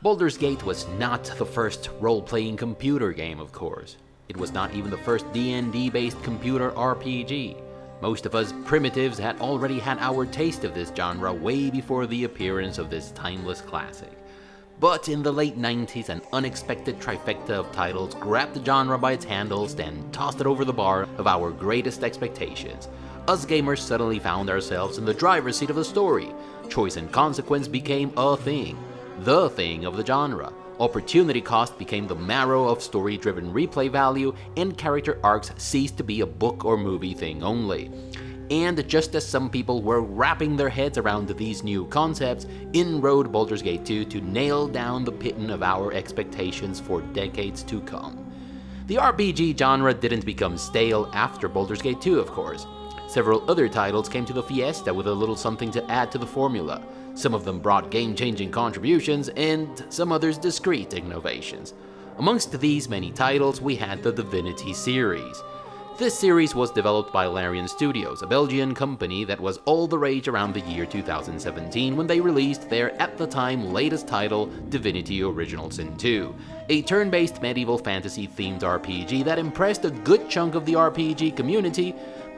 Baldur's Gate was not the first role-playing computer game, of course. It was not even the first D&D-based computer RPG. Most of us primitives had already had our taste of this genre way before the appearance of this timeless classic. But in the late 90s, an unexpected trifecta of titles grabbed the genre by its handles and tossed it over the bar of our greatest expectations. Us gamers suddenly found ourselves in the driver's seat of the story. Choice and consequence became a thing. The thing of the genre. Opportunity cost became the marrow of story-driven replay value, and character arcs ceased to be a book or movie thing only. And just as some people were wrapping their heads around these new concepts, in rode Baldur's Gate 2 to nail down the pitten of our expectations for decades to come. The RPG genre didn't become stale after Baldur's Gate 2, of course. Several other titles came to the fiesta with a little something to add to the formula. Some of them brought game-changing contributions, and some others discrete innovations. Amongst these many titles, we had the Divinity series. This series was developed by Larian Studios, a Belgian company that was all the rage around the year 2017 when they released their, at the time, latest title, Divinity Original Sin 2, a turn-based medieval fantasy-themed RPG that impressed a good chunk of the RPG community,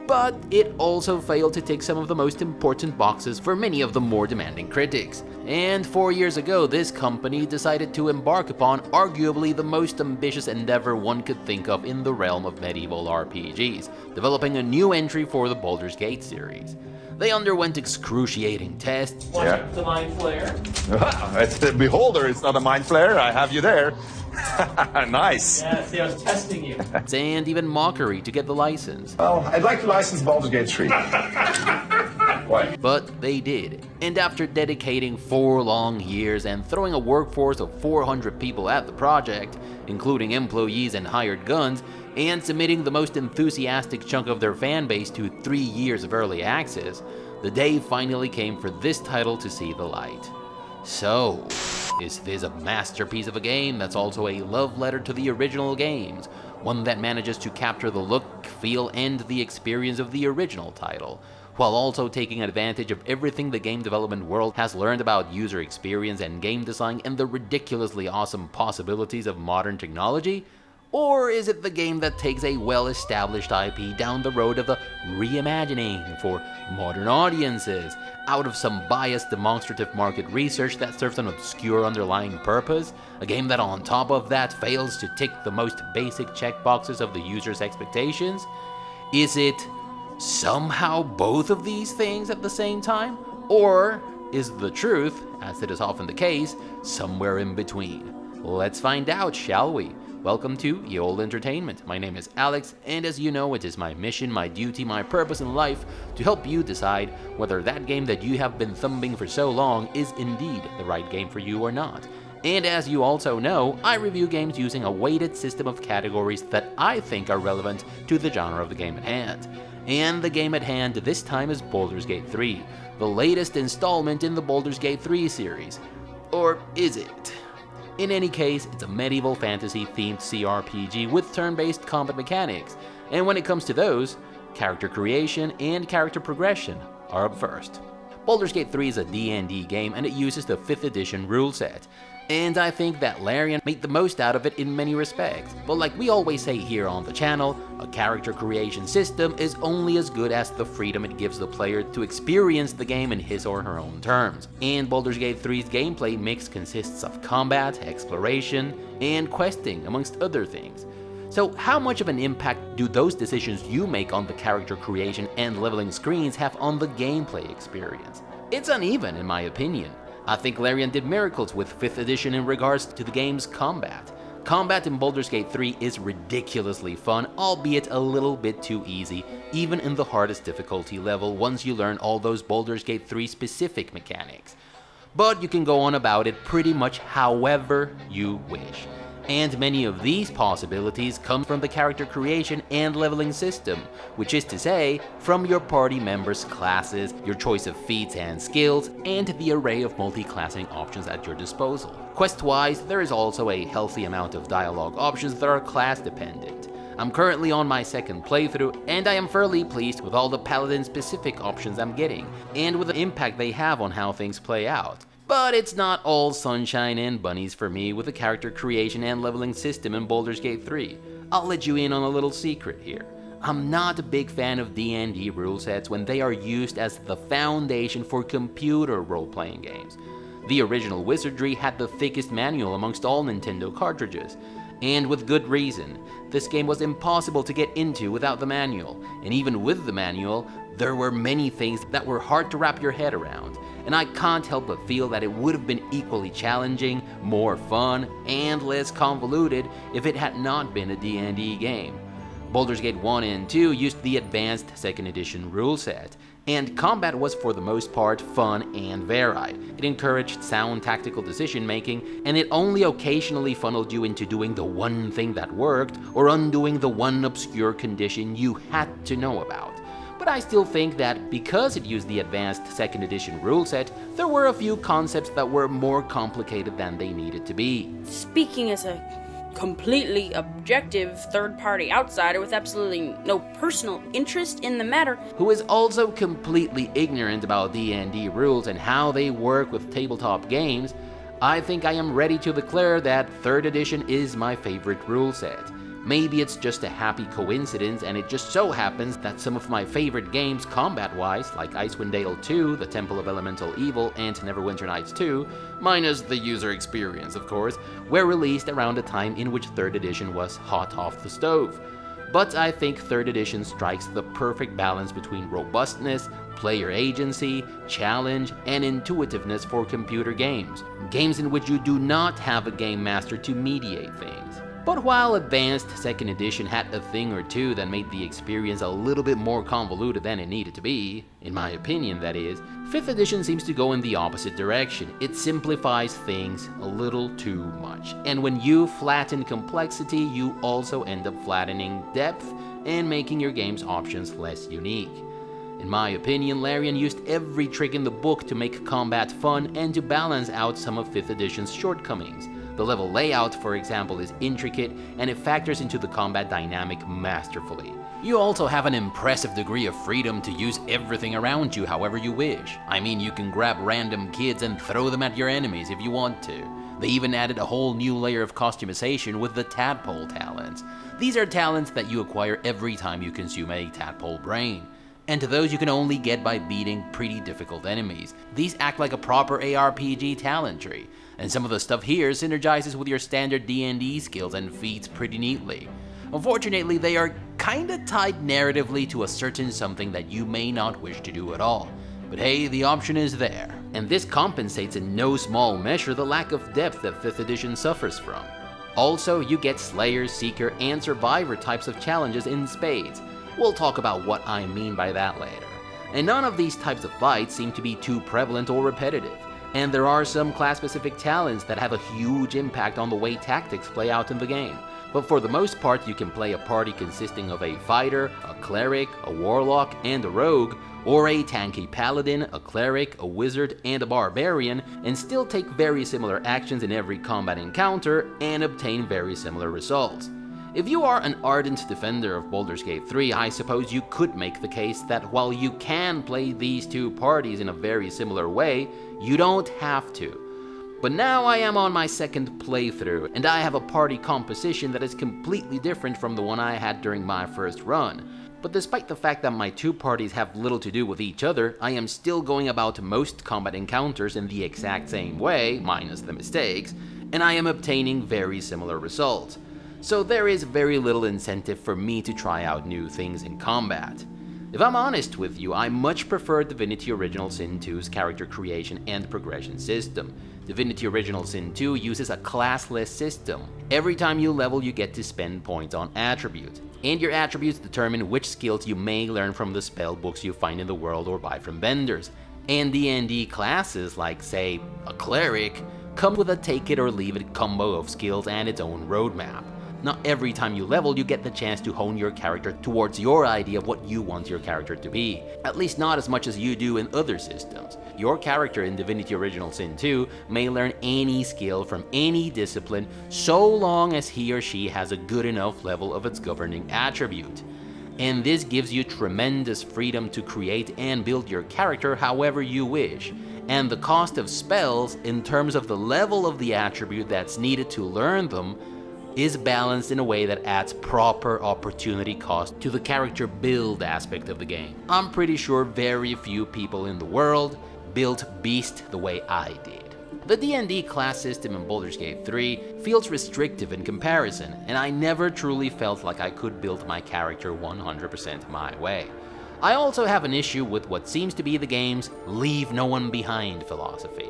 but it also failed to tick some of the most important boxes for many of the more demanding critics. And 4 years ago, this company decided to embark upon arguably the most ambitious endeavor one could think of in the realm of medieval RPGs, developing a new entry for the Baldur's Gate series. They underwent excruciating tests. Watch the mind flare. It's the beholder, it's not a mind flare, I have you there. Nice. Yeah, see, I was testing you. And even mockery to get the license. Well, I'd like to license Baldur's Gate 3. Why? But they did. And after dedicating 4 long years and throwing a workforce of 400 people at the project, including employees and hired guns, and submitting the most enthusiastic chunk of their fanbase to 3 years of early access, the day finally came for this title to see the light. So, is this a masterpiece of a game that's also a love letter to the original games? One that manages to capture the look, feel, and the experience of the original title, while also taking advantage of everything the game development world has learned about user experience and game design and the ridiculously awesome possibilities of modern technology? Or is it the game that takes a well-established IP down the road of the reimagining for modern audiences, out of some biased demonstrative market research that serves an obscure underlying purpose? A game that on top of that fails to tick the most basic checkboxes of the user's expectations? Is it somehow both of these things at the same time? Or is the truth, as it is often the case, somewhere in between? Let's find out, shall we? Welcome to Ye Olde Entertainment. My name is Alex, and as you know, it is my mission, my duty, my purpose in life to help you decide whether that game that you have been thumbing for so long is indeed the right game for you or not. And as you also know, I review games using a weighted system of categories that I think are relevant to the genre of the game at hand. And the game at hand this time is Baldur's Gate 3, the latest installment in the Baldur's Gate 3 series. Or is it? In any case, it's a medieval fantasy-themed CRPG with turn-based combat mechanics, and when it comes to those, character creation and character progression are up first. Baldur's Gate 3 is a D&D game, and it uses the 5th edition rule set, and I think that Larian made the most out of it in many respects. But like we always say here on the channel, a character creation system is only as good as the freedom it gives the player to experience the game in his or her own terms. And Baldur's Gate 3's gameplay mix consists of combat, exploration, and questing, amongst other things. So how much of an impact do those decisions you make on the character creation and leveling screens have on the gameplay experience? It's uneven in my opinion. I think Larian did miracles with 5th edition in regards to the game's combat. Combat in Baldur's Gate 3 is ridiculously fun, albeit a little bit too easy, even in the hardest difficulty level once you learn all those Baldur's Gate 3 specific mechanics. But you can go on about it pretty much however you wish. And many of these possibilities come from the character creation and leveling system, which is to say, from your party members' classes, your choice of feats and skills, and the array of multi-classing options at your disposal. Quest-wise, there is also a healthy amount of dialogue options that are class-dependent. I'm currently on my 2nd playthrough, and I am fairly pleased with all the paladin-specific options I'm getting, and with the impact they have on how things play out. But it's not all sunshine and bunnies for me with the character creation and leveling system in Baldur's Gate 3. I'll let you in on a little secret here. I'm not a big fan of D&D rule sets when they are used as the foundation for computer role-playing games. The original Wizardry had the thickest manual amongst all Nintendo cartridges, and with good reason. This game was impossible to get into without the manual, and even with the manual, there were many things that were hard to wrap your head around, and I can't help but feel that it would have been equally challenging, more fun, and less convoluted if it had not been a D&D game. Baldur's Gate 1 and 2 used the advanced 2nd edition rule set, and combat was for the most part fun and varied. It encouraged sound tactical decision making, and it only occasionally funneled you into doing the one thing that worked, or undoing the one obscure condition you had to know about. But I still think that because it used the advanced 2nd edition rule set, there were a few concepts that were more complicated than they needed to be. Speaking as a completely objective third-party outsider with absolutely no personal interest in the matter, who is also completely ignorant about D&D rules and how they work with tabletop games, I think I am ready to declare that 3rd edition is my favorite rule set. Maybe it's just a happy coincidence, and it just so happens that some of my favorite games combat-wise, like Icewind Dale 2, The Temple of Elemental Evil, and Neverwinter Nights 2, minus the user experience of course, were released around a time in which 3rd edition was hot off the stove. But I think 3rd edition strikes the perfect balance between robustness, player agency, challenge, and intuitiveness for computer games. Games in which you do not have a game master to mediate things. But while advanced 2nd edition had a thing or two that made the experience a little bit more convoluted than it needed to be, in my opinion that is, 5th edition seems to go in the opposite direction. It simplifies things a little too much. And when you flatten complexity, you also end up flattening depth and making your game's options less unique. In my opinion, Larian used every trick in the book to make combat fun and to balance out some of 5th edition's shortcomings. The level layout, for example, is intricate, and it factors into the combat dynamic masterfully. You also have an impressive degree of freedom to use everything around you however you wish. I mean, you can grab random kids and throw them at your enemies if you want to. They even added a whole new layer of customization with the tadpole talents. These are talents that you acquire every time you consume a tadpole brain. And to those you can only get by beating pretty difficult enemies. These act like a proper ARPG talent tree, and some of the stuff here synergizes with your standard D&D skills and feats pretty neatly. Unfortunately, they are kinda tied narratively to a certain something that you may not wish to do at all. But hey, the option is there. And this compensates in no small measure the lack of depth that 5th edition suffers from. Also, you get Slayer, Seeker, and Survivor types of challenges in spades. We'll talk about what I mean by that later. And none of these types of fights seem to be too prevalent or repetitive. And there are some class-specific talents that have a huge impact on the way tactics play out in the game. But for the most part, you can play a party consisting of a fighter, a cleric, a warlock, and a rogue, or a tanky paladin, a cleric, a wizard, and a barbarian, and still take very similar actions in every combat encounter and obtain very similar results. If you are an ardent defender of Baldur's Gate 3, I suppose you could make the case that while you can play these two parties in a very similar way, you don't have to. But now I am on my second playthrough, and I have a party composition that is completely different from the one I had during my first run. But despite the fact that my two parties have little to do with each other, I am still going about most combat encounters in the exact same way, minus the mistakes, and I am obtaining very similar results. So there is very little incentive for me to try out new things in combat. If I'm honest with you, I much prefer Divinity Original Sin 2's character creation and progression system. Divinity Original Sin 2 uses a classless system. Every time you level, you get to spend points on attributes, and your attributes determine which skills you may learn from the spell books you find in the world or buy from vendors. And D&D classes, like say, a cleric, come with a take it or leave it combo of skills and its own roadmap. Not every time you level, you get the chance to hone your character towards your idea of what you want your character to be. At least not as much as you do in other systems. Your character in Divinity Original Sin 2 may learn any skill from any discipline so long as he or she has a good enough level of its governing attribute. And this gives you tremendous freedom to create and build your character however you wish. and the cost of spells in terms of the level of the attribute that's needed to learn them is balanced in a way that adds proper opportunity cost to the character build aspect of the game. I'm pretty sure very few people in the world built Beast the way I did. The D&D class system in Baldur's Gate 3 feels restrictive in comparison, and I never truly felt like I could build my character 100% my way. I also have an issue with what seems to be the game's leave no one behind philosophy.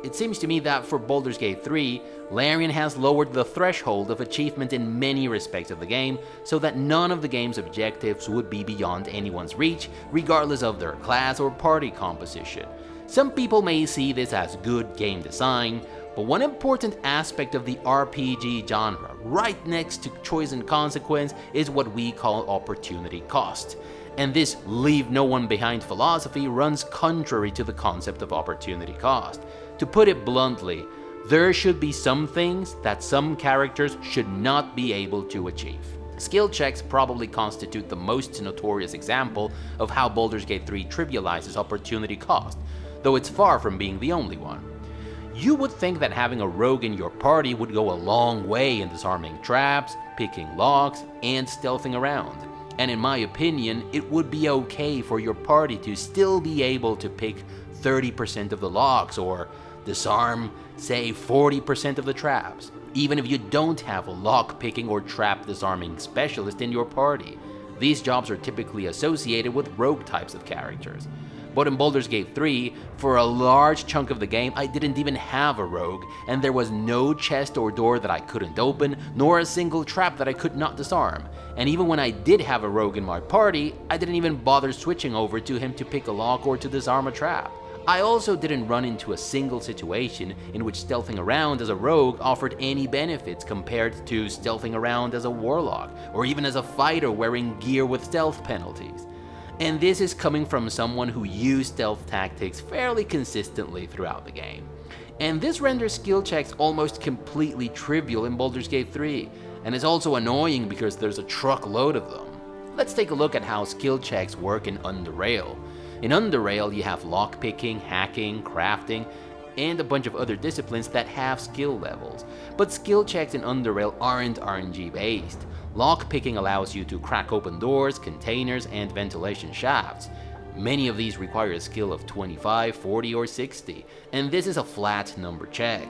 It seems to me that for Baldur's Gate 3, Larian has lowered the threshold of achievement in many respects of the game so that none of the game's objectives would be beyond anyone's reach, regardless of their class or party composition. Some people may see this as good game design, but one important aspect of the RPG genre, right next to choice and consequence, is what we call opportunity cost. And this leave no one behind philosophy runs contrary to the concept of opportunity cost. To put it bluntly, there should be some things that some characters should not be able to achieve. Skill checks probably constitute the most notorious example of how Baldur's Gate 3 trivializes opportunity cost, though it's far from being the only one. You would think that having a rogue in your party would go a long way in disarming traps, picking locks, and stealthing around. And in my opinion, it would be okay for your party to still be able to pick 30% of the locks or disarm, say, 40% of the traps, even if you don't have a lock-picking or trap disarming specialist in your party. These jobs are typically associated with rogue types of characters. But in Baldur's Gate 3, for a large chunk of the game, I didn't even have a rogue, and there was no chest or door that I couldn't open, nor a single trap that I could not disarm. And even when I did have a rogue in my party, I didn't even bother switching over to him to pick a lock or to disarm a trap. I also didn't run into a single situation in which stealthing around as a rogue offered any benefits compared to stealthing around as a warlock, or even as a fighter wearing gear with stealth penalties. And this is coming from someone who used stealth tactics fairly consistently throughout the game. And this renders skill checks almost completely trivial in Baldur's Gate 3, and is also annoying because there's a truckload of them. Let's take a look at how skill checks work in Underrail. In Underrail, you have lockpicking, hacking, crafting, and a bunch of other disciplines that have skill levels. But skill checks in Underrail aren't RNG based. Lockpicking allows you to crack open doors, containers, and ventilation shafts. Many of these require a skill of 25, 40, or 60, and this is a flat number check.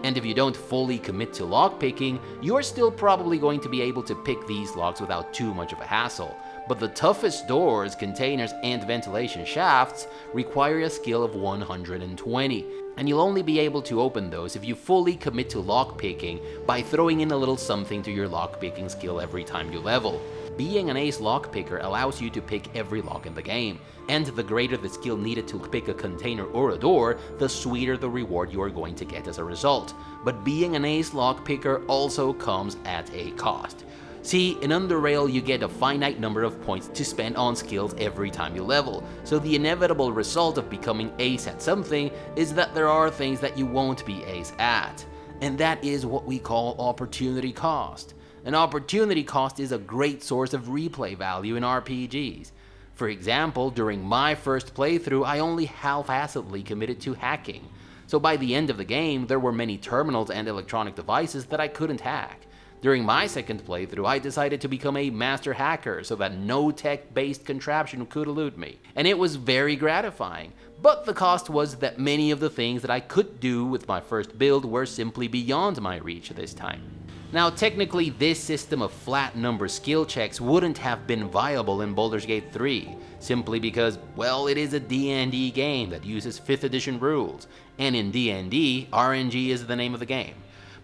And if you don't fully commit to lockpicking, you're still probably going to be able to pick these locks without too much of a hassle. But the toughest doors, containers, and ventilation shafts require a skill of 120, and you'll only be able to open those if you fully commit to lockpicking by throwing in a little something to your lockpicking skill every time you level. Being an ace lockpicker allows you to pick every lock in the game, and the greater the skill needed to pick a container or a door, the sweeter the reward you are going to get as a result. But being an ace lockpicker also comes at a cost. See, in Underrail you get a finite number of points to spend on skills every time you level, so the inevitable result of becoming ace at something is that there are things that you won't be ace at. And that is what we call opportunity cost. An opportunity cost is a great source of replay value in RPGs. For example, during my first playthrough, I only half-assedly committed to hacking. So by the end of the game, there were many terminals and electronic devices that I couldn't hack. During my second playthrough, I decided to become a master hacker so that no tech-based contraption could elude me. And it was very gratifying. But the cost was that many of the things that I could do with my first build were simply beyond my reach this time. Now, technically, this system of flat number skill checks wouldn't have been viable in Baldur's Gate 3, simply because, well, it is a D&D game that uses 5th edition rules, and in D&D, RNG is the name of the game.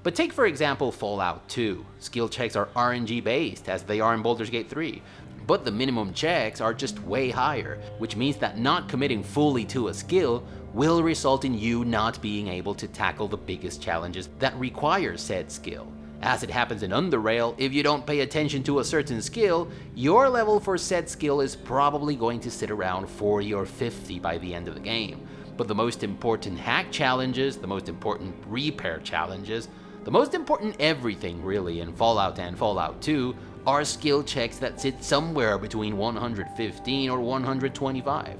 But take for example Fallout 2. Skill checks are RNG based, as they are in Baldur's Gate 3, but the minimum checks are just way higher, which means that not committing fully to a skill will result in you not being able to tackle the biggest challenges that require said skill. As it happens in Underrail, if you don't pay attention to a certain skill, your level for said skill is probably going to sit around 40 or 50 by the end of the game. But the most important hack challenges, the most important repair challenges, the most important everything really in Fallout and Fallout 2 are skill checks that sit somewhere between 115 or 125.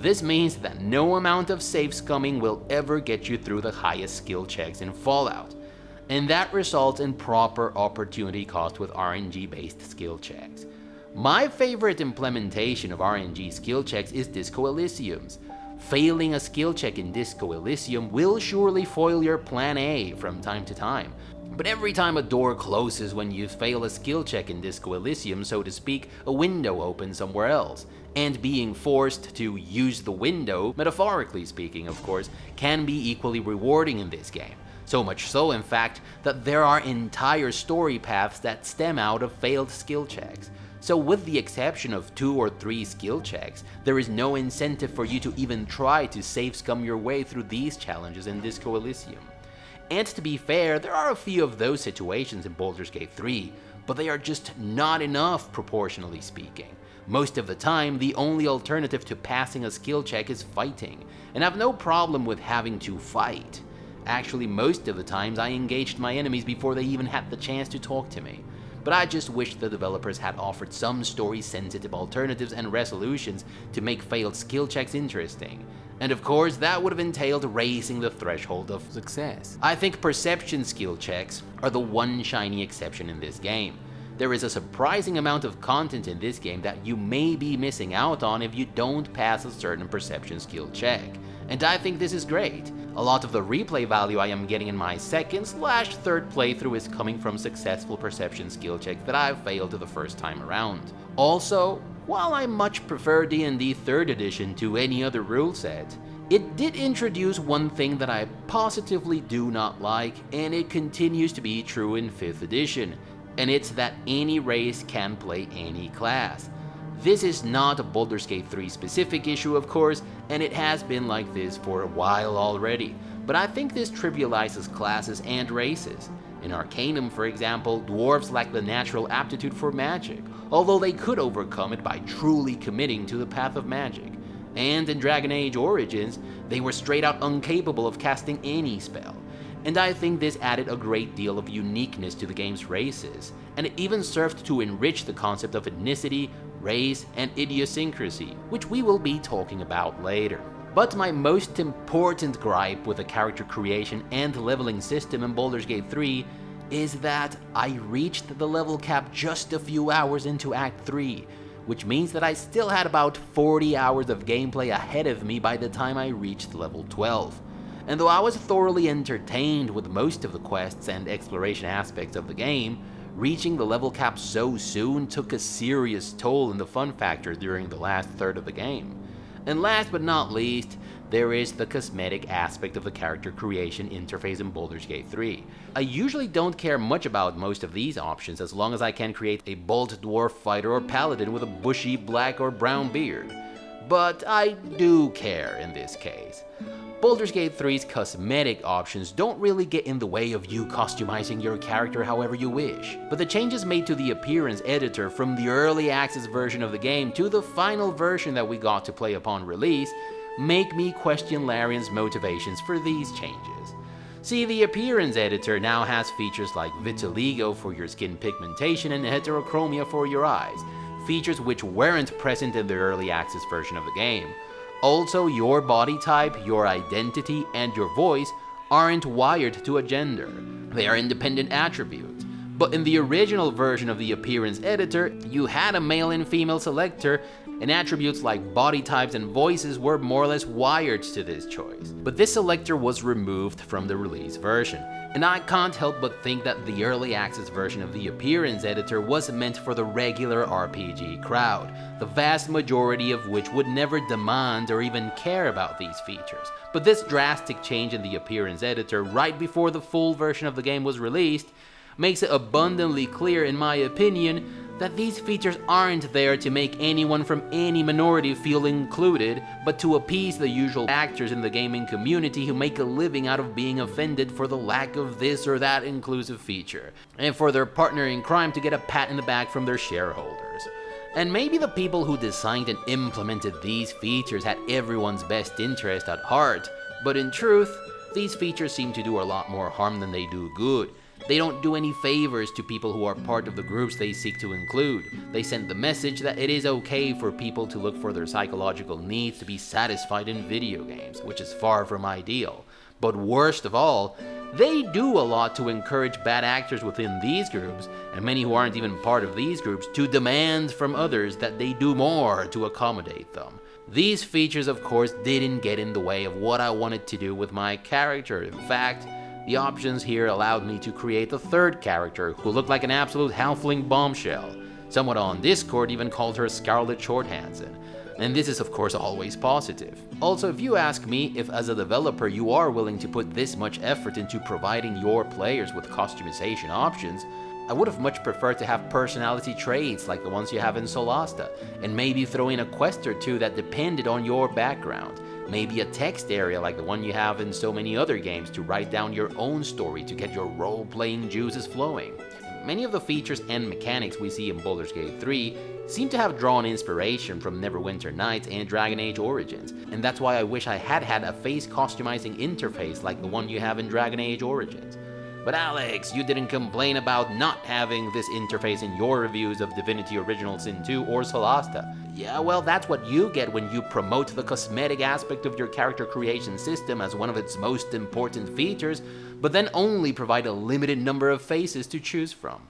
This means that no amount of safe scumming will ever get you through the highest skill checks in Fallout, and that results in proper opportunity cost with RNG-based skill checks. My favorite implementation of RNG skill checks is Disco Elysium's. Failing a skill check in Disco Elysium will surely foil your plan A from time to time, but every time a door closes when you fail a skill check in Disco Elysium, so to speak, a window opens somewhere else, and being forced to use the window, metaphorically speaking of course, can be equally rewarding in this game. So much so, in fact, that there are entire story paths that stem out of failed skill checks. So with the exception of 2 or 3 skill checks, there is no incentive for you to even try to safe scum your way through these challenges in Disco Elysium. And to be fair, there are a few of those situations in Baldur's Gate 3, but they are just not enough proportionally speaking. Most of the time, the only alternative to passing a skill check is fighting, and I have no problem with having to fight. Actually, most of the times I engaged my enemies before they even had the chance to talk to me. But I just wish the developers had offered some story-sensitive alternatives and resolutions to make failed skill checks interesting. And of course, that would have entailed raising the threshold of success. I think perception skill checks are the one shiny exception in this game. There is a surprising amount of content in this game that you may be missing out on if you don't pass a certain perception skill check. And I think this is great. A lot of the replay value I am getting in my second/third playthrough is coming from successful perception skill checks that I've failed the first time around. Also, while I much prefer D&D 3rd edition to any other rule set, it did introduce one thing that I positively do not like, and it continues to be true in 5th edition, and it's that any race can play any class. This is not a Baldur's Gate 3 specific issue, of course, and it has been like this for a while already, but I think this trivializes classes and races. In Arcanum, for example, dwarves lack the natural aptitude for magic, although they could overcome it by truly committing to the path of magic. And in Dragon Age Origins, they were straight out incapable of casting any spell. And I think this added a great deal of uniqueness to the game's races, and it even served to enrich the concept of ethnicity, race, and idiosyncrasy, which we will be talking about later. But my most important gripe with the character creation and leveling system in Baldur's Gate 3 is that I reached the level cap just a few hours into Act 3, which means that I still had about 40 hours of gameplay ahead of me by the time I reached level 12. And though I was thoroughly entertained with most of the quests and exploration aspects of the game, reaching the level cap so soon took a serious toll in the fun factor during the last third of the game. And last but not least, there is the cosmetic aspect of the character creation interface in Baldur's Gate 3. I usually don't care much about most of these options as long as I can create a bald dwarf fighter or paladin with a bushy black or brown beard. But I do care in this case. Baldur's Gate 3's cosmetic options don't really get in the way of you customizing your character however you wish, but the changes made to the appearance editor from the early access version of the game to the final version that we got to play upon release make me question Larian's motivations for these changes. See, the appearance editor now has features like vitiligo for your skin pigmentation and heterochromia for your eyes, features which weren't present in the early access version of the game. Also, your body type, your identity, and your voice aren't wired to a gender. They are independent attributes. But in the original version of the appearance editor, you had a male and female selector, and attributes like body types and voices were more or less wired to this choice. But this selector was removed from the release version, and I can't help but think that the early access version of the appearance editor was meant for the regular RPG crowd, the vast majority of which would never demand or even care about these features. But this drastic change in the appearance editor right before the full version of the game was released makes it abundantly clear, in my opinion, that these features aren't there to make anyone from any minority feel included, but to appease the usual actors in the gaming community who make a living out of being offended for the lack of this or that inclusive feature, and for their partner in crime to get a pat in the back from their shareholders. And maybe the people who designed and implemented these features had everyone's best interest at heart, but in truth, these features seem to do a lot more harm than they do good, They don't do any favors to people who are part of the groups they seek to include. They send the message that it is okay for people to look for their psychological needs to be satisfied in video games, which is far from ideal. But worst of all, they do a lot to encourage bad actors within these groups, and many who aren't even part of these groups, to demand from others that they do more to accommodate them. These features, of course, didn't get in the way of what I wanted to do with my character. In fact, the options here allowed me to create a third character who looked like an absolute halfling bombshell. Someone on Discord even called her Scarlett Shorthansen. And this is of course always positive. Also, if you ask me if as a developer you are willing to put this much effort into providing your players with customization options, I would have much preferred to have personality traits like the ones you have in Solasta, and maybe throw in a quest or two that depended on your background. Maybe a text area like the one you have in so many other games to write down your own story to get your role-playing juices flowing. Many of the features and mechanics we see in Baldur's Gate 3 seem to have drawn inspiration from Neverwinter Nights and Dragon Age Origins, and that's why I wish I had had a face customizing interface like the one you have in Dragon Age Origins. But Alex, you didn't complain about not having this interface in your reviews of Divinity Original Sin 2 or Solasta. Yeah, well, that's what you get when you promote the cosmetic aspect of your character creation system as one of its most important features, but then only provide a limited number of faces to choose from.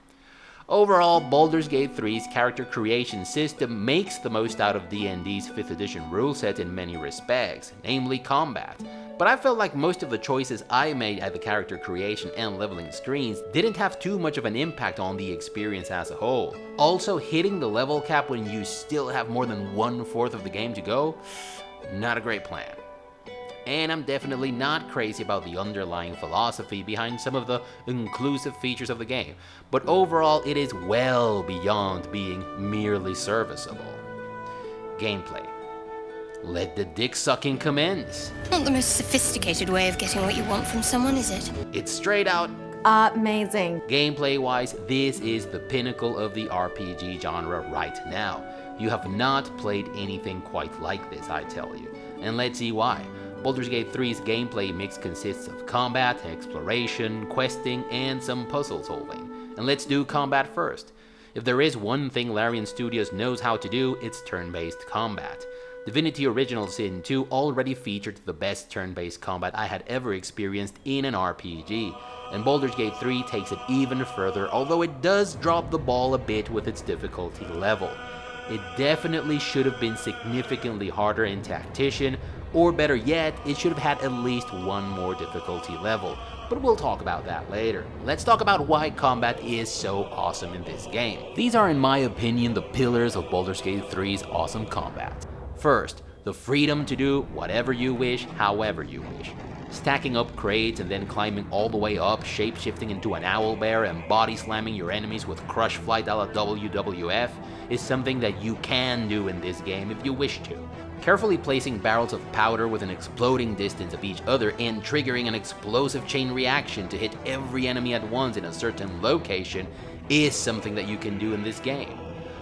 Overall, Baldur's Gate 3's character creation system makes the most out of D&D's 5th edition ruleset in many respects, namely combat. But I felt like most of the choices I made at the character creation and leveling screens didn't have too much of an impact on the experience as a whole. Also, hitting the level cap when you still have more than 1/4 of the game to go, not a great plan. And I'm definitely not crazy about the underlying philosophy behind some of the inclusive features of the game, but overall it is well beyond being merely serviceable. Gameplay. Let the dick sucking commence. Not the most sophisticated way of getting what you want from someone, is it? It's straight out amazing. Gameplay-wise, this is the pinnacle of the RPG genre right now. You have not played anything quite like this, I tell you. And let's see why. Baldur's Gate 3's gameplay mix consists of combat, exploration, questing, and some puzzle solving. And let's do combat first. If there is one thing Larian Studios knows how to do, it's turn-based combat. Divinity Original Sin 2 already featured the best turn-based combat I had ever experienced in an RPG, and Baldur's Gate 3 takes it even further, although it does drop the ball a bit with its difficulty level. It definitely should have been significantly harder in Tactician, or better yet, it should have had at least one more difficulty level, but we'll talk about that later. Let's talk about why combat is so awesome in this game. These are, in my opinion, the pillars of Baldur's Gate 3's awesome combat. First, the freedom to do whatever you wish, however you wish. Stacking up crates and then climbing all the way up, shape-shifting into an owlbear and body slamming your enemies with crush flight a la WWF is something that you can do in this game if you wish to. Carefully placing barrels of powder with an exploding distance of each other and triggering an explosive chain reaction to hit every enemy at once in a certain location is something that you can do in this game.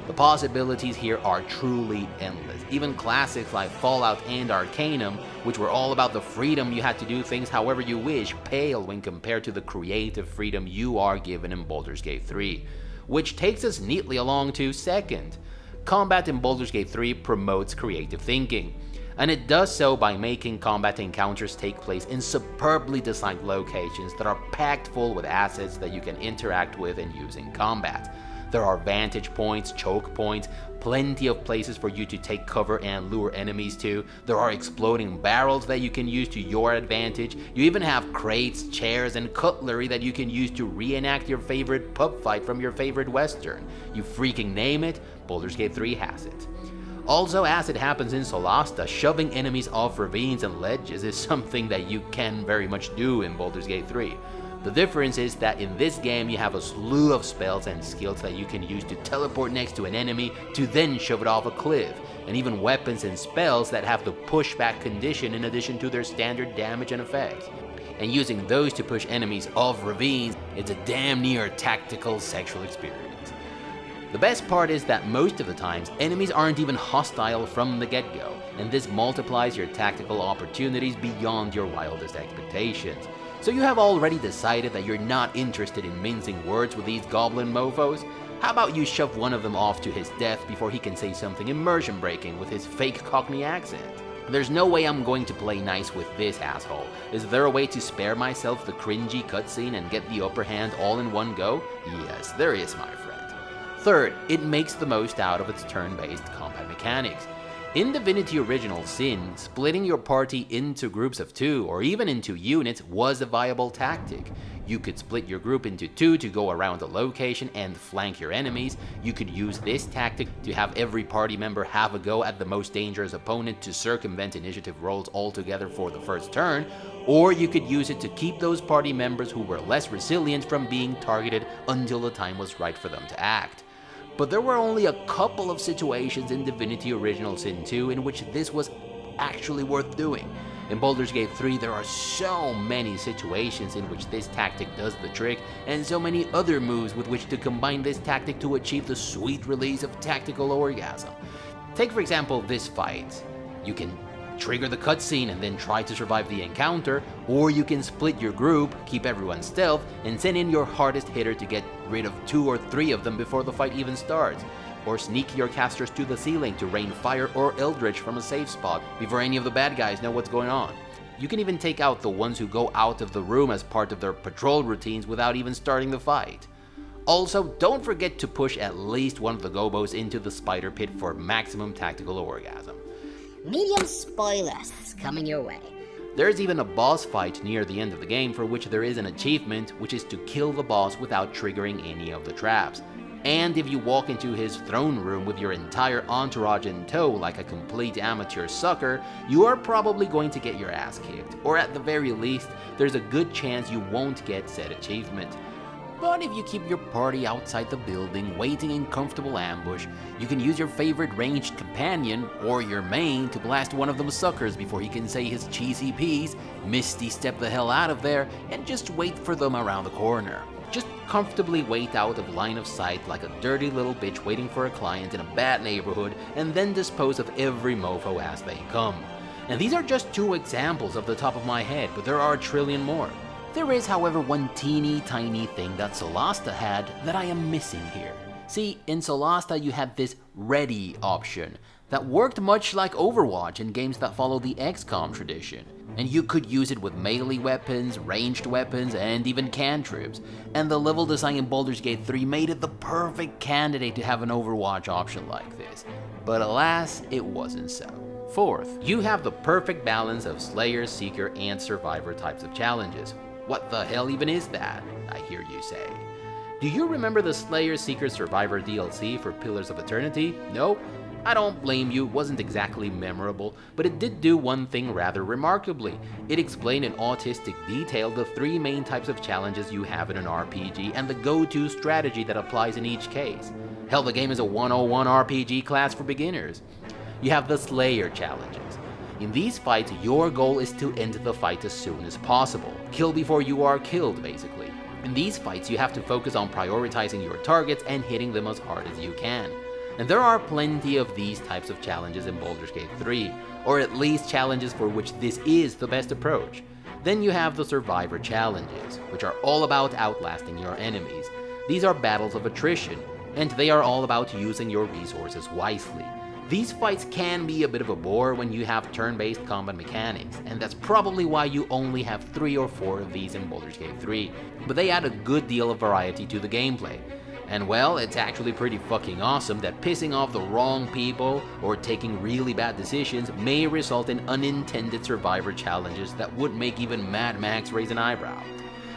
The possibilities here are truly endless. Even classics like Fallout and Arcanum, which were all about the freedom you had to do things however you wish, pale when compared to the creative freedom you are given in Baldur's Gate 3. Which takes us neatly along to second. Combat in Baldur's Gate 3 promotes creative thinking, and it does so by making combat encounters take place in superbly designed locations that are packed full with assets that you can interact with and use in combat. There are vantage points, choke points, plenty of places for you to take cover and lure enemies to. There are exploding barrels that you can use to your advantage. You even have crates, chairs, and cutlery that you can use to reenact your favorite pub fight from your favorite western. You freaking name it, Baldur's Gate 3 has it. Also, as it happens in Solasta, shoving enemies off ravines and ledges is something that you can very much do in Baldur's Gate 3. The difference is that in this game you have a slew of spells and skills that you can use to teleport next to an enemy to then shove it off a cliff, and even weapons and spells that have the pushback condition in addition to their standard damage and effects. And using those to push enemies off ravines, it's a damn near tactical sexual experience. The best part is that most of the times, enemies aren't even hostile from the get-go, and this multiplies your tactical opportunities beyond your wildest expectations. So you have already decided that you're not interested in mincing words with these goblin mofos? How about you shove one of them off to his death before he can say something immersion breaking with his fake Cockney accent? There's no way I'm going to play nice with this asshole. Is there a way to spare myself the cringy cutscene and get the upper hand all in one go? Yes, there is, my friend. Third, it makes the most out of its turn-based combat mechanics. In Divinity Original Sin, splitting your party into groups of 2 or even into units was a viable tactic. You could split your group into 2 to go around a location and flank your enemies. You could use this tactic to have every party member have a go at the most dangerous opponent to circumvent initiative rolls altogether for the first turn, or you could use it to keep those party members who were less resilient from being targeted until the time was right for them to act. But there were only a couple of situations in Divinity Original Sin 2 in which this was actually worth doing. In Baldur's Gate 3, there are so many situations in which this tactic does the trick, and so many other moves with which to combine this tactic to achieve the sweet release of tactical orgasm. Take for example this fight. You can trigger the cutscene and then try to survive the encounter, or you can split your group, keep everyone stealth, and send in your hardest hitter to get rid of 2 or 3 of them before the fight even starts. Or sneak your casters to the ceiling to rain fire or eldritch from a safe spot before any of the bad guys know what's going on. You can even take out the ones who go out of the room as part of their patrol routines without even starting the fight. Also, don't forget to push at least one of the gobos into the spider pit for maximum tactical orgasm. Medium spoilers coming your way. There's even a boss fight near the end of the game for which there is an achievement, which is to kill the boss without triggering any of the traps. And if you walk into his throne room with your entire entourage in tow like a complete amateur sucker, you are probably going to get your ass kicked, or at the very least, there's a good chance you won't get said achievement. But if you keep your party outside the building, waiting in comfortable ambush, you can use your favorite ranged companion, or your main, to blast one of them suckers before he can say his cheesy piece, misty step the hell out of there, and just wait for them around the corner. Just comfortably wait out of line of sight like a dirty little bitch waiting for a client in a bad neighborhood, and then dispose of every mofo as they come. And these are just 2 examples off the top of my head, but there are a trillion more. There is, however, one teeny tiny thing that Solasta had that I am missing here. See, in Solasta you had this ready option that worked much like Overwatch in games that follow the XCOM tradition. And you could use it with melee weapons, ranged weapons, and even cantrips. And the level design in Baldur's Gate 3 made it the perfect candidate to have an Overwatch option like this. But alas, it wasn't so. Fourth, you have the perfect balance of Slayer, Seeker, and Survivor types of challenges. What the hell even is that, I hear you say? Do you remember the Slayer, Seeker, Survivor DLC for Pillars of Eternity? No? I don't blame you, it wasn't exactly memorable, but it did do one thing rather remarkably. It explained in autistic detail the 3 main types of challenges you have in an RPG and the go-to strategy that applies in each case. Hell, the game is a 101 RPG class for beginners. You have the Slayer challenges. In these fights, your goal is to end the fight as soon as possible. Kill before you are killed, basically. In these fights, you have to focus on prioritizing your targets and hitting them as hard as you can. And there are plenty of these types of challenges in Baldur's Gate 3, or at least challenges for which this is the best approach. Then you have the Survivor challenges, which are all about outlasting your enemies. These are battles of attrition, and they are all about using your resources wisely. These fights can be a bit of a bore when you have turn-based combat mechanics, and that's probably why you only have 3 or 4 of these in Baldur's Gate 3, but they add a good deal of variety to the gameplay. And well, it's actually pretty fucking awesome that pissing off the wrong people or taking really bad decisions may result in unintended Survivor challenges that would make even Mad Max raise an eyebrow.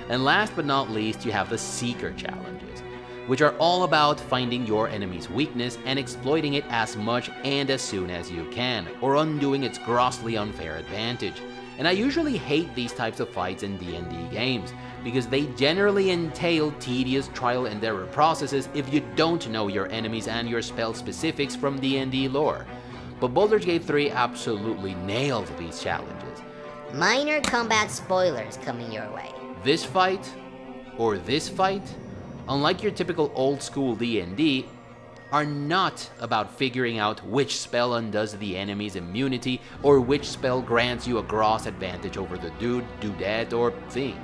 And last but not least, you have the Seeker challenges, which are all about finding your enemy's weakness and exploiting it as much and as soon as you can, or undoing its grossly unfair advantage. And I usually hate these types of fights in D&D games, because they generally entail tedious trial and error processes if you don't know your enemies and your spell specifics from D&D lore. But Baldur's Gate 3 absolutely nails these challenges. Minor combat spoilers coming your way. This fight, or this fight, unlike your typical old school D&D, are not about figuring out which spell undoes the enemy's immunity or which spell grants you a gross advantage over the dude, dudette, or thing.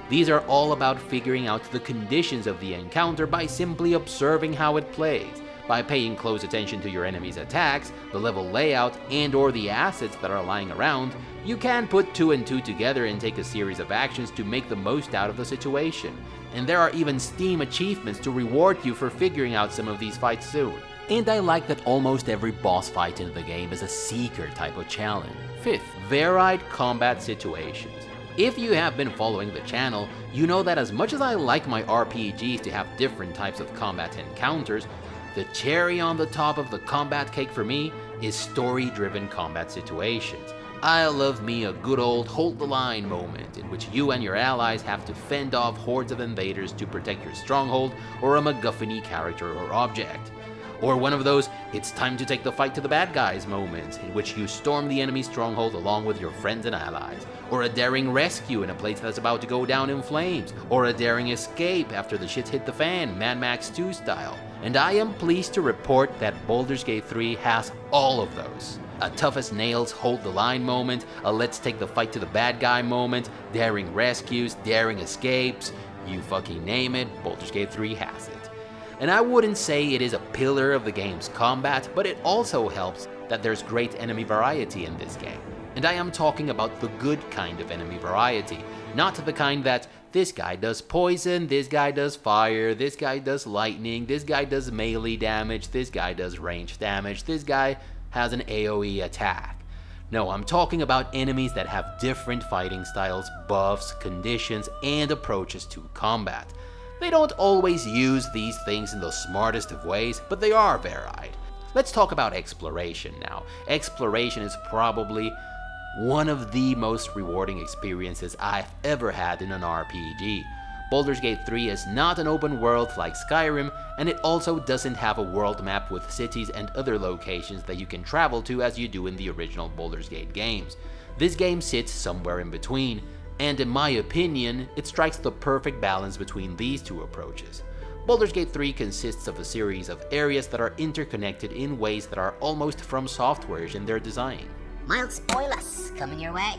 These are all about figuring out the conditions of the encounter by simply observing how it plays. By paying close attention to your enemy's attacks, the level layout, and or the assets that are lying around, you can put 2 and 2 together and take a series of actions to make the most out of the situation. And there are even Steam achievements to reward you for figuring out some of these fights soon. And I like that almost every boss fight in the game is a seeker type of challenge. 5th, varied combat situations. If you have been following the channel, you know that as much as I like my RPGs to have different types of combat encounters, the cherry on the top of the combat cake for me is story-driven combat situations. I love me a good old hold the line moment in which you and your allies have to fend off hordes of invaders to protect your stronghold or a MacGuffin-y character or object. Or one of those it's time to take the fight to the bad guys moments in which you storm the enemy stronghold along with your friends and allies. Or a daring rescue in a place that's about to go down in flames. Or a daring escape after the shit hit the fan, Mad Max 2 style. And I am pleased to report that Baldur's Gate 3 has all of those. A tough as nails hold the line moment, a let's take the fight to the bad guy moment, daring rescues, daring escapes, you fucking name it, Baldur's Gate 3 has it. And I wouldn't say it is a pillar of the game's combat, but it also helps that there's great enemy variety in this game. And I am talking about the good kind of enemy variety, not the kind that this guy does poison, this guy does fire, this guy does lightning, this guy does melee damage, this guy does range damage, this guy has an AoE attack. No, I'm talking about enemies that have different fighting styles, buffs, conditions, and approaches to combat. They don't always use these things in the smartest of ways, but they are varied. Let's talk about exploration now. Exploration is probably one of the most rewarding experiences I've ever had in an RPG. Baldur's Gate 3 is not an open world like Skyrim, and it also doesn't have a world map with cities and other locations that you can travel to as you do in the original Baldur's Gate games. This game sits somewhere in between, and in my opinion, it strikes the perfect balance between these two approaches. Baldur's Gate 3 consists of a series of areas that are interconnected in ways that are almost from software in their design. Mild spoilers coming your way.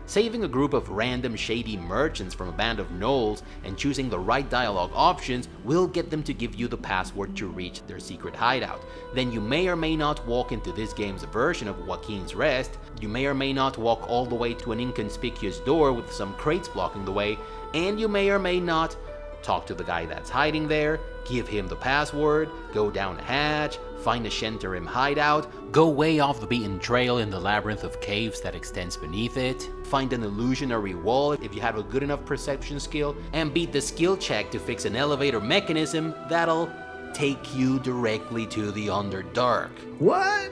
Saving a group of random shady merchants from a band of gnolls and choosing the right dialogue options will get them to give you the password to reach their secret hideout. Then you may or may not walk into this game's version of Joaquin's Rest, you may or may not walk all the way to an inconspicuous door with some crates blocking the way, and you may or may not talk to the guy that's hiding there, give him the password, go down a hatch, find a Shenterim hideout, go way off the beaten trail in the labyrinth of caves that extends beneath it, find an illusionary wall if you have a good enough perception skill, and beat the skill check to fix an elevator mechanism that'll take you directly to the Underdark. What?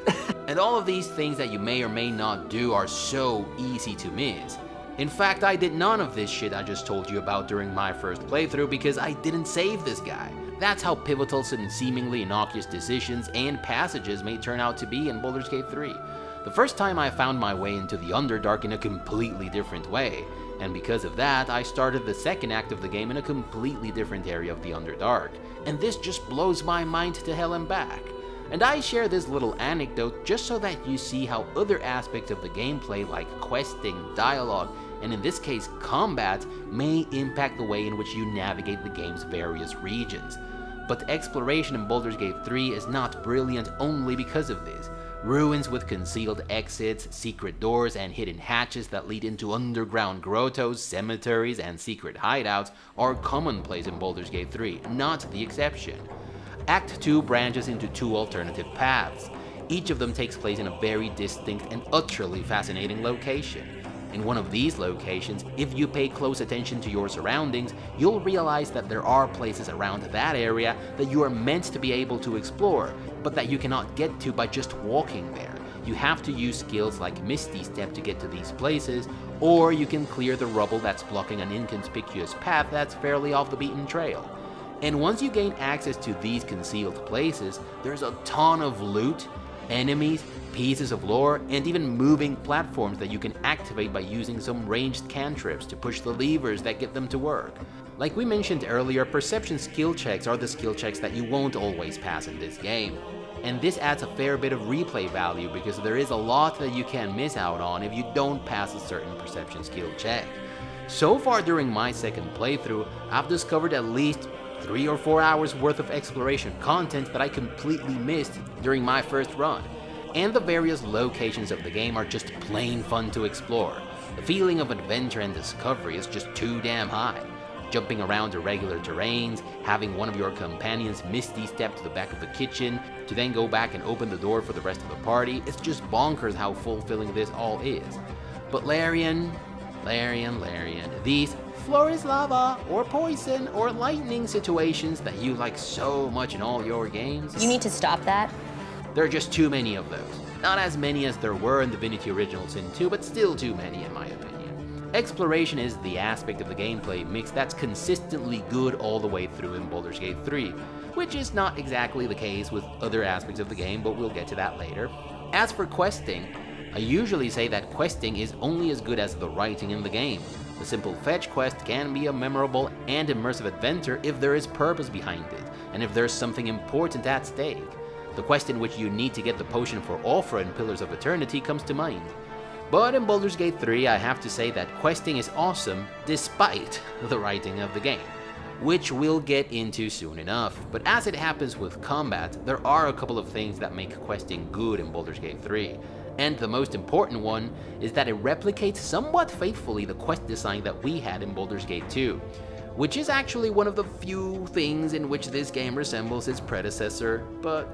And all of these things that you may or may not do are so easy to miss. In fact, I did none of this shit I just told you about during my first playthrough because I didn't save this guy. That's how pivotal some seemingly innocuous decisions and passages may turn out to be in Baldur's Gate 3. The first time I found my way into the Underdark in a completely different way, and because of that, I started the second act of the game in a completely different area of the Underdark, and this just blows my mind to hell and back. And I share this little anecdote just so that you see how other aspects of the gameplay like questing, dialogue, and in this case combat, may impact the way in which you navigate the game's various regions. But exploration in Baldur's Gate 3 is not brilliant only because of this. Ruins with concealed exits, secret doors, and hidden hatches that lead into underground grottos, cemeteries, and secret hideouts are commonplace in Baldur's Gate 3, not the exception. Act 2 branches into 2 alternative paths. Each of them takes place in a very distinct and utterly fascinating location. In one of these locations, if you pay close attention to your surroundings, you'll realize that there are places around that area that you are meant to be able to explore, but that you cannot get to by just walking there. You have to use skills like Misty Step to get to these places, or you can clear the rubble that's blocking an inconspicuous path that's fairly off the beaten trail. And once you gain access to these concealed places, there's a ton of loot, enemies, pieces of lore, and even moving platforms that you can activate by using some ranged cantrips to push the levers that get them to work. Like we mentioned earlier, perception skill checks are the skill checks that you won't always pass in this game. And this adds a fair bit of replay value because there is a lot that you can miss out on if you don't pass a certain perception skill check. So far during my second playthrough, I've discovered at least 3 or 4 hours worth of exploration content that I completely missed during my first run. And the various locations of the game are just plain fun to explore. The feeling of adventure and discovery is just too damn high. Jumping around irregular terrains, having one of your companions misty step to the back of the kitchen, to then go back and open the door for the rest of the party, it's just bonkers how fulfilling this all is. But Larian, these floor is lava, or poison, or lightning situations that you like so much in all your games. You need to stop that. There are just too many of those. Not as many as there were in Divinity Original Sin 2, but still too many in my opinion. Exploration is the aspect of the gameplay mix that's consistently good all the way through in Baldur's Gate 3, which is not exactly the case with other aspects of the game, but we'll get to that later. As for questing, I usually say that questing is only as good as the writing in the game. The simple fetch quest can be a memorable and immersive adventure if there is purpose behind it, and if there's something important at stake. The quest in which you need to get the potion for Ophrah in Pillars of Eternity comes to mind. But in Baldur's Gate 3, I have to say that questing is awesome despite the writing of the game, which we'll get into soon enough. But as it happens with combat, there are a couple of things that make questing good in Baldur's Gate 3. And the most important one is that it replicates somewhat faithfully the quest design that we had in Baldur's Gate 2, which is actually one of the few things in which this game resembles its predecessor, but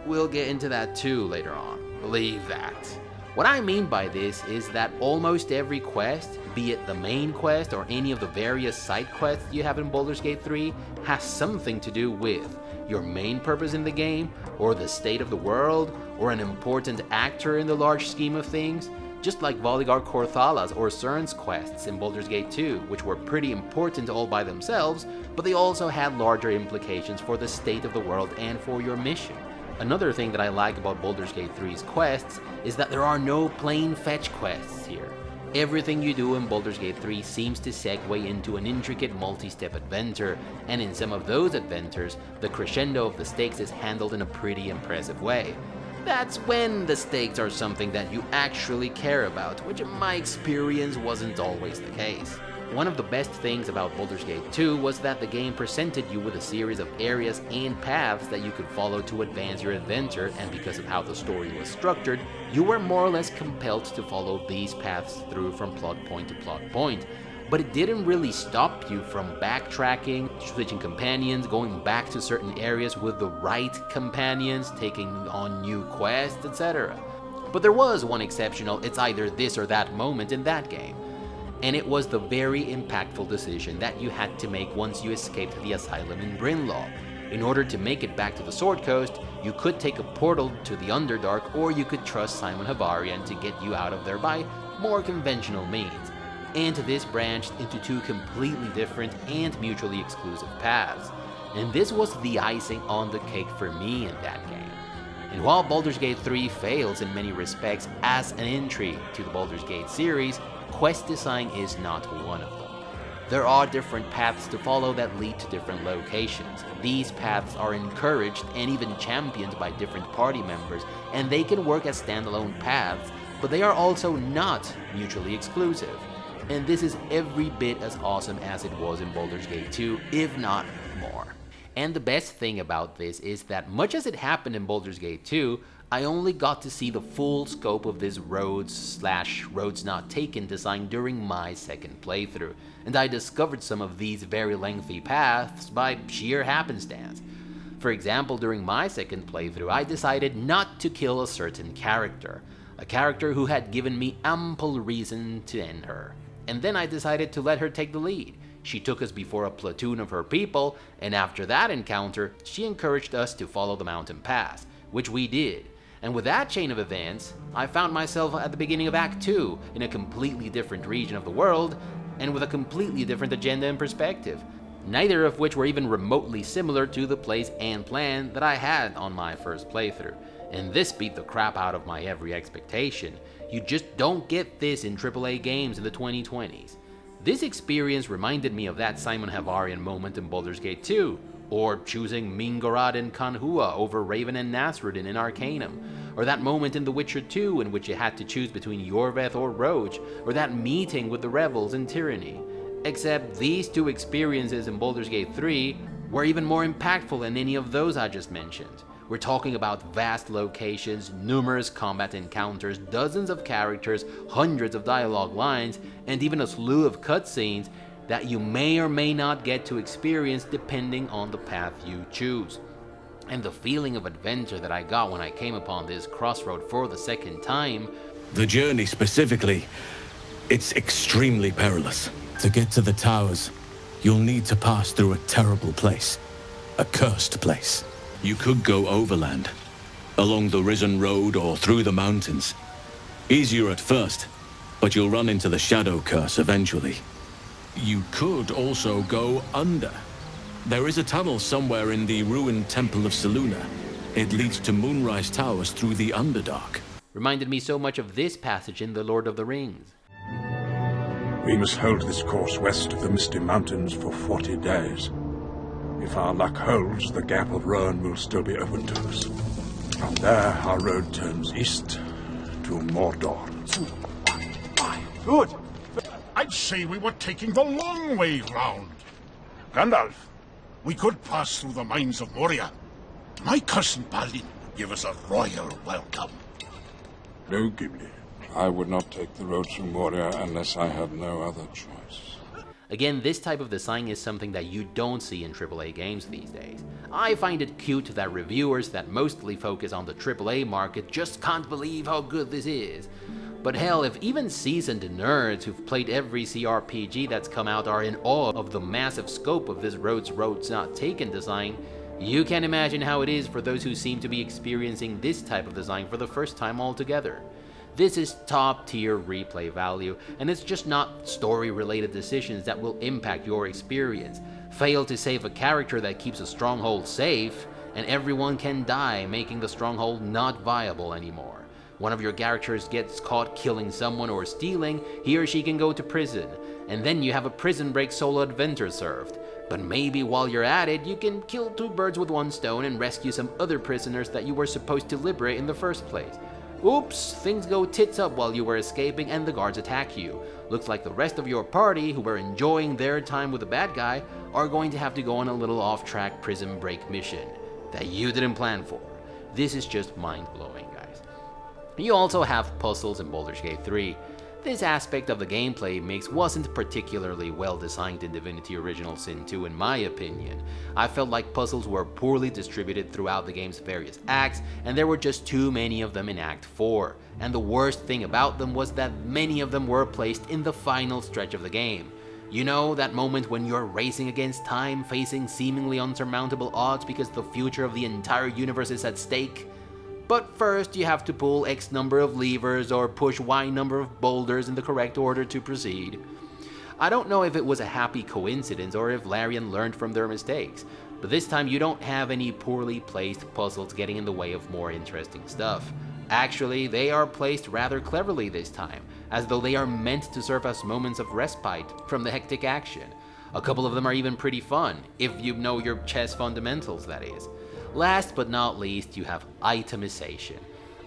we'll get into that too later on. Believe that. What I mean by this is that almost every quest, be it the main quest or any of the various side quests you have in Baldur's Gate 3, has something to do with your main purpose in the game, or the state of the world, or an important actor in the large scheme of things, just like Voligar Korthala's or Cern's quests in Baldur's Gate 2, which were pretty important all by themselves, but they also had larger implications for the state of the world and for your mission. Another thing that I like about Baldur's Gate 3's quests is that there are no plain fetch quests here. Everything you do in Baldur's Gate 3 seems to segue into an intricate multi-step adventure, and in some of those adventures, the crescendo of the stakes is handled in a pretty impressive way. That's when the stakes are something that you actually care about, which in my experience wasn't always the case. One of the best things about Baldur's Gate 2 was that the game presented you with a series of areas and paths that you could follow to advance your adventure, and because of how the story was structured, you were more or less compelled to follow these paths through from plot point to plot point. But it didn't really stop you from backtracking, switching companions, going back to certain areas with the right companions, taking on new quests, etc. But there was one exceptional "it's either this or that" moment in that game. And it was the very impactful decision that you had to make once you escaped the asylum in Brynlaw. In order to make it back to the Sword Coast, you could take a portal to the Underdark, or you could trust Simon Havarian to get you out of there by more conventional means. And this branched into two completely different and mutually exclusive paths. And this was the icing on the cake for me in that game. And while Baldur's Gate 3 fails in many respects as an entry to the Baldur's Gate series, quest design is not one of them. There are different paths to follow that lead to different locations. These paths are encouraged and even championed by different party members, and they can work as standalone paths, but they are also not mutually exclusive. And this is every bit as awesome as it was in Baldur's Gate 2, if not more. And the best thing about this is that much as it happened in Baldur's Gate 2, I only got to see the full scope of this roads not taken design during my second playthrough, and I discovered some of these very lengthy paths by sheer happenstance. For example, during my second playthrough, I decided not to kill a certain character, a character who had given me ample reason to end her. And then I decided to let her take the lead. She took us before a platoon of her people, and after that encounter, she encouraged us to follow the mountain pass, which we did. And with that chain of events, I found myself at the beginning of Act 2 in a completely different region of the world, and with a completely different agenda and perspective, neither of which were even remotely similar to the place and plan that I had on my first playthrough. And this beat the crap out of my every expectation. You just don't get this in AAA games in the 2020s. This experience reminded me of that Simon Havarian moment in Baldur's Gate 2, or choosing Mingorad and Kanhua over Raven and Nasruddin in Arcanum, or that moment in The Witcher 2 in which you had to choose between Yorveth or Roach, or that meeting with the Revels in Tyranny. Except these two experiences in Baldur's Gate 3 were even more impactful than any of those I just mentioned. We're talking about vast locations, numerous combat encounters, dozens of characters, hundreds of dialogue lines, and even a slew of cutscenes that you may or may not get to experience depending on the path you choose. And the feeling of adventure that I got when I came upon this crossroad for the second time. The journey specifically, it's extremely perilous. To get to the towers, you'll need to pass through a terrible place. A cursed place. You could go overland, along the Risen Road or through the mountains. Easier at first, but you'll run into the Shadow Curse eventually. You could also go under. There is a tunnel somewhere in the ruined Temple of Selûne. It leads to Moonrise Towers through the Underdark. Reminded me so much of this passage in The Lord of the Rings. We must hold this course west of the Misty Mountains for 40 days. If our luck holds, the Gap of Rohan will still be open to us. From there, our road turns east to Mordor. Good. I'd say we were taking the long way round. Gandalf! We could pass through the mines of Moria. My cousin Baldur would give us a royal welcome. No, Gimli. I would not take the road through Moria unless I had no other choice. Again, this type of design is something that you don't see in AAA games these days. I find it cute that reviewers that mostly focus on the AAA market just can't believe how good this is. But hell, if even seasoned nerds who've played every CRPG that's come out are in awe of the massive scope of this Roads Not Taken design, you can imagine how it is for those who seem to be experiencing this type of design for the first time altogether. This is top tier replay value, and it's just not story related decisions that will impact your experience. Fail to save a character that keeps a stronghold safe, and everyone can die, making the stronghold not viable anymore. One of your characters gets caught killing someone or stealing, he or she can go to prison, and then you have a prison break solo adventure served. But maybe while you're at it, you can kill two birds with one stone and rescue some other prisoners that you were supposed to liberate in the first place. Oops, things go tits up while you were escaping and the guards attack you. Looks like the rest of your party, who were enjoying their time with the bad guy, are going to have to go on a little off-track prison break mission that you didn't plan for. This is just mind-blowing, guys. You also have puzzles in Baldur's Gate 3. This aspect of the gameplay mix wasn't particularly well designed in Divinity Original Sin 2 in my opinion. I felt like puzzles were poorly distributed throughout the game's various acts, and there were just too many of them in Act 4. And the worst thing about them was that many of them were placed in the final stretch of the game. You know, that moment when you're racing against time, facing seemingly unsurmountable odds because the future of the entire universe is at stake? But first you have to pull X number of levers or push Y number of boulders in the correct order to proceed. I don't know if it was a happy coincidence or if Larian learned from their mistakes, but this time you don't have any poorly placed puzzles getting in the way of more interesting stuff. Actually, they are placed rather cleverly this time, as though they are meant to serve as moments of respite from the hectic action. A couple of them are even pretty fun, if you know your chess fundamentals, that is. Last but not least, you have itemization.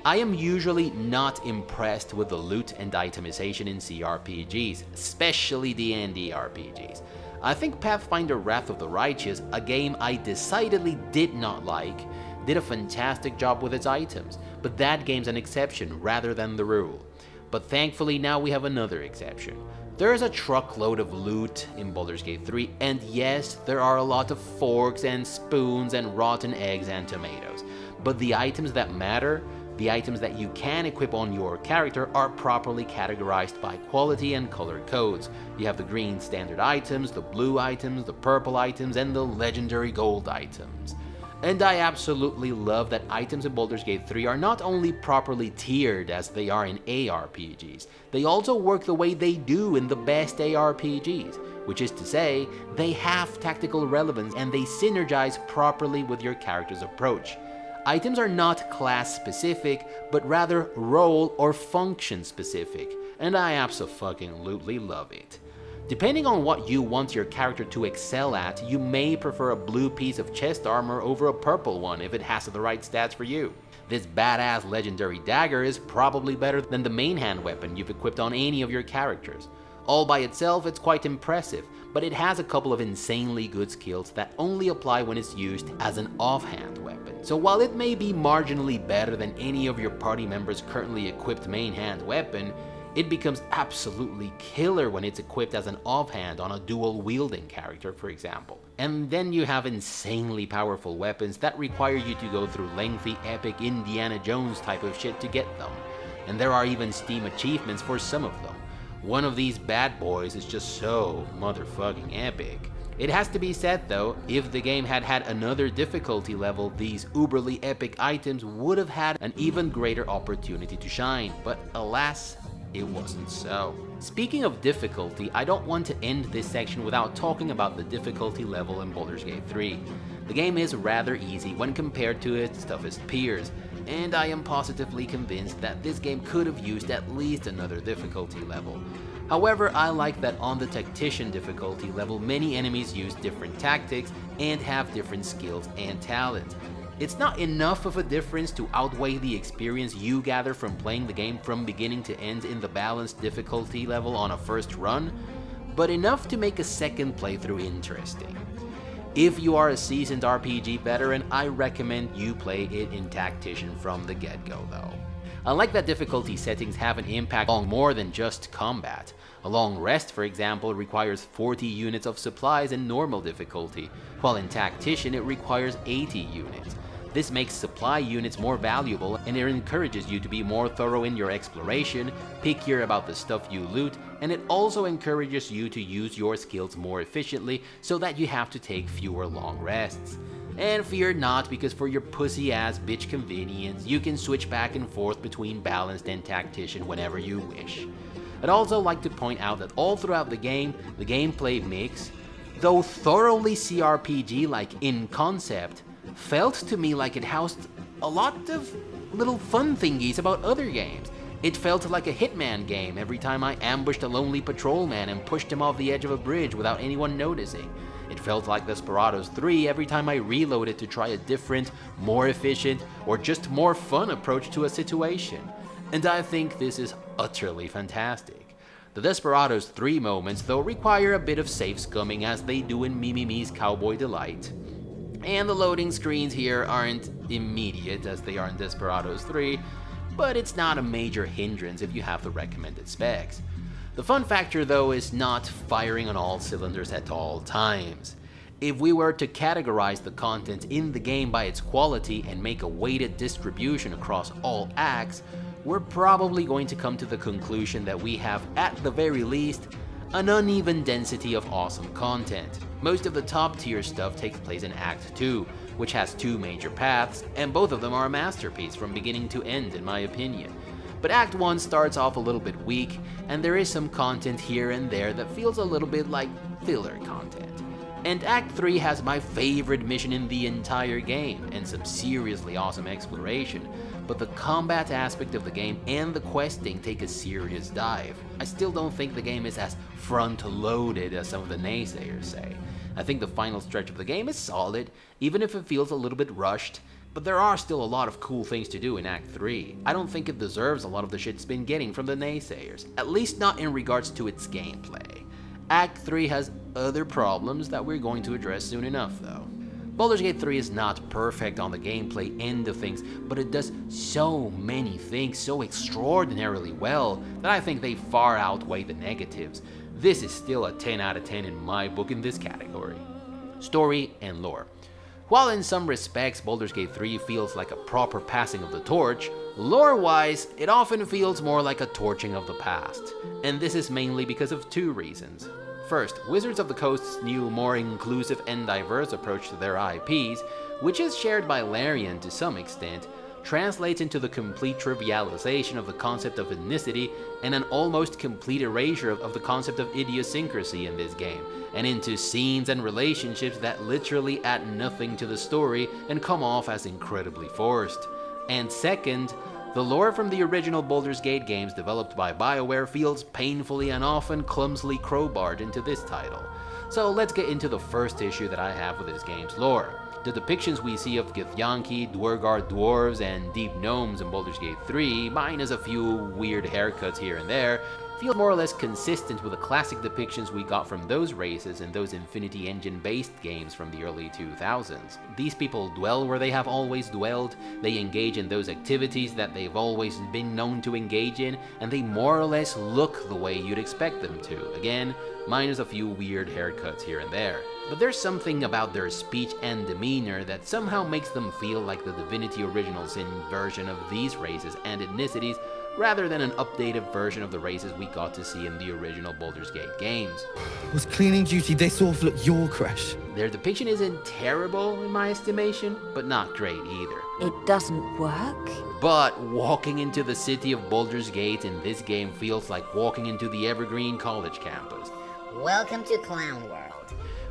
I am usually not impressed with the loot and itemization in CRPGs, especially D&D RPGs. I think Pathfinder Wrath of the Righteous, a game I decidedly did not like, did a fantastic job with its items, but that game's an exception rather than the rule. But thankfully now we have another exception. There is a truckload of loot in Baldur's Gate 3, and yes, there are a lot of forks and spoons and rotten eggs and tomatoes. But the items that matter, the items that you can equip on your character, are properly categorized by quality and color codes. You have the green standard items, the blue items, the purple items, and the legendary gold items. And I absolutely love that items in Baldur's Gate 3 are not only properly tiered as they are in ARPGs, they also work the way they do in the best ARPGs, which is to say, they have tactical relevance and they synergize properly with your character's approach. Items are not class specific, but rather role or function specific, and I abso-fucking-lutely love it. Depending on what you want your character to excel at, you may prefer a blue piece of chest armor over a purple one if it has the right stats for you. This badass legendary dagger is probably better than the main hand weapon you've equipped on any of your characters. All by itself, it's quite impressive, but it has a couple of insanely good skills that only apply when it's used as an offhand weapon. So while it may be marginally better than any of your party members' currently equipped main hand weapon, it becomes absolutely killer when it's equipped as an offhand on a dual-wielding character, for example. And then you have insanely powerful weapons that require you to go through lengthy, epic Indiana Jones type of shit to get them. And there are even Steam achievements for some of them. One of these bad boys is just so motherfucking epic. It has to be said though, if the game had had another difficulty level, these uberly epic items would have had an even greater opportunity to shine, but alas, it wasn't so. Speaking of difficulty, I don't want to end this section without talking about the difficulty level in Baldur's Gate 3. The game is rather easy when compared to its toughest peers, and I am positively convinced that this game could have used at least another difficulty level. However, I like that on the Tactician difficulty level, many enemies use different tactics and have different skills and talents. It's not enough of a difference to outweigh the experience you gather from playing the game from beginning to end in the balanced difficulty level on a first run, but enough to make a second playthrough interesting. If you are a seasoned RPG veteran, I recommend you play it in Tactician from the get-go though. I like that difficulty settings have an impact on more than just combat. A long rest, for example, requires 40 units of supplies in normal difficulty, while in Tactician it requires 80 units. This makes supply units more valuable, and it encourages you to be more thorough in your exploration, pickier about the stuff you loot, and it also encourages you to use your skills more efficiently so that you have to take fewer long rests. And fear not, because for your pussy-ass bitch convenience, you can switch back and forth between balanced and Tactician whenever you wish. I'd also like to point out that all throughout the game, the gameplay mix, though thoroughly CRPG-like in concept, felt to me like it housed a lot of little fun thingies about other games. It felt like a Hitman game every time I ambushed a lonely patrolman and pushed him off the edge of a bridge without anyone noticing. It felt like Desperados 3 every time I reloaded to try a different, more efficient, or just more fun approach to a situation. And I think this is utterly fantastic. The Desperados 3 moments though require a bit of safe scumming, as they do in Mimimi's Cowboy Delight. And the loading screens here aren't immediate as they are in Desperados 3, but it's not a major hindrance if you have the recommended specs. The fun factor though is not firing on all cylinders at all times. If we were to categorize the content in the game by its quality and make a weighted distribution across all acts, we're probably going to come to the conclusion that we have, at the very least, an uneven density of awesome content. Most of the top tier stuff takes place in Act 2, which has 2 major paths, and both of them are a masterpiece from beginning to end in my opinion. But Act 1 starts off a little bit weak, and there is some content here and there that feels a little bit like filler content. And Act 3 has my favorite mission in the entire game, and some seriously awesome exploration, but the combat aspect of the game and the questing take a serious dive. I still don't think the game is as front-loaded as some of the naysayers say. I think the final stretch of the game is solid, even if it feels a little bit rushed, but there are still a lot of cool things to do in Act 3. I don't think it deserves a lot of the shit it's been getting from the naysayers, at least not in regards to its gameplay. Act 3 has other problems that we're going to address soon enough though. Baldur's Gate 3 is not perfect on the gameplay end of things, but it does so many things so extraordinarily well that I think they far outweigh the negatives. This is still a 10 out of 10 in my book in this category. Story and lore. While in some respects Baldur's Gate 3 feels like a proper passing of the torch, lore-wise, it often feels more like a torching of the past. And this is mainly because of 2 reasons. First, Wizards of the Coast's new, more inclusive and diverse approach to their IPs, which is shared by Larian to some extent, translates into the complete trivialization of the concept of ethnicity and an almost complete erasure of the concept of idiosyncrasy in this game, and into scenes and relationships that literally add nothing to the story and come off as incredibly forced. And second, the lore from the original Baldur's Gate games developed by Bioware feels painfully and often clumsily crowbarred into this title. So let's get into the first issue that I have with this game's lore. The depictions we see of Githyanki, Dwargar dwarves, and deep gnomes in Baldur's Gate 3, minus a few weird haircuts here and there, feels more or less consistent with the classic depictions we got from those races in those Infinity Engine-based games from the early 2000s. These people dwell where they have always dwelled, they engage in those activities that they've always been known to engage in, and they more or less look the way you'd expect them to. Again, minus a few weird haircuts here and there. But there's something about their speech and demeanor that somehow makes them feel like the Divinity Original Sin version of these races and ethnicities, rather than an updated version of the races we got to see in the original Baldur's Gate games. Was cleaning duty this awful at your crash? Their depiction isn't terrible in my estimation, but not great either. It doesn't work? But walking into the city of Baldur's Gate in this game feels like walking into the Evergreen College campus. Welcome to Clown World.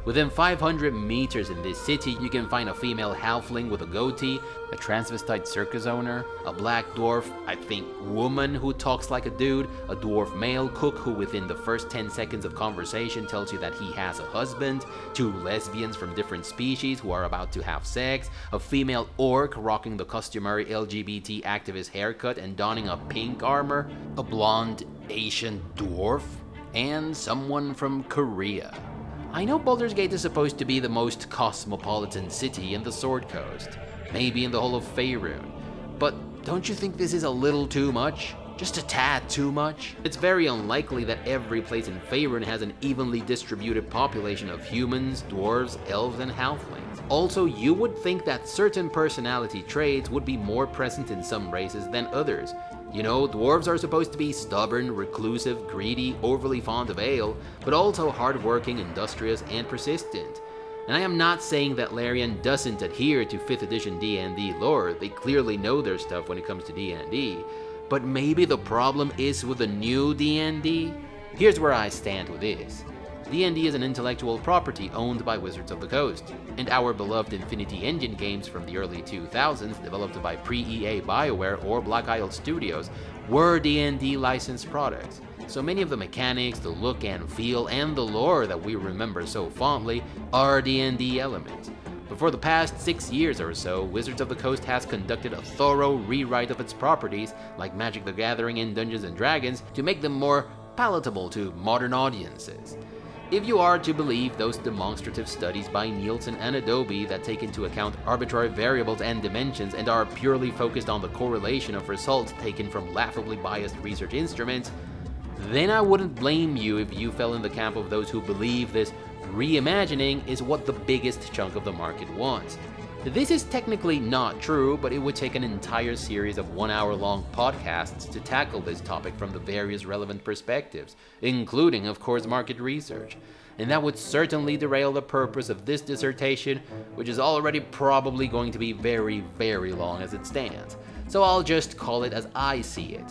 Within 500 meters in this city, you can find a female halfling with a goatee, a transvestite circus owner, a black dwarf, I think, woman who talks like a dude, a dwarf male cook who within the first 10 seconds of conversation tells you that he has a husband, 2 lesbians from different species who are about to have sex, a female orc rocking the customary LGBT activist haircut and donning a pink armor, a blonde Asian dwarf, and someone from Korea. I know Baldur's Gate is supposed to be the most cosmopolitan city in the Sword Coast, maybe in the whole of Faerun, but don't you think this is a little too much? Just a tad too much? It's very unlikely that every place in Faerun has an evenly distributed population of humans, dwarves, elves, and halflings. Also, you would think that certain personality traits would be more present in some races than others. You know, dwarves are supposed to be stubborn, reclusive, greedy, overly fond of ale, but also hardworking, industrious, and persistent. And I am not saying that Larian doesn't adhere to 5th edition D&D lore, they clearly know their stuff when it comes to D&D, but maybe the problem is with the new D&D? Here's where I stand with this. D&D is an intellectual property owned by Wizards of the Coast, and our beloved Infinity Engine games from the early 2000s, developed by pre-EA Bioware or Larian Studios, were D&D licensed products. So many of the mechanics, the look and feel, and the lore that we remember so fondly are D&D elements. But for the past 6 years or so, Wizards of the Coast has conducted a thorough rewrite of its properties, like Magic the Gathering and Dungeons & Dragons, to make them more palatable to modern audiences. If you are to believe those demonstrative studies by Nielsen and Adobe that take into account arbitrary variables and dimensions and are purely focused on the correlation of results taken from laughably biased research instruments, then I wouldn't blame you if you fell in the camp of those who believe this reimagining is what the biggest chunk of the market wants. This is technically not true, but it would take an entire series of 1-hour-long podcasts to tackle this topic from the various relevant perspectives, including, of course, market research. And that would certainly derail the purpose of this dissertation, which is already probably going to be very, very long as it stands. So I'll just call it as I see it.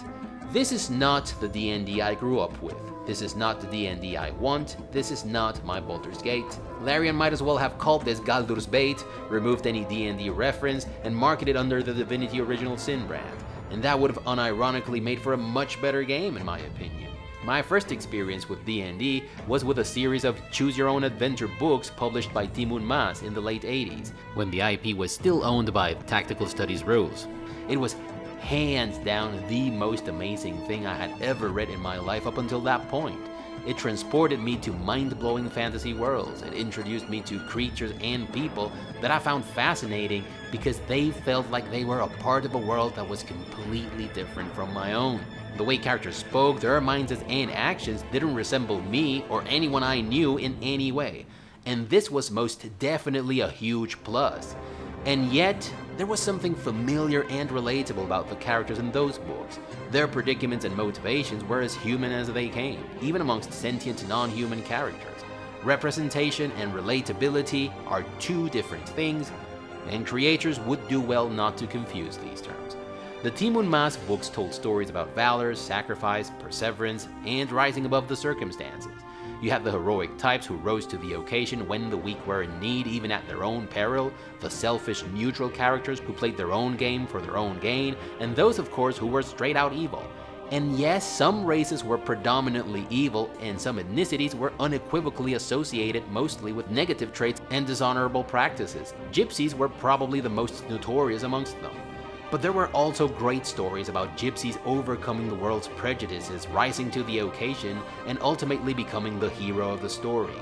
This is not the D&D I grew up with. This is not the D&D I want. This is not my Baldur's Gate. Larian might as well have called this Galdur's Bait, removed any D&D reference, and marketed under the Divinity Original Sin brand. And that would have unironically made for a much better game, in my opinion. My first experience with D&D was with a series of choose-your-own-adventure books published by Timun Mas in the late 80s, when the IP was still owned by Tactical Studies Rules. It was hands down the most amazing thing I had ever read in my life up until that point. It transported me to mind-blowing fantasy worlds. It introduced me to creatures and people that I found fascinating because they felt like they were a part of a world that was completely different from my own. The way characters spoke, their mindsets and actions didn't resemble me or anyone I knew in any way. And this was most definitely a huge plus. And yet, there was something familiar and relatable about the characters in those books. Their predicaments and motivations were as human as they came, even amongst sentient non-human characters. Representation and relatability are two different things, and creators would do well not to confuse these terms. The Timun Mas books told stories about valor, sacrifice, perseverance, and rising above the circumstances. You had the heroic types who rose to the occasion when the weak were in need, even at their own peril, the selfish, neutral characters who played their own game for their own gain, and those, of course, who were straight out evil. And yes, some races were predominantly evil, and some ethnicities were unequivocally associated mostly with negative traits and dishonorable practices. Gypsies were probably the most notorious amongst them. But there were also great stories about gypsies overcoming the world's prejudices, rising to the occasion, and ultimately becoming the hero of the story.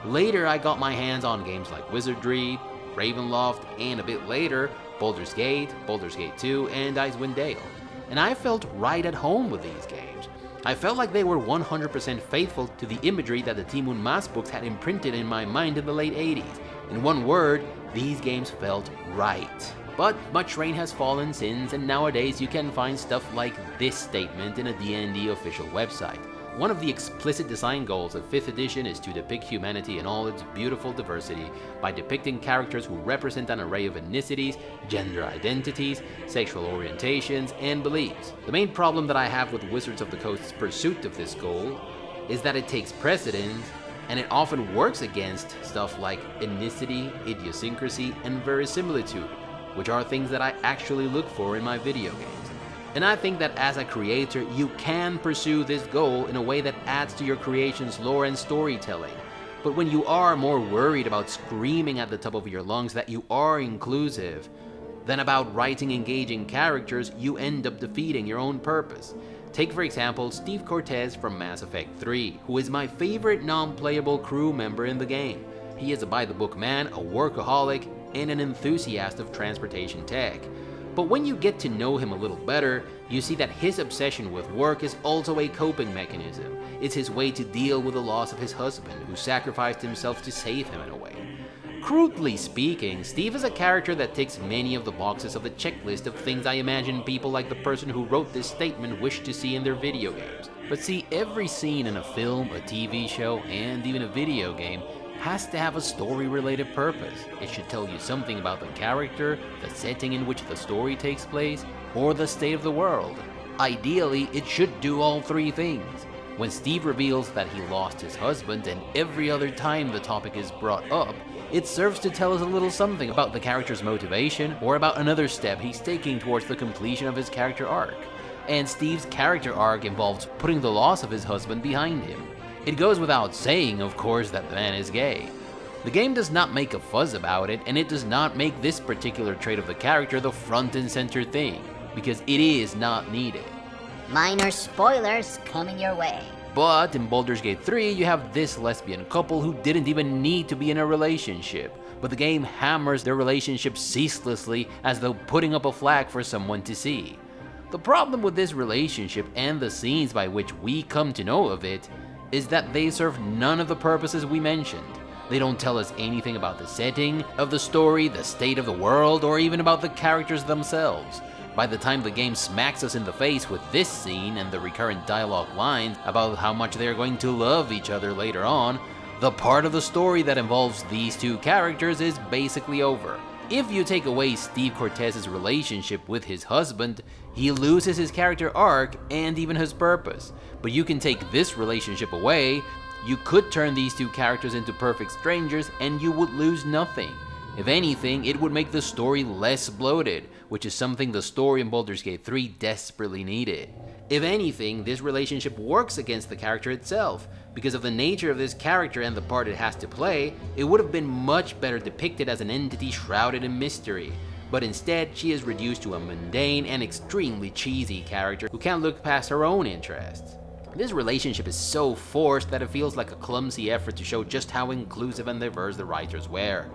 Later, I got my hands on games like Wizardry, Ravenloft, and a bit later, Baldur's Gate, Baldur's Gate 2, and Icewind Dale. And I felt right at home with these games. I felt like they were 100% faithful to the imagery that the Timun Mas books had imprinted in my mind in the late 80s. In one word, these games felt right. But much rain has fallen since, and nowadays you can find stuff like this statement in a D&D official website. One of the explicit design goals of 5th edition is to depict humanity in all its beautiful diversity by depicting characters who represent an array of ethnicities, gender identities, sexual orientations, and beliefs. The main problem that I have with Wizards of the Coast's pursuit of this goal is that it takes precedence, and it often works against stuff like ethnicity, idiosyncrasy, and verisimilitude, which are things that I actually look for in my video games. And I think that as a creator, you can pursue this goal in a way that adds to your creation's lore and storytelling. But when you are more worried about screaming at the top of your lungs that you are inclusive than about writing engaging characters, you end up defeating your own purpose. Take for example Steve Cortez from Mass Effect 3, who is my favorite non-playable crew member in the game. He is a by-the-book man, a workaholic, and an enthusiast of transportation tech. But when you get to know him a little better, you see that his obsession with work is also a coping mechanism. It's his way to deal with the loss of his husband, who sacrificed himself to save him in a way. Crudely speaking, Steve is a character that ticks many of the boxes of the checklist of things I imagine people like the person who wrote this statement wish to see in their video games. But see, every scene in a film, a TV show, and even a video game has to have a story-related purpose. It should tell you something about the character, the setting in which the story takes place, or the state of the world. Ideally, it should do all three things. When Steve reveals that he lost his husband, and every other time the topic is brought up, it serves to tell us a little something about the character's motivation, or about another step he's taking towards the completion of his character arc. And Steve's character arc involves putting the loss of his husband behind him. It goes without saying, of course, that the man is gay. The game does not make a fuss about it, and it does not make this particular trait of the character the front and center thing, because it is not needed. Minor spoilers coming your way. But in Baldur's Gate 3, you have this lesbian couple who didn't even need to be in a relationship, but the game hammers their relationship ceaselessly as though putting up a flag for someone to see. The problem with this relationship and the scenes by which we come to know of it is that they serve none of the purposes we mentioned. They don't tell us anything about the setting of the story, the state of the world, or even about the characters themselves. By the time the game smacks us in the face with this scene and the recurrent dialogue lines about how much they are going to love each other later on, the part of the story that involves these two characters is basically over. If you take away Steve Cortez's relationship with his husband, he loses his character arc and even his purpose. But you can take this relationship away, you could turn these two characters into perfect strangers, and you would lose nothing. If anything, it would make the story less bloated, which is something the story in Baldur's Gate 3 desperately needed. If anything, this relationship works against the character itself. Because of the nature of this character and the part it has to play, it would have been much better depicted as an entity shrouded in mystery. But instead, she is reduced to a mundane and extremely cheesy character who can't look past her own interests. This relationship is so forced that it feels like a clumsy effort to show just how inclusive and diverse the writers were.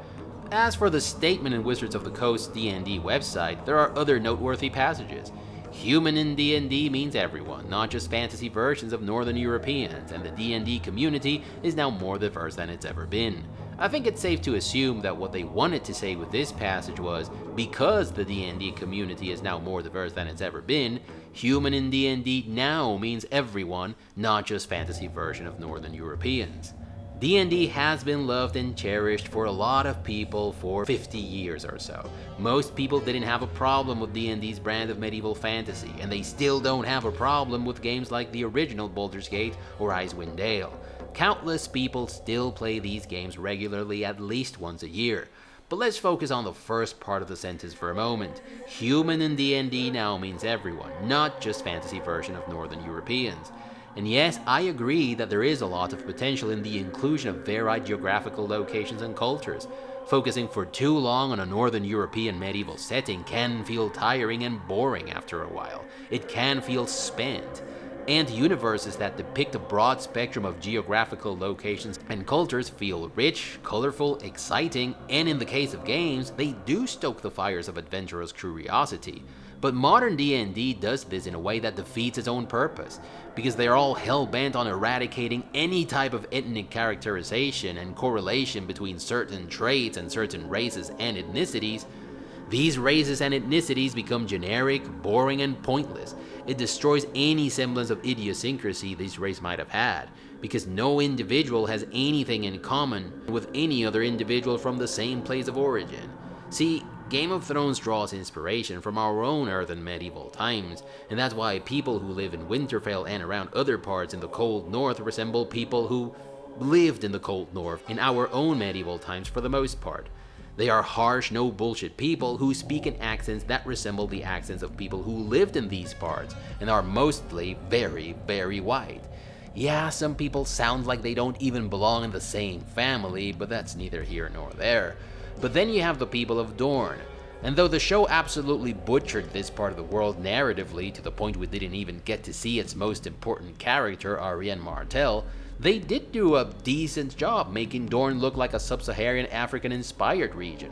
As for the statement in Wizards of the Coast D&D website, there are other noteworthy passages. Human in D&D means everyone, not just fantasy versions of Northern Europeans, and the D&D community is now more diverse than it's ever been. I think it's safe to assume that what they wanted to say with this passage was, because the D&D community is now more diverse than it's ever been, human in D&D now means everyone, not just fantasy version of Northern Europeans. D&D has been loved and cherished for a lot of people for 50 years or so. Most people didn't have a problem with D&D's brand of medieval fantasy, and they still don't have a problem with games like the original Baldur's Gate or Icewind Dale. Countless people still play these games regularly at least once a year. But let's focus on the first part of the sentence for a moment. Human in D&D now means everyone, not just fantasy version of Northern Europeans. And yes, I agree that there is a lot of potential in the inclusion of varied geographical locations and cultures. Focusing for too long on a Northern European medieval setting can feel tiring and boring after a while. It can feel spent. And universes that depict a broad spectrum of geographical locations and cultures feel rich, colorful, exciting, and in the case of games, they do stoke the fires of adventurous curiosity. But modern D&D does this in a way that defeats its own purpose, because they are all hell-bent on eradicating any type of ethnic characterization and correlation between certain traits and certain races and ethnicities. These races and ethnicities become generic, boring, and pointless. It destroys any semblance of idiosyncrasy this race might have had, because no individual has anything in common with any other individual from the same place of origin. See, Game of Thrones draws inspiration from our own earthen medieval times, and that's why people who live in Winterfell and around other parts in the cold north resemble people who lived in the cold north in our own medieval times for the most part. They are harsh, no bullshit people who speak in accents that resemble the accents of people who lived in these parts and are mostly very, very white. Yeah, some people sound like they don't even belong in the same family, but that's neither here nor there. But then you have the people of Dorne, and though the show absolutely butchered this part of the world narratively to the point we didn't even get to see its most important character, Ariane Martell, they did do a decent job making Dorne look like a sub-Saharan African-inspired region.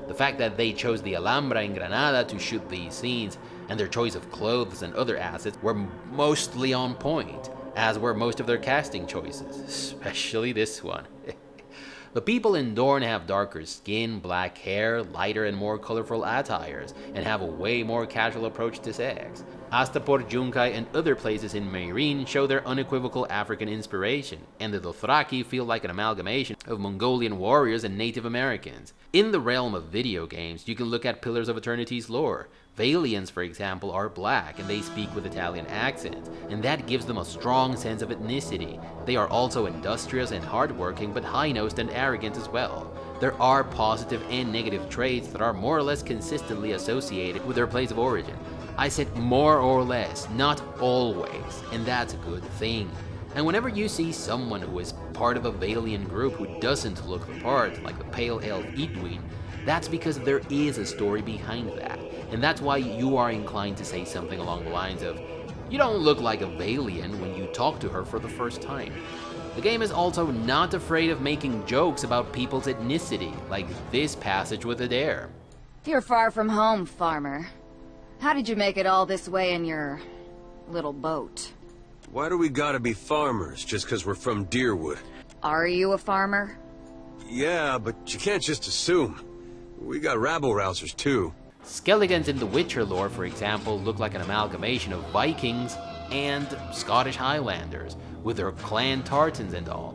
The fact that they chose the Alhambra in Granada to shoot these scenes, and their choice of clothes and other assets were mostly on point, as were most of their casting choices, especially this one. The people in Dorne have darker skin, black hair, lighter and more colorful attires, and have a way more casual approach to sex. Astapor, Junkai, and other places in Meereen show their unequivocal African inspiration, and the Dothraki feel like an amalgamation of Mongolian warriors and Native Americans. In the realm of video games, you can look at Pillars of Eternity's lore. Vailians, for example, are black and they speak with Italian accents, and that gives them a strong sense of ethnicity. They are also industrious and hardworking, but high-nosed and arrogant as well. There are positive and negative traits that are more or less consistently associated with their place of origin. I said more or less, not always, and that's a good thing. And whenever you see someone who is part of a Vailian group who doesn't look the part, like the pale elf Idwin, that's because there is a story behind that. And that's why you are inclined to say something along the lines of, "You don't look like a Vailian" when you talk to her for the first time. The game is also not afraid of making jokes about people's ethnicity, like this passage with Adair. You're far from home, farmer. How did you make it all this way in your little boat? Why do we gotta be farmers just 'cause we're from Deerwood? Are you a farmer? Yeah, but you can't just assume. We got rabble-rousers too. Skelegons in the Witcher lore, for example, look like an amalgamation of Vikings and Scottish Highlanders, with their clan tartans and all.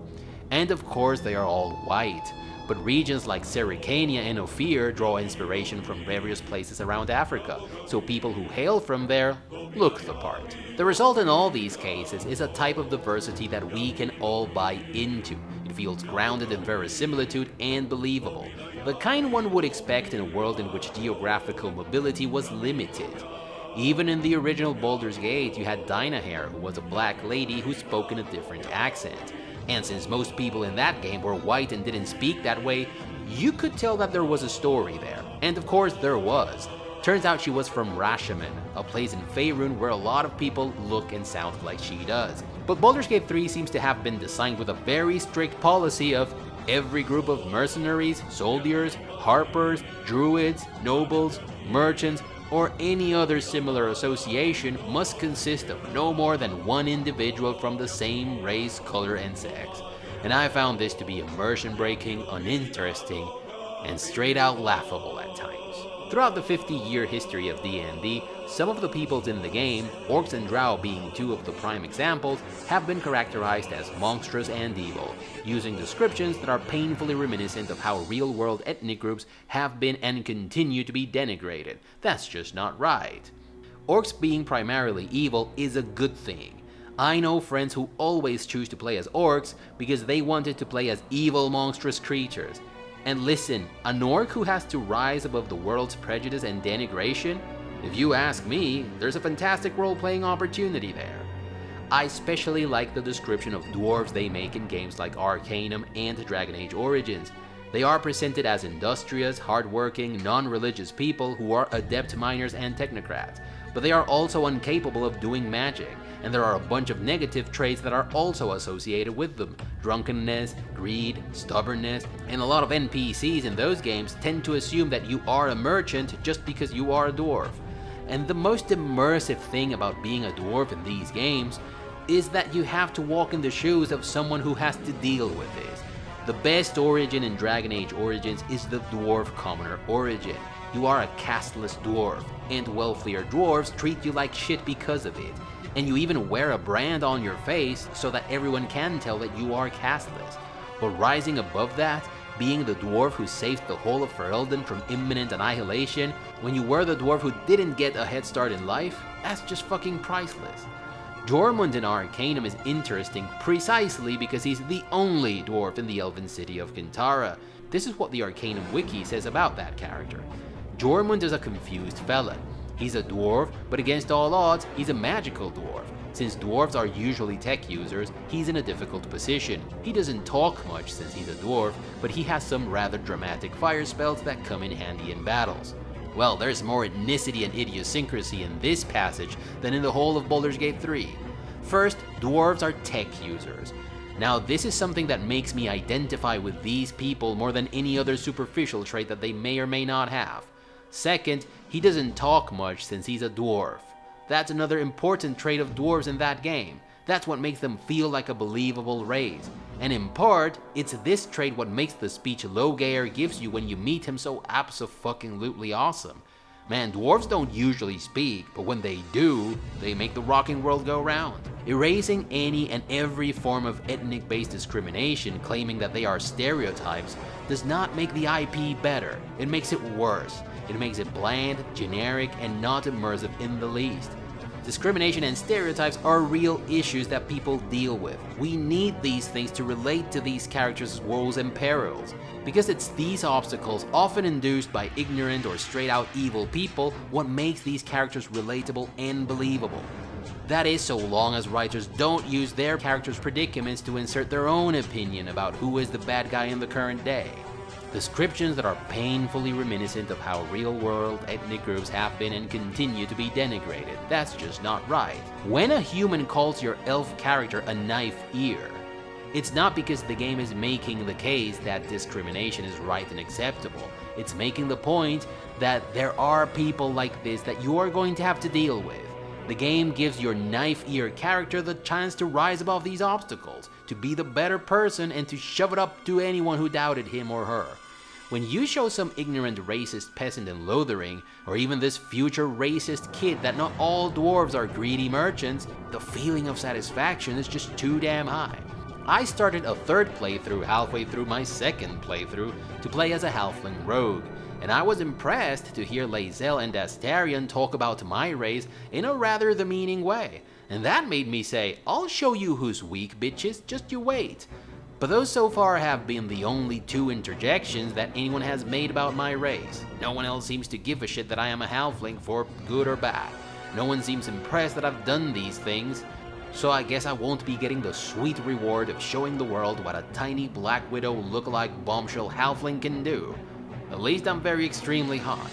And of course they are all white, but regions like Sericania and Ophir draw inspiration from various places around Africa, so people who hail from there look the part. The result in all these cases is a type of diversity that we can all buy into. It feels grounded in verisimilitude and believable, the kind one would expect in a world in which geographical mobility was limited. Even in the original Baldur's Gate, you had Dynaheir, who was a black lady who spoke in a different accent. And since most people in that game were white and didn't speak that way, you could tell that there was a story there. And of course there was. Turns out she was from Rashomon, a place in Faerun where a lot of people look and sound like she does. But Baldur's Gate 3 seems to have been designed with a very strict policy of every group of mercenaries, soldiers, harpers, druids, nobles, merchants, or any other similar association must consist of no more than one individual from the same race, color, and sex. And I found this to be immersion-breaking, uninteresting, and straight-out laughable at times. Throughout the 50-year history of D&D, some of the peoples in the game, orcs and drow being two of the prime examples, have been characterized as monstrous and evil, using descriptions that are painfully reminiscent of how real-world ethnic groups have been and continue to be denigrated. That's just not right. Orcs being primarily evil is a good thing. I know friends who always choose to play as orcs because they wanted to play as evil, monstrous creatures. And listen, an orc who has to rise above the world's prejudice and denigration? If you ask me, there's a fantastic role-playing opportunity there. I especially like the description of dwarves they make in games like Arcanum and Dragon Age Origins. They are presented as industrious, hardworking, non-religious people who are adept miners and technocrats, but they are also incapable of doing magic, and there are a bunch of negative traits that are also associated with them. Drunkenness, greed, stubbornness, and a lot of NPCs in those games tend to assume that you are a merchant just because you are a dwarf. And the most immersive thing about being a dwarf in these games is that you have to walk in the shoes of someone who has to deal with this. The best origin in Dragon Age Origins is the Dwarf Commoner origin. You are a casteless dwarf, and wealthier dwarves treat you like shit because of it. And you even wear a brand on your face so that everyone can tell that you are casteless. But rising above that, being the dwarf who saved the whole of Ferelden from imminent annihilation, when you were the dwarf who didn't get a head start in life, that's just fucking priceless. Jormund in Arcanum is interesting precisely because he's the only dwarf in the elven city of Kintara. This is what the Arcanum wiki says about that character. Jormund is a confused fella. He's a dwarf, but against all odds, he's a magical dwarf. Since dwarves are usually tech users, he's in a difficult position. He doesn't talk much since he's a dwarf, but he has some rather dramatic fire spells that come in handy in battles. Well, there's more ethnicity and idiosyncrasy in this passage than in the whole of Baldur's Gate 3. First, dwarves are tech users. Now, this is something that makes me identify with these people more than any other superficial trait that they may or may not have. Second, he doesn't talk much since he's a dwarf. That's another important trait of dwarves in that game. That's what makes them feel like a believable race. And in part, it's this trait what makes the speech Logaer gives you when you meet him so abso-fucking-lutely awesome. Man, dwarves don't usually speak, but when they do, they make the rocking world go round. Erasing any and every form of ethnic-based discrimination, claiming that they are stereotypes, does not make the IP better. It makes it worse. It makes it bland, generic, and not immersive in the least. Discrimination and stereotypes are real issues that people deal with. We need these things to relate to these characters' woes and perils. Because it's these obstacles, often induced by ignorant or straight out evil people, what makes these characters relatable and believable. That is so long as writers don't use their characters' predicaments to insert their own opinion about who is the bad guy in the current day. Descriptions that are painfully reminiscent of how real-world ethnic groups have been and continue to be denigrated. That's just not right. When a human calls your elf character a knife ear, it's not because the game is making the case that discrimination is right and acceptable. It's making the point that there are people like this that you are going to have to deal with. The game gives your knife ear character the chance to rise above these obstacles, to be the better person and to shove it up to anyone who doubted him or her. When you show some ignorant racist peasant in Lothering, or even this future racist kid that not all dwarves are greedy merchants, the feeling of satisfaction is just too damn high. I started a third playthrough halfway through my second playthrough to play as a halfling rogue, and I was impressed to hear Lae'zel and Astarion talk about my race in a rather demeaning way, and that made me say, I'll show you who's weak, bitches, just you wait. But those so far have been the only two interjections that anyone has made about my race. No one else seems to give a shit that I am a halfling, for good or bad. No one seems impressed that I've done these things, so I guess I won't be getting the sweet reward of showing the world what a tiny Black Widow look-alike bombshell halfling can do. At least I'm very extremely hot.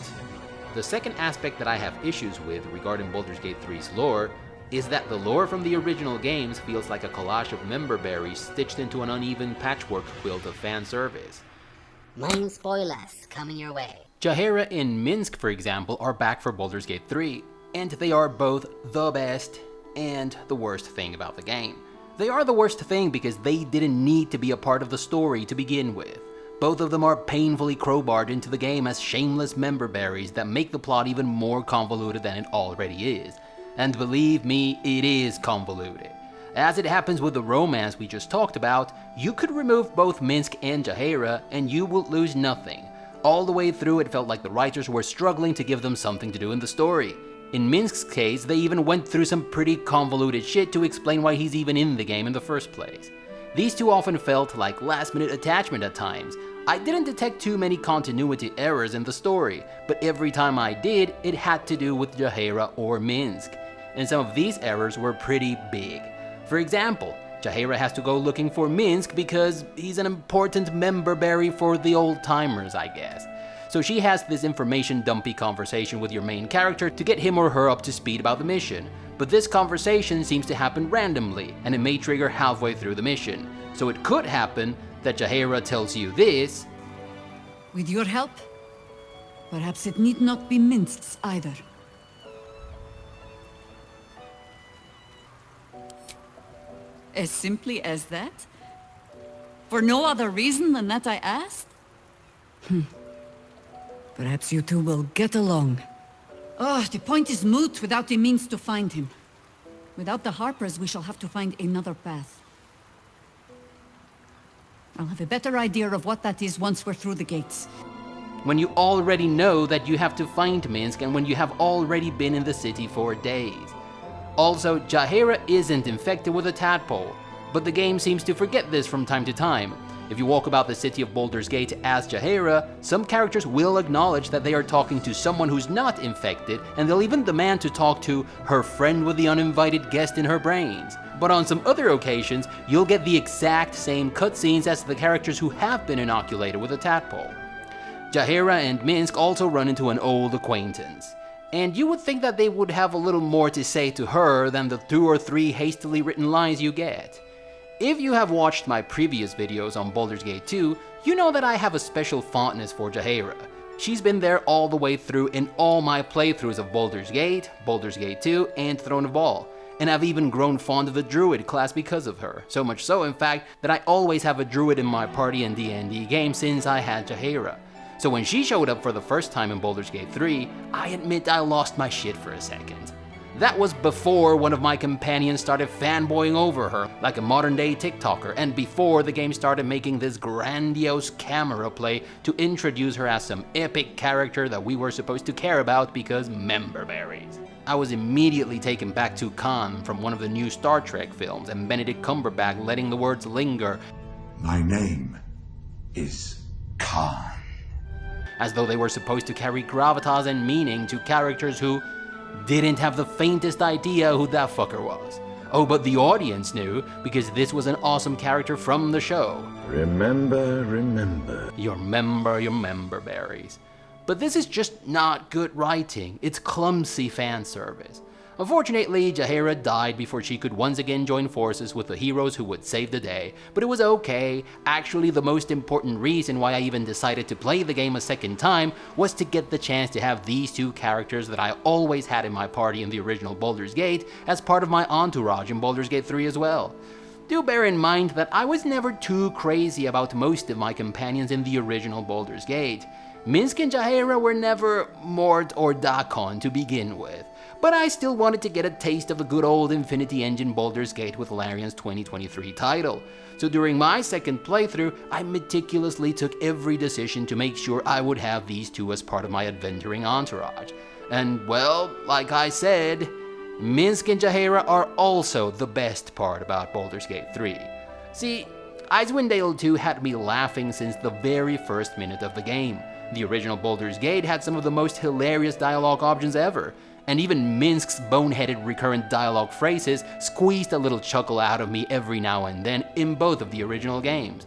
The second aspect that I have issues with regarding Baldur's Gate 3's lore is that the lore from the original games feels like a collage of member berries stitched into an uneven patchwork quilt of fan service. Mind spoilers coming your way. Jaheira and Minsk, for example, are back for Baldur's Gate 3, and they are both the best and the worst thing about the game. They are the worst thing because they didn't need to be a part of the story to begin with. Both of them are painfully crowbarred into the game as shameless member berries that make the plot even more convoluted than it already is. And believe me, it is convoluted. As it happens with the romance we just talked about, you could remove both Minsk and Jaheira and you will lose nothing. All the way through it felt like the writers were struggling to give them something to do in the story. In Minsk's case, they even went through some pretty convoluted shit to explain why he's even in the game in the first place. These two often felt like last-minute attachment at times. I didn't detect too many continuity errors in the story, but every time I did, it had to do with Jaheira or Minsk. And some of these errors were pretty big. For example, Jaheira has to go looking for Minsc because he's an important member berry for the old-timers, I guess. So she has this information dumpy conversation with your main character to get him or her up to speed about the mission. But this conversation seems to happen randomly, and it may trigger halfway through the mission. So it could happen that Jaheira tells you this. With your help, perhaps it need not be Minsc's either. As simply as that? For no other reason than that I asked? Perhaps you two will get along. Oh, the point is moot without the means to find him. Without the Harpers, we shall have to find another path. I'll have a better idea of what that is once we're through the gates. When you already know that you have to find Minsc and when you have already been in the city for days. Also, Jaheira isn't infected with a tadpole, but the game seems to forget this from time to time. If you walk about the city of Baldur's Gate as Jaheira, some characters will acknowledge that they are talking to someone who's not infected, and they'll even demand to talk to her friend with the uninvited guest in her brains. But on some other occasions, you'll get the exact same cutscenes as the characters who have been inoculated with a tadpole. Jaheira and Minsc also run into an old acquaintance. And you would think that they would have a little more to say to her than the 2 or 3 hastily written lines you get. If you have watched my previous videos on Baldur's Gate 2, you know that I have a special fondness for Jaheira. She's been there all the way through in all my playthroughs of Baldur's Gate 2, and Throne of Ball. And I've even grown fond of the Druid class because of her. So much so, in fact, that I always have a Druid in my party in D&D games since I had Jaheira. So when she showed up for the first time in Baldur's Gate 3, I admit I lost my shit for a second. That was before one of my companions started fanboying over her like a modern day TikToker, and before the game started making this grandiose camera play to introduce her as some epic character that we were supposed to care about because member berries. I was immediately taken back to Khan from one of the new Star Trek films and Benedict Cumberbatch letting the words linger. My name is Khan. As though they were supposed to carry gravitas and meaning to characters who didn't have the faintest idea who that fucker was. Oh, but the audience knew, because this was an awesome character from the show. Remember. Your member berries. But this is just not good writing, it's clumsy fan service. Unfortunately, Jaheira died before she could once again join forces with the heroes who would save the day, but it was okay. Actually, the most important reason why I even decided to play the game a second time was to get the chance to have these 2 characters that I always had in my party in the original Baldur's Gate as part of my entourage in Baldur's Gate 3 as well. Do bear in mind that I was never too crazy about most of my companions in the original Baldur's Gate. Minsc and Jaheira were never Mort or Dakon to begin with, but I still wanted to get a taste of the good old Infinity Engine Baldur's Gate with Larian's 2023 title. So during my second playthrough, I meticulously took every decision to make sure I would have these 2 as part of my adventuring entourage. And well, like I said, Minsc and Jaheira are also the best part about Baldur's Gate 3. See, Icewind Dale 2 had me laughing since the very first minute of the game. The original Baldur's Gate had some of the most hilarious dialogue options ever, and even Minsc's boneheaded recurrent dialogue phrases squeezed a little chuckle out of me every now and then in both of the original games.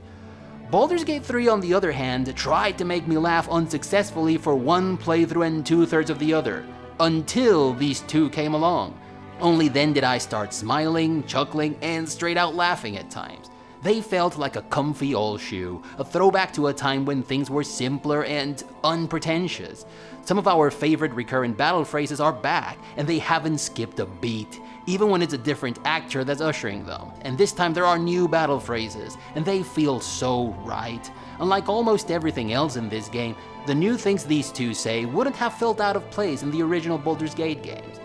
Baldur's Gate 3, on the other hand, tried to make me laugh unsuccessfully for one playthrough and 2/3 of the other, until these 2 came along. Only then did I start smiling, chuckling, and straight out laughing at times. They felt like a comfy old shoe, a throwback to a time when things were simpler and unpretentious. Some of our favorite recurrent battle phrases are back, and they haven't skipped a beat, even when it's a different actor that's ushering them. And this time there are new battle phrases, and they feel so right. Unlike almost everything else in this game, the new things these 2 say wouldn't have felt out of place in the original Baldur's Gate games.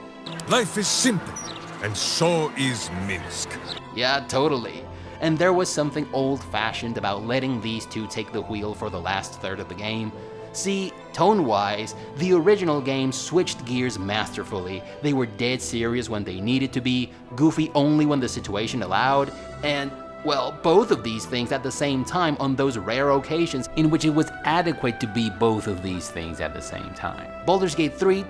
Life is simple, and so is Minsc. Yeah, totally. And there was something old-fashioned about letting these 2 take the wheel for the last third of the game. See, tone-wise, the original game switched gears masterfully. They were dead serious when they needed to be, goofy only when the situation allowed, and, well, both of these things at the same time on those rare occasions in which it was adequate to be both of these things at the same time. Baldur's Gate 3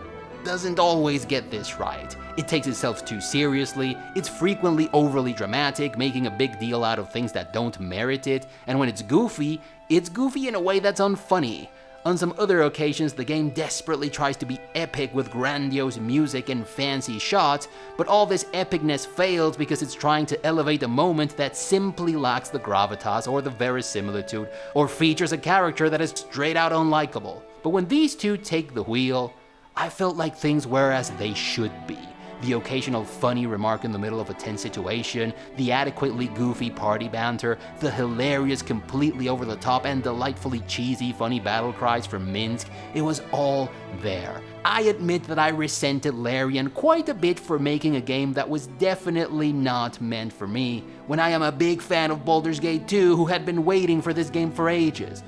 doesn't always get this right. It takes itself too seriously, it's frequently overly dramatic, making a big deal out of things that don't merit it, and when it's goofy in a way that's unfunny. On some other occasions, the game desperately tries to be epic with grandiose music and fancy shots, but all this epicness fails because it's trying to elevate a moment that simply lacks the gravitas or the verisimilitude, or features a character that is straight out unlikable. But when these two take the wheel, I felt like things were as they should be. The occasional funny remark in the middle of a tense situation, the adequately goofy party banter, the hilarious, completely over-the-top and delightfully cheesy funny battle cries from Minsk, it was all there. I admit that I resented Larian quite a bit for making a game that was definitely not meant for me, when I am a big fan of Baldur's Gate 2 who had been waiting for this game for ages.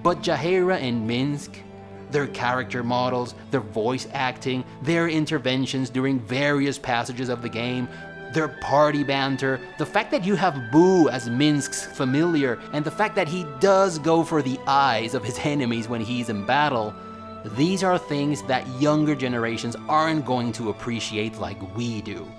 But Jaheira and Minsk, their character models, their voice acting, their interventions during various passages of the game, their party banter, the fact that you have Boo as Minsk's familiar, and the fact that he does go for the eyes of his enemies when he's in battle, these are things that younger generations aren't going to appreciate like we do.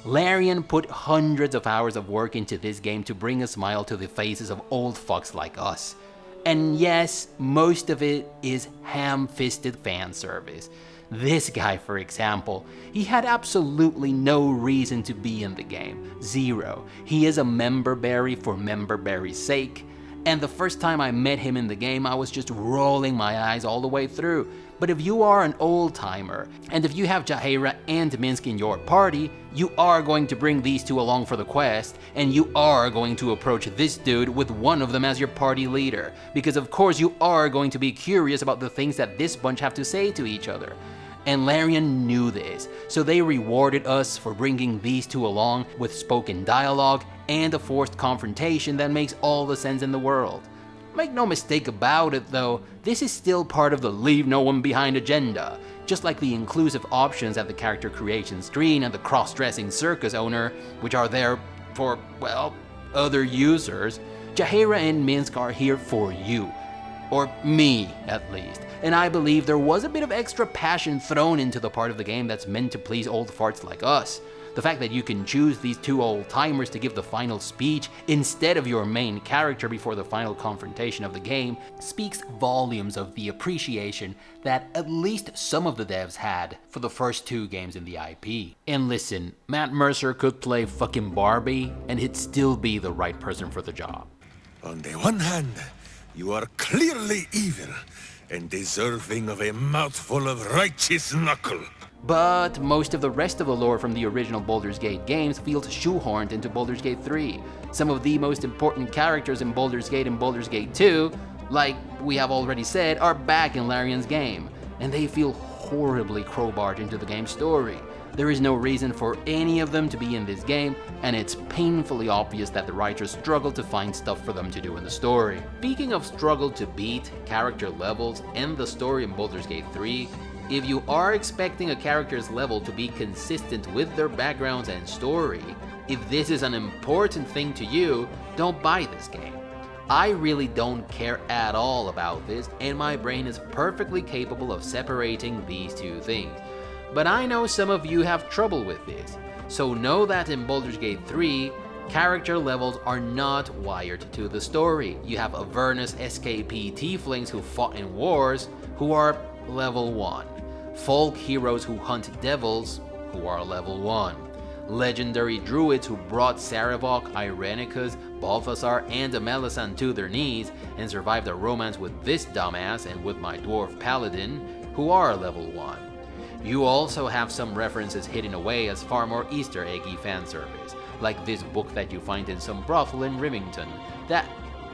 Larian put hundreds of hours of work into this game to bring a smile to the faces of old fucks like us. And yes, most of it is ham-fisted fan service. This guy, for example, he had absolutely no reason to be in the game. Zero. He is a member berry for member berry's sake. And the first time I met him in the game, I was just rolling my eyes all the way through. But if you are an old-timer, and if you have Jaheira and Minsk in your party, you are going to bring these two along for the quest, and you are going to approach this dude with one of them as your party leader, because of course you are going to be curious about the things that this bunch have to say to each other. And Larian knew this, so they rewarded us for bringing these two along with spoken dialogue and a forced confrontation that makes all the sense in the world. Make no mistake about it though, this is still part of the leave no one behind agenda. Just like the inclusive options at the character creation screen and the cross-dressing circus owner, which are there for, well, other users, Jaheira and Minsk are here for you. Or me, at least. And I believe there was a bit of extra passion thrown into the part of the game that's meant to please old farts like us. The fact that you can choose these two old-timers to give the final speech instead of your main character before the final confrontation of the game speaks volumes of the appreciation that at least some of the devs had for the first two games in the IP. And listen, Matt Mercer could play fucking Barbie and he'd still be the right person for the job. On the one hand, you are clearly evil and deserving of a mouthful of righteous knuckle. But most of the rest of the lore from the original Baldur's Gate games feels shoehorned into Baldur's Gate 3. Some of the most important characters in Baldur's Gate and Baldur's Gate 2, like we have already said, are back in Larian's game, and they feel horribly crowbarred into the game's story. There is no reason for any of them to be in this game, and it's painfully obvious that the writers struggled to find stuff for them to do in the story. Speaking of struggle to beat character levels and the story in Baldur's Gate 3, if you are expecting a character's level to be consistent with their backgrounds and story, if this is an important thing to you, don't buy this game. I really don't care at all about this, and my brain is perfectly capable of separating these two things. But I know some of you have trouble with this, so know that in Baldur's Gate 3, character levels are not wired to the story. You have Avernus SKP tieflings who fought in wars, who are level 1. Folk heroes who hunt devils, who are level 1. Legendary druids who brought Sarevok, Irenicus, Balthasar, and Amelisand to their knees and survived a romance with this dumbass and with my dwarf paladin, who are level 1. You also have some references hidden away as far more Easter eggy fanservice, like this book that you find in some brothel in Rivington, that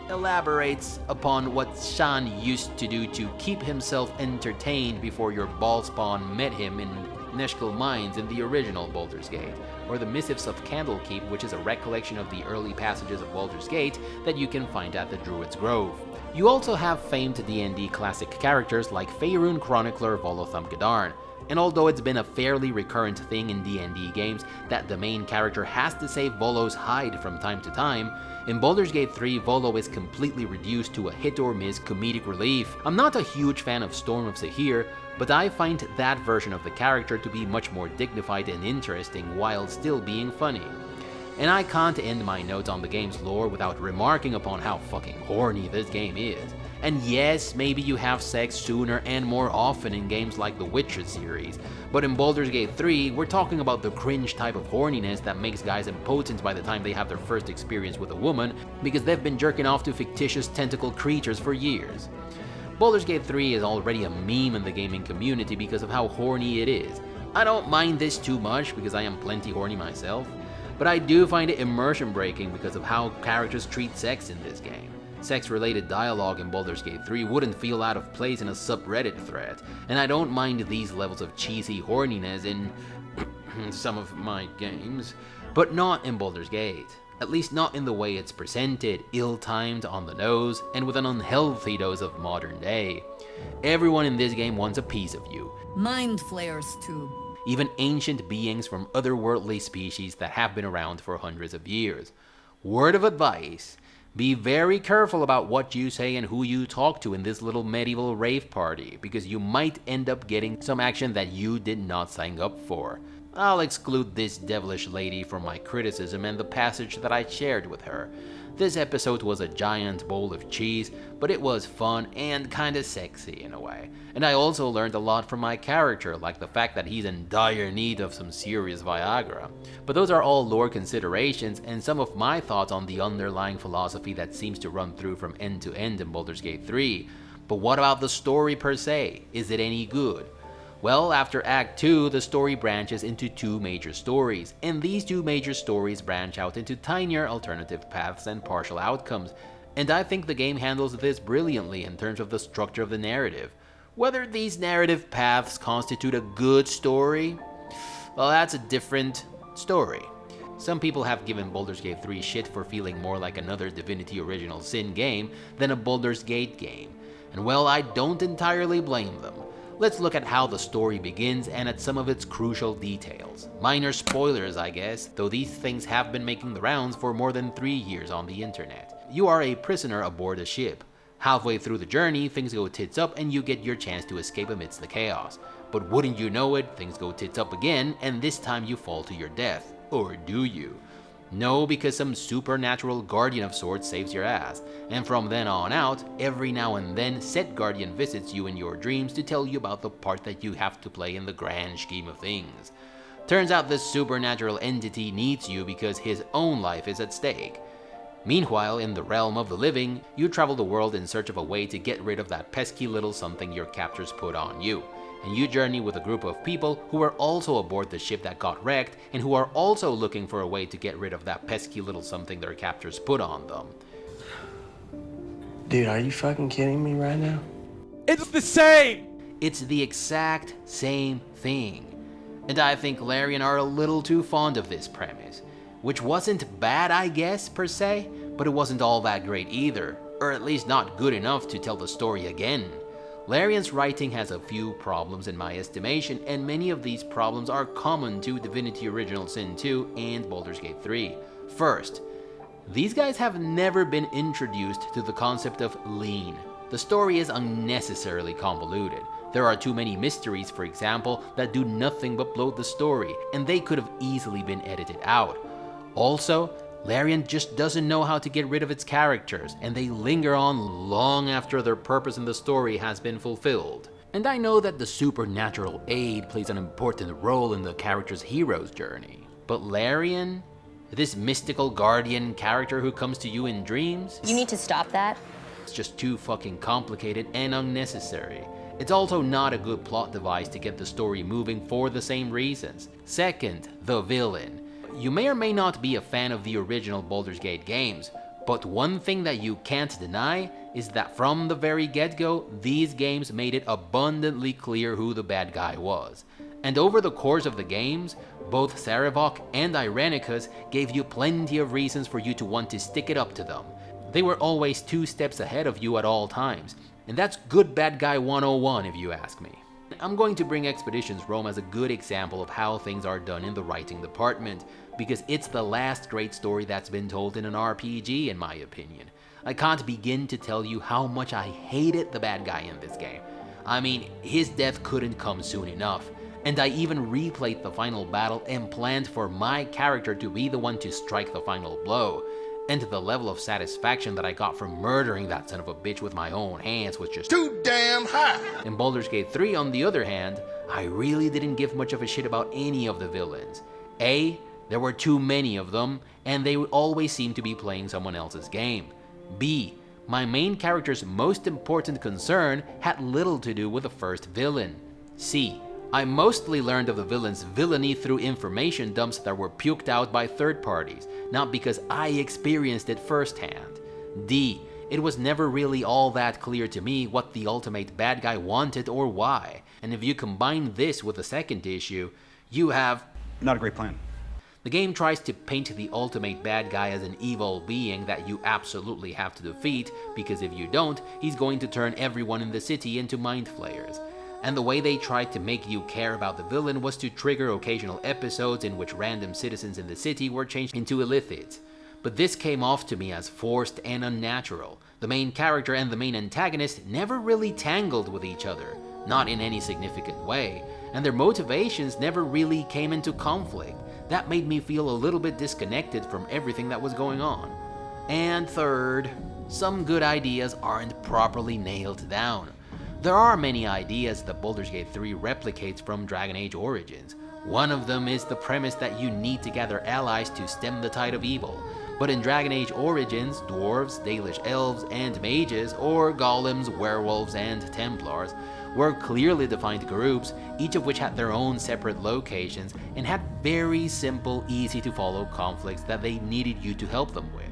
elaborates upon what Shan used to do to keep himself entertained before your ballspawn met him in Neshkel Mines in the original Baldur's Gate, or the Missives of Candlekeep, which is a recollection of the early passages of Baldur's Gate that you can find at the Druid's Grove. You also have famed D&D classic characters like Faerun Chronicler Volotham Gedarn, and although it's been a fairly recurrent thing in D&D games that the main character has to save Volo's hide from time to time, in Baldur's Gate 3, Volo is completely reduced to a hit-or-miss comedic relief. I'm not a huge fan of Storm of Sahir, but I find that version of the character to be much more dignified and interesting while still being funny. And I can't end my notes on the game's lore without remarking upon how fucking horny this game is. And yes, maybe you have sex sooner and more often in games like the Witcher series, but in Baldur's Gate 3, we're talking about the cringe type of horniness that makes guys impotent by the time they have their first experience with a woman, because they've been jerking off to fictitious tentacle creatures for years. Baldur's Gate 3 is already a meme in the gaming community because of how horny it is. I don't mind this too much because I am plenty horny myself, but I do find it immersion breaking because of how characters treat sex in this game. Sex-related dialogue in Baldur's Gate 3 wouldn't feel out of place in a subreddit thread, and I don't mind these levels of cheesy horniness in some of my games, but not in Baldur's Gate. At least not in the way it's presented, ill-timed, on the nose, and with an unhealthy dose of modern day. Everyone in this game wants a piece of you. Mind flayers too. Even ancient beings from otherworldly species that have been around for hundreds of years. Word of advice: be very careful about what you say and who you talk to in this little medieval rave party, because you might end up getting some action that you did not sign up for. I'll exclude this devilish lady from my criticism and the passage that I shared with her. This episode was a giant bowl of cheese, but it was fun and kinda sexy in a way. And I also learned a lot from my character, like the fact that he's in dire need of some serious Viagra. But those are all lore considerations and some of my thoughts on the underlying philosophy that seems to run through from end to end in Baldur's Gate 3. But what about the story per se? Is it any good? Well, after Act 2, the story branches into two major stories, and these two major stories branch out into tinier alternative paths and partial outcomes, and I think the game handles this brilliantly in terms of the structure of the narrative. Whether these narrative paths constitute a good story, well, that's a different story. Some people have given Baldur's Gate 3 shit for feeling more like another Divinity Original Sin game than a Baldur's Gate game, and well, I don't entirely blame them. Let's look at how the story begins and at some of its crucial details. Minor spoilers, I guess, though these things have been making the rounds for more than 3 years on the internet. You are a prisoner aboard a ship. Halfway through the journey, things go tits up and you get your chance to escape amidst the chaos. But wouldn't you know it, things go tits up again, and this time you fall to your death. Or do you? No, because some supernatural guardian of sorts saves your ass, and from then on out, every now and then, said guardian visits you in your dreams to tell you about the part that you have to play in the grand scheme of things. Turns out this supernatural entity needs you because his own life is at stake. Meanwhile, in the realm of the living, you travel the world in search of a way to get rid of that pesky little something your captors put on you. And you journey with a group of people who are also aboard the ship that got wrecked and who are also looking for a way to get rid of that pesky little something their captors put on them. Dude, are you fucking kidding me right now? It's the same! It's the exact same thing. And I think Larian are a little too fond of this premise, which wasn't bad, I guess, per se, but it wasn't all that great either, or at least not good enough to tell the story again. Larian's writing has a few problems in my estimation, and many of these problems are common to Divinity Original Sin 2 and Baldur's Gate 3. First, these guys have never been introduced to the concept of lean. The story is unnecessarily convoluted. There are too many mysteries, for example, that do nothing but bloat the story, and they could have easily been edited out. Also, Larian just doesn't know how to get rid of its characters, and they linger on long after their purpose in the story has been fulfilled. And I know that the supernatural aid plays an important role in the character's hero's journey. But Larian? This mystical guardian character who comes to you in dreams? You need to stop that. It's just too fucking complicated and unnecessary. It's also not a good plot device to get the story moving for the same reasons. Second, the villain. You may or may not be a fan of the original Baldur's Gate games, but one thing that you can't deny is that from the very get-go, these games made it abundantly clear who the bad guy was. And over the course of the games, both Sarevok and Irenicus gave you plenty of reasons for you to want to stick it up to them. They were always 2 steps ahead of you at all times, and that's good bad guy 101 if you ask me. I'm going to bring Expeditions Rome as a good example of how things are done in the writing department, because it's the last great story that's been told in an RPG, in my opinion. I can't begin to tell you how much I hated the bad guy in this game. I mean, his death couldn't come soon enough. And I even replayed the final battle and planned for my character to be the one to strike the final blow. And the level of satisfaction that I got from murdering that son of a bitch with my own hands was just too damn high. In Baldur's Gate 3, on the other hand, I really didn't give much of a shit about any of the villains. A, there were too many of them, and they would always seem to be playing someone else's game. B, my main character's most important concern had little to do with the first villain. C, I mostly learned of the villain's villainy through information dumps that were puked out by third parties, not because I experienced it firsthand. D, it was never really all that clear to me what the ultimate bad guy wanted or why. And if you combine this with the second issue, you have not a great plan. The game tries to paint the ultimate bad guy as an evil being that you absolutely have to defeat, because if you don't, he's going to turn everyone in the city into mind flayers. And the way they tried to make you care about the villain was to trigger occasional episodes in which random citizens in the city were changed into illithids. But this came off to me as forced and unnatural. The main character and the main antagonist never really tangled with each other, not in any significant way, and their motivations never really came into conflict. That made me feel a little bit disconnected from everything that was going on. And third, some good ideas aren't properly nailed down. There are many ideas that Baldur's Gate 3 replicates from Dragon Age Origins. One of them is the premise that you need to gather allies to stem the tide of evil. But in Dragon Age Origins, dwarves, Dalish elves, and mages, or golems, werewolves, and templars, were clearly defined groups, each of which had their own separate locations and had very simple, easy to follow conflicts that they needed you to help them with.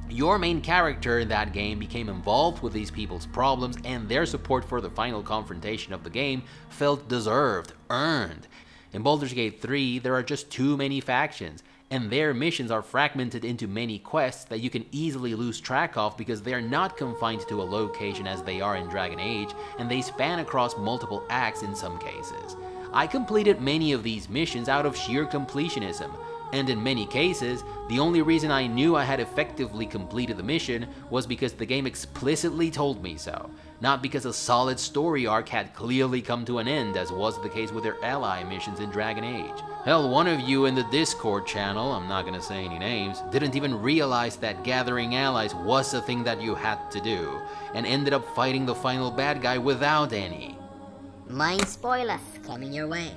Your main character in that game became involved with these people's problems, and their support for the final confrontation of the game felt deserved, earned. In Baldur's Gate 3, there are just too many factions, and their missions are fragmented into many quests that you can easily lose track of because they are not confined to a location as they are in Dragon Age, and they span across multiple acts in some cases. I completed many of these missions out of sheer completionism, and in many cases, the only reason I knew I had effectively completed the mission was because the game explicitly told me so, not because a solid story arc had clearly come to an end, as was the case with their ally missions in Dragon Age. Hell, one of you in the Discord channel, I'm not gonna say any names, didn't even realize that gathering allies was a thing that you had to do, and ended up fighting the final bad guy without any. Mind spoilers coming your way.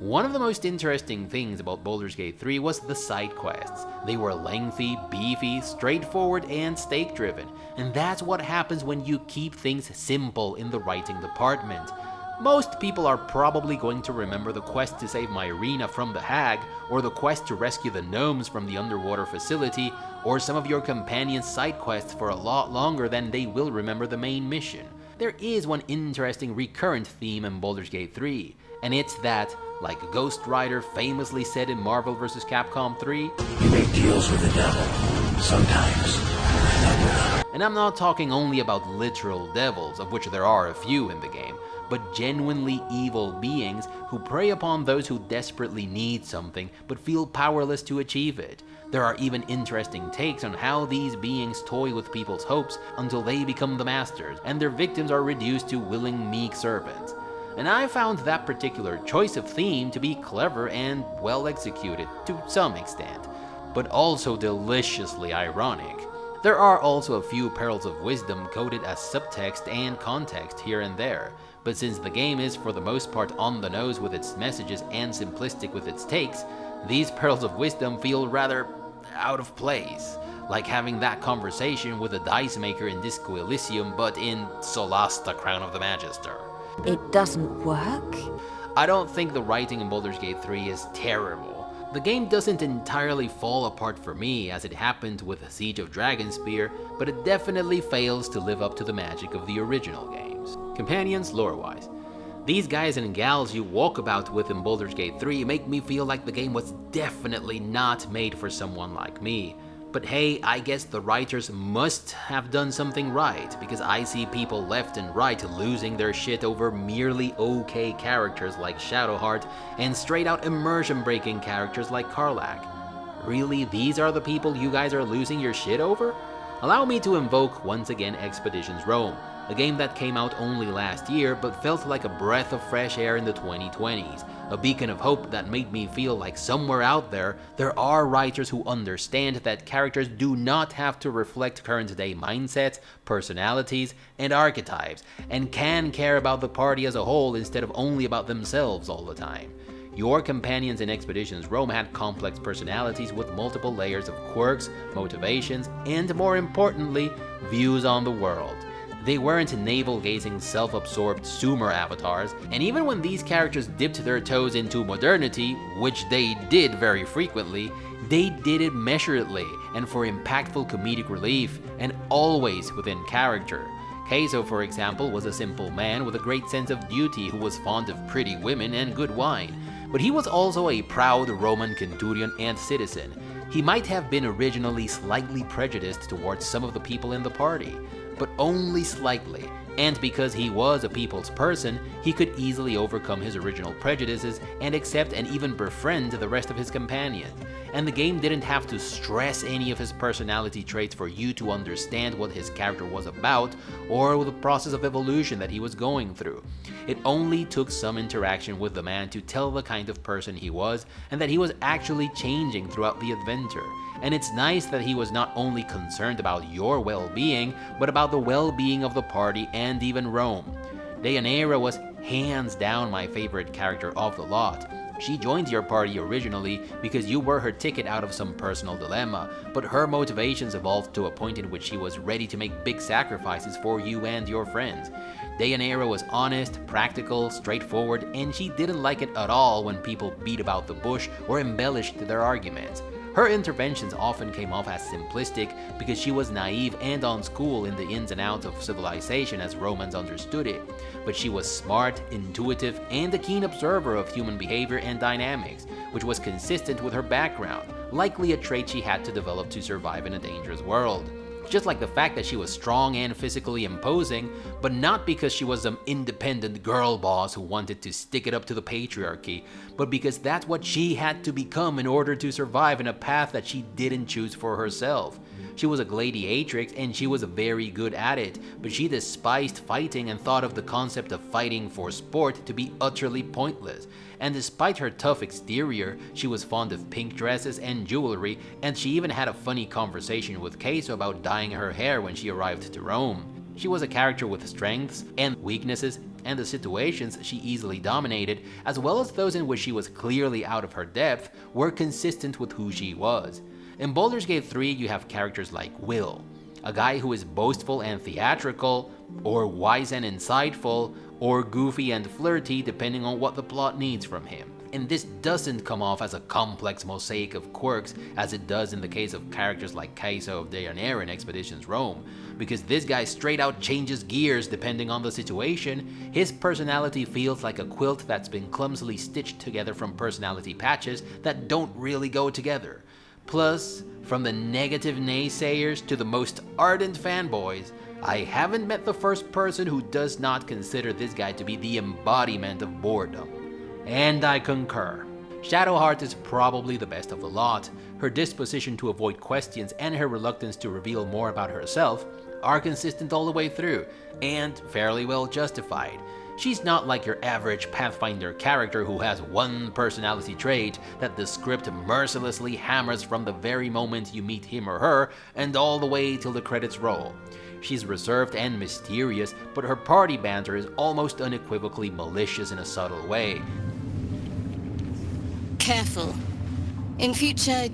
One of the most interesting things about Baldur's Gate 3 was the side quests. They were lengthy, beefy, straightforward, and stake-driven, and that's what happens when you keep things simple in the writing department. Most people are probably going to remember the quest to save Myrina from the hag, or the quest to rescue the gnomes from the underwater facility, or some of your companion's side quests for a lot longer than they will remember the main mission. There is one interesting recurrent theme in Baldur's Gate 3, and it's that, like Ghost Rider famously said in Marvel vs. Capcom 3, You make deals with the devil, sometimes. And I'm not talking only about literal devils, of which there are a few in the game, but genuinely evil beings who prey upon those who desperately need something but feel powerless to achieve it. There are even interesting takes on how these beings toy with people's hopes until they become the masters, and their victims are reduced to willing, meek servants. And I found that particular choice of theme to be clever and well executed, to some extent, but also deliciously ironic. There are also a few pearls of wisdom coded as subtext and context here and there, but since the game is for the most part on the nose with its messages and simplistic with its takes, these pearls of wisdom feel rather out of place, like having that conversation with a dice maker in Disco Elysium but in Solasta Crown of the Magister. It doesn't work? I don't think the writing in Baldur's Gate 3 is terrible. The game doesn't entirely fall apart for me as it happened with Siege of Dragonspear, but it definitely fails to live up to the magic of the original games. Companions, Lorewise. These guys and gals you walk about with in Baldur's Gate 3 make me feel like the game was definitely not made for someone like me. But hey, I guess the writers must have done something right, because I see people left and right losing their shit over merely okay characters like Shadowheart and straight out immersion breaking characters like Karlach. Really, these are the people you guys are losing your shit over? Allow me to invoke once again Expeditions Rome. a game that came out only last year but felt like a breath of fresh air in the 2020s, a beacon of hope that made me feel like somewhere out there are writers who understand that characters do not have to reflect current-day mindsets, personalities, and archetypes, and can care about the party as a whole instead of only about themselves all the time. Your companions in Expeditions Rome had complex personalities with multiple layers of quirks, motivations, and more importantly, views on the world. They weren't navel-gazing, self-absorbed Sumer avatars, and even when these characters dipped their toes into modernity, which they did very frequently, they did it measuredly and for impactful comedic relief, and always within character. Queso, for example, was a simple man with a great sense of duty who was fond of pretty women and good wine, but he was also a proud Roman centurion and citizen. He might have been originally slightly prejudiced towards some of the people in the party, but only slightly, and because he was a people's person, he could easily overcome his original prejudices and accept and even befriend the rest of his companions. And the game didn't have to stress any of his personality traits for you to understand what his character was about or the process of evolution that he was going through. It only took some interaction with the man to tell the kind of person he was and that he was actually changing throughout the adventure. And it's nice that he was not only concerned about your well-being, but about the well-being of the party and even Rome. Deianira was hands down my favorite character of the lot. She joined your party originally because you were her ticket out of some personal dilemma, but her motivations evolved to a point in which she was ready to make big sacrifices for you and your friends. Deianira was honest, practical, straightforward, and she didn't like it at all when people beat about the bush or embellished their arguments. Her interventions often came off as simplistic because she was naive and unschooled in the ins and outs of civilization as Romans understood it, but she was smart, intuitive, and a keen observer of human behavior and dynamics, which was consistent with her background, likely a trait she had to develop to survive in a dangerous world. Just like the fact that she was strong and physically imposing, but not because she was some independent girl boss who wanted to stick it up to the patriarchy, but because that's what she had to become in order to survive in a path that she didn't choose for herself. She was a gladiatrix and she was very good at it, but she despised fighting and thought of the concept of fighting for sport to be utterly pointless. And despite her tough exterior, she was fond of pink dresses and jewelry, and she even had a funny conversation with Queso about dyeing her hair when she arrived to Rome. She was a character with strengths and weaknesses, and the situations she easily dominated, as well as those in which she was clearly out of her depth, were consistent with who she was. In Baldur's Gate 3, you have characters like Will, a guy who is boastful and theatrical, or wise and insightful, or goofy and flirty depending on what the plot needs from him. And this doesn't come off as a complex mosaic of quirks as it does in the case of characters like Queso of Deianira in Expeditions Rome, because this guy straight out changes gears depending on the situation. His personality feels like a quilt that's been clumsily stitched together from personality patches that don't really go together. Plus, from the negative naysayers to the most ardent fanboys, I haven't met the first person who does not consider this guy to be the embodiment of boredom. And I concur. Shadowheart is probably the best of the lot. Her disposition to avoid questions and her reluctance to reveal more about herself are consistent all the way through, and fairly well justified. She's not like your average Pathfinder character who has one personality trait that the script mercilessly hammers from the very moment you meet him or her and all the way till the credits roll. She's reserved and mysterious, but her party banter is almost unequivocally malicious in a subtle way. Careful. In future,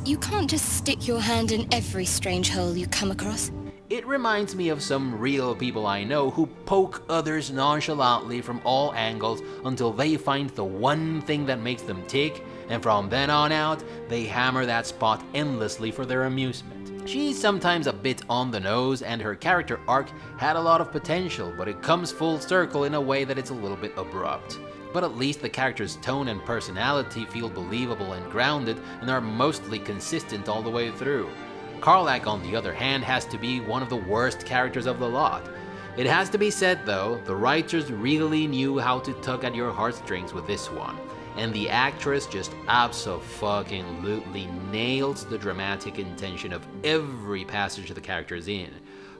you can't just stick your hand in every strange hole you come across. It reminds me of some real people I know who poke others nonchalantly from all angles until they find the one thing that makes them tick, and from then on out, they hammer that spot endlessly for their amusement. She's sometimes a bit on the nose, and her character arc had a lot of potential, but it comes full circle in a way that it's a little bit abrupt. But at least the character's tone and personality feel believable and grounded and are mostly consistent all the way through. Karlach, on the other hand, has to be one of the worst characters of the lot. It has to be said though, the writers really knew how to tug at your heartstrings with this one. and the actress just abso-fucking-lutely nails the dramatic intention of every passage the character is in.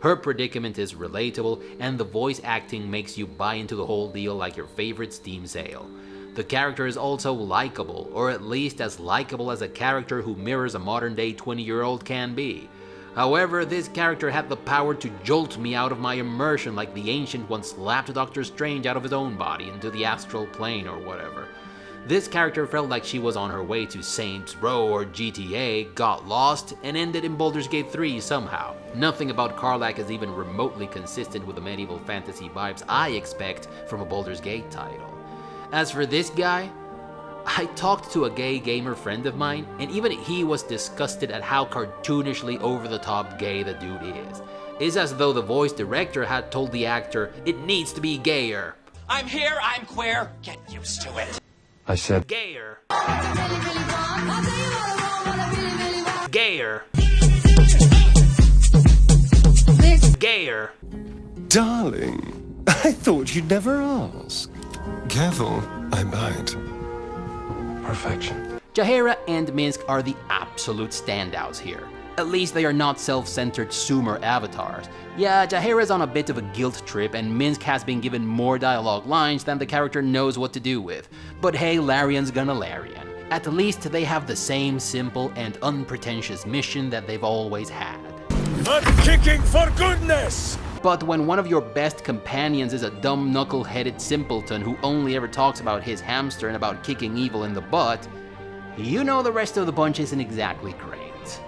Her predicament is relatable, and the voice acting makes you buy into the whole deal like your favorite Steam sale. The character is also likable, or at least as likable as a character who mirrors a modern-day 20-year-old can be. However, this character had the power to jolt me out of my immersion like the Ancient one slapped Doctor Strange out of his own body into the astral plane or whatever. This character felt like she was on her way to Saints Row or GTA, got lost, and ended in Baldur's Gate 3 somehow. Nothing about Karlach is even remotely consistent with the medieval fantasy vibes I expect from a Baldur's Gate title. As for this guy, I talked to a gay gamer friend of mine, and even he was disgusted at how cartoonishly over-the-top gay the dude is. It's as though the voice director had told the actor, it needs to be gayer. I'm here, I'm queer, get used to it. I said gayer. Gayer. Gayer. Darling, I thought you'd never ask. Careful, I bite. Perfection. Jaheira and Minsk are the absolute standouts here. At least they are not self-centered Sumer avatars. Yeah, Jaheira's on a bit of a guilt trip, and Minsk has been given more dialogue lines than the character knows what to do with. But hey, Larian's gonna Larian. At least they have the same simple and unpretentious mission that they've always had. Not kicking for goodness! But when one of your best companions is a dumb knuckle-headed simpleton who only ever talks about his hamster and about kicking evil in the butt, you know the rest of the bunch isn't exactly great.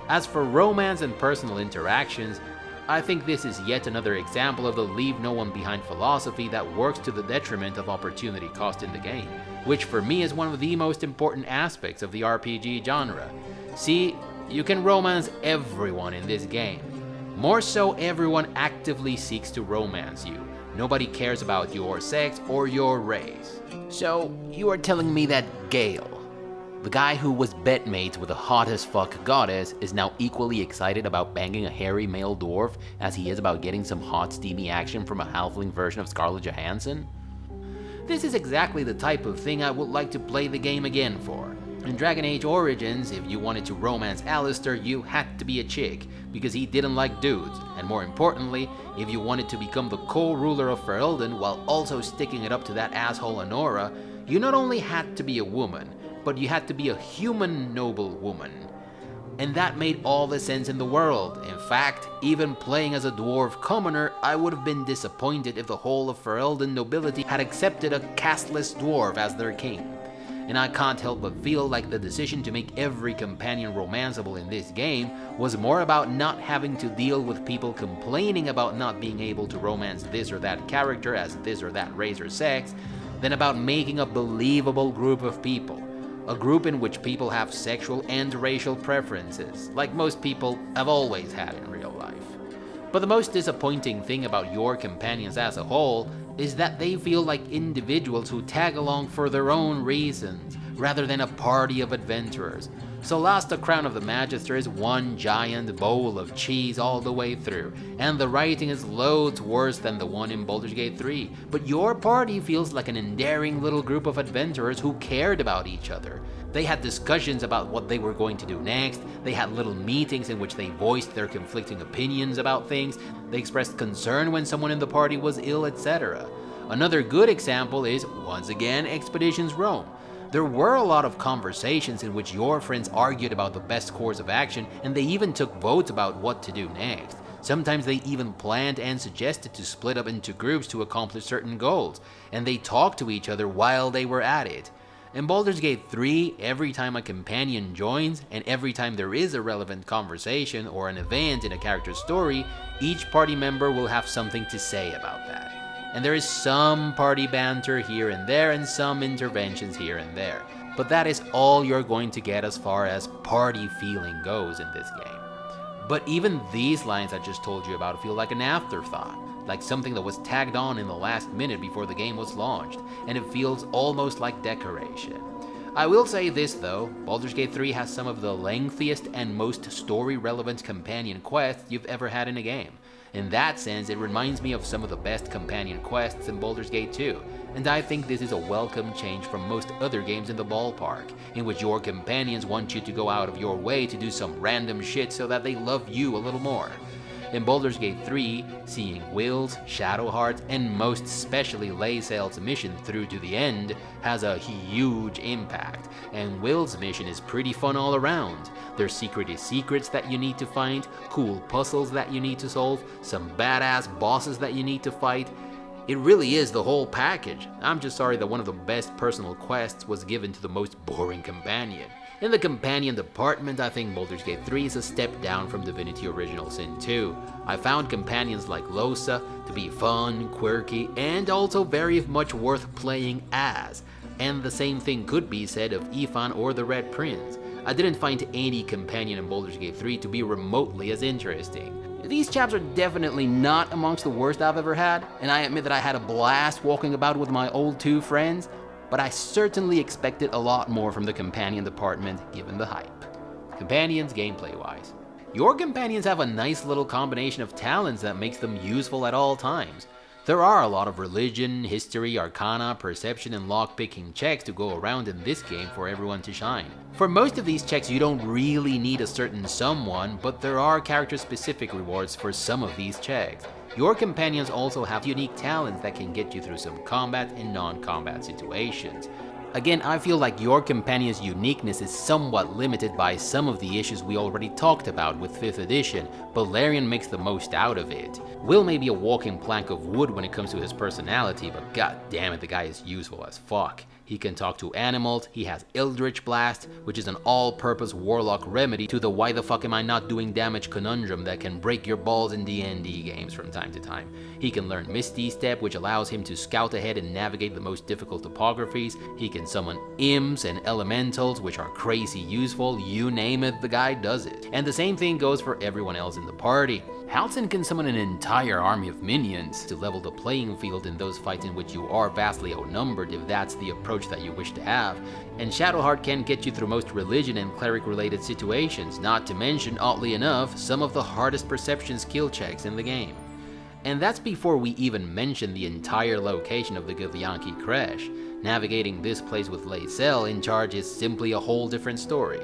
As for romance and personal interactions, I think this is yet another example of the leave no one behind philosophy that works to the detriment of opportunity cost in the game, which for me is one of the most important aspects of the RPG genre. See, you can romance everyone in this game. More so, everyone actively seeks to romance you. Nobody cares about your sex or your race. So, you are telling me that Gale, the guy who was bedmates with a hot-as-fuck goddess, is now equally excited about banging a hairy male dwarf as he is about getting some hot steamy action from a halfling version of Scarlett Johansson? This is exactly the type of thing I would like to play the game again for. In Dragon Age Origins, if you wanted to romance Alistair, you had to be a chick, because he didn't like dudes, and more importantly, if you wanted to become the co-ruler of Ferelden while also sticking it up to that asshole Honora, you not only had to be a woman, but you had to be a human noble woman. And that made all the sense in the world. In fact, even playing as a dwarf commoner, I would have been disappointed if the whole of Ferelden nobility had accepted a casteless dwarf as their king. And I can't help but feel like the decision to make every companion romanceable in this game was more about not having to deal with people complaining about not being able to romance this or that character as this or that race or sex, than about making a believable group of people. A group in which people have sexual and racial preferences, like most people have always had in real life. But the most disappointing thing about your companions as a whole is that they feel like individuals who tag along for their own reasons, rather than a party of adventurers. So Last Crown of the Magister is one giant bowl of cheese all the way through, and the writing is loads worse than the one in Baldur's Gate 3, but your party feels like an endearing little group of adventurers who cared about each other. They had discussions about what they were going to do next, they had little meetings in which they voiced their conflicting opinions about things, they expressed concern when someone in the party was ill, etc. Another good example is, once again, Expeditions Rome. There were a lot of conversations in which your friends argued about the best course of action, and they even took votes about what to do next. Sometimes they even planned and suggested to split up into groups to accomplish certain goals, and they talked to each other while they were at it. In Baldur's Gate 3, every time a companion joins, and every time there is a relevant conversation or an event in a character's story, each party member will have something to say about that. And there is some party banter here and there and some interventions here and there. But that is all you're going to get as far as party feeling goes in this game. But even these lines I just told you about feel like an afterthought, like something that was tagged on in the last minute before the game was launched, and it feels almost like decoration. I will say this though, Baldur's Gate 3 has some of the lengthiest and most story-relevant companion quests you've ever had in a game. In that sense, it reminds me of some of the best companion quests in Baldur's Gate 2, and I think this is a welcome change from most other games in the ballpark, in which your companions want you to go out of your way to do some random shit so that they love you a little more. In Baldur's Gate 3, seeing Will's, Shadowheart's, and most especially Lae'zel's mission through to the end has a huge impact, and Will's mission is pretty fun all around. There's secrets that you need to find, cool puzzles that you need to solve, some badass bosses that you need to fight. It really is the whole package. I'm just sorry that one of the best personal quests was given to the most boring companion. In the companion department, I think Baldur's Gate 3 is a step down from Divinity Original Sin 2. I found companions like Losa to be fun, quirky, and also very much worth playing as. And the same thing could be said of Ifan or the Red Prince. I didn't find any companion in Baldur's Gate 3 to be remotely as interesting. These chaps are definitely not amongst the worst I've ever had, and I admit that I had a blast walking about with my old two friends, but I certainly expected a lot more from the companion department given the hype. Companions gameplay-wise. Your companions have a nice little combination of talents that makes them useful at all times. There are a lot of religion, history, arcana, perception, and lockpicking checks to go around in this game for everyone to shine. For most of these checks you don't really need a certain someone, but there are character-specific rewards for some of these checks. Your companions also have unique talents that can get you through some combat and non-combat situations. Again, I feel like your companion's uniqueness is somewhat limited by some of the issues we already talked about with 5th edition, but Larian makes the most out of it. Will may be a walking plank of wood when it comes to his personality, but god damn it, the guy is useful as fuck. He can talk to animals, he has Eldritch Blast, which is an all-purpose warlock remedy to the why the fuck am I not doing damage conundrum that can break your balls in D&D games from time to time. He can learn Misty Step, which allows him to scout ahead and navigate the most difficult topographies. He can summon imps and elementals, which are crazy useful. You name it, the guy does it. And the same thing goes for everyone else in the party. Halsin can summon an entire army of minions to level the playing field in those fights in which you are vastly outnumbered if that's the approach that you wish to have. And Shadowheart can get you through most religion and cleric related situations, not to mention, oddly enough, some of the hardest perception skill checks in the game. And that's before we even mention the entire location of the Githyanki Crash. Navigating this place with Lae'zel in charge is simply a whole different story.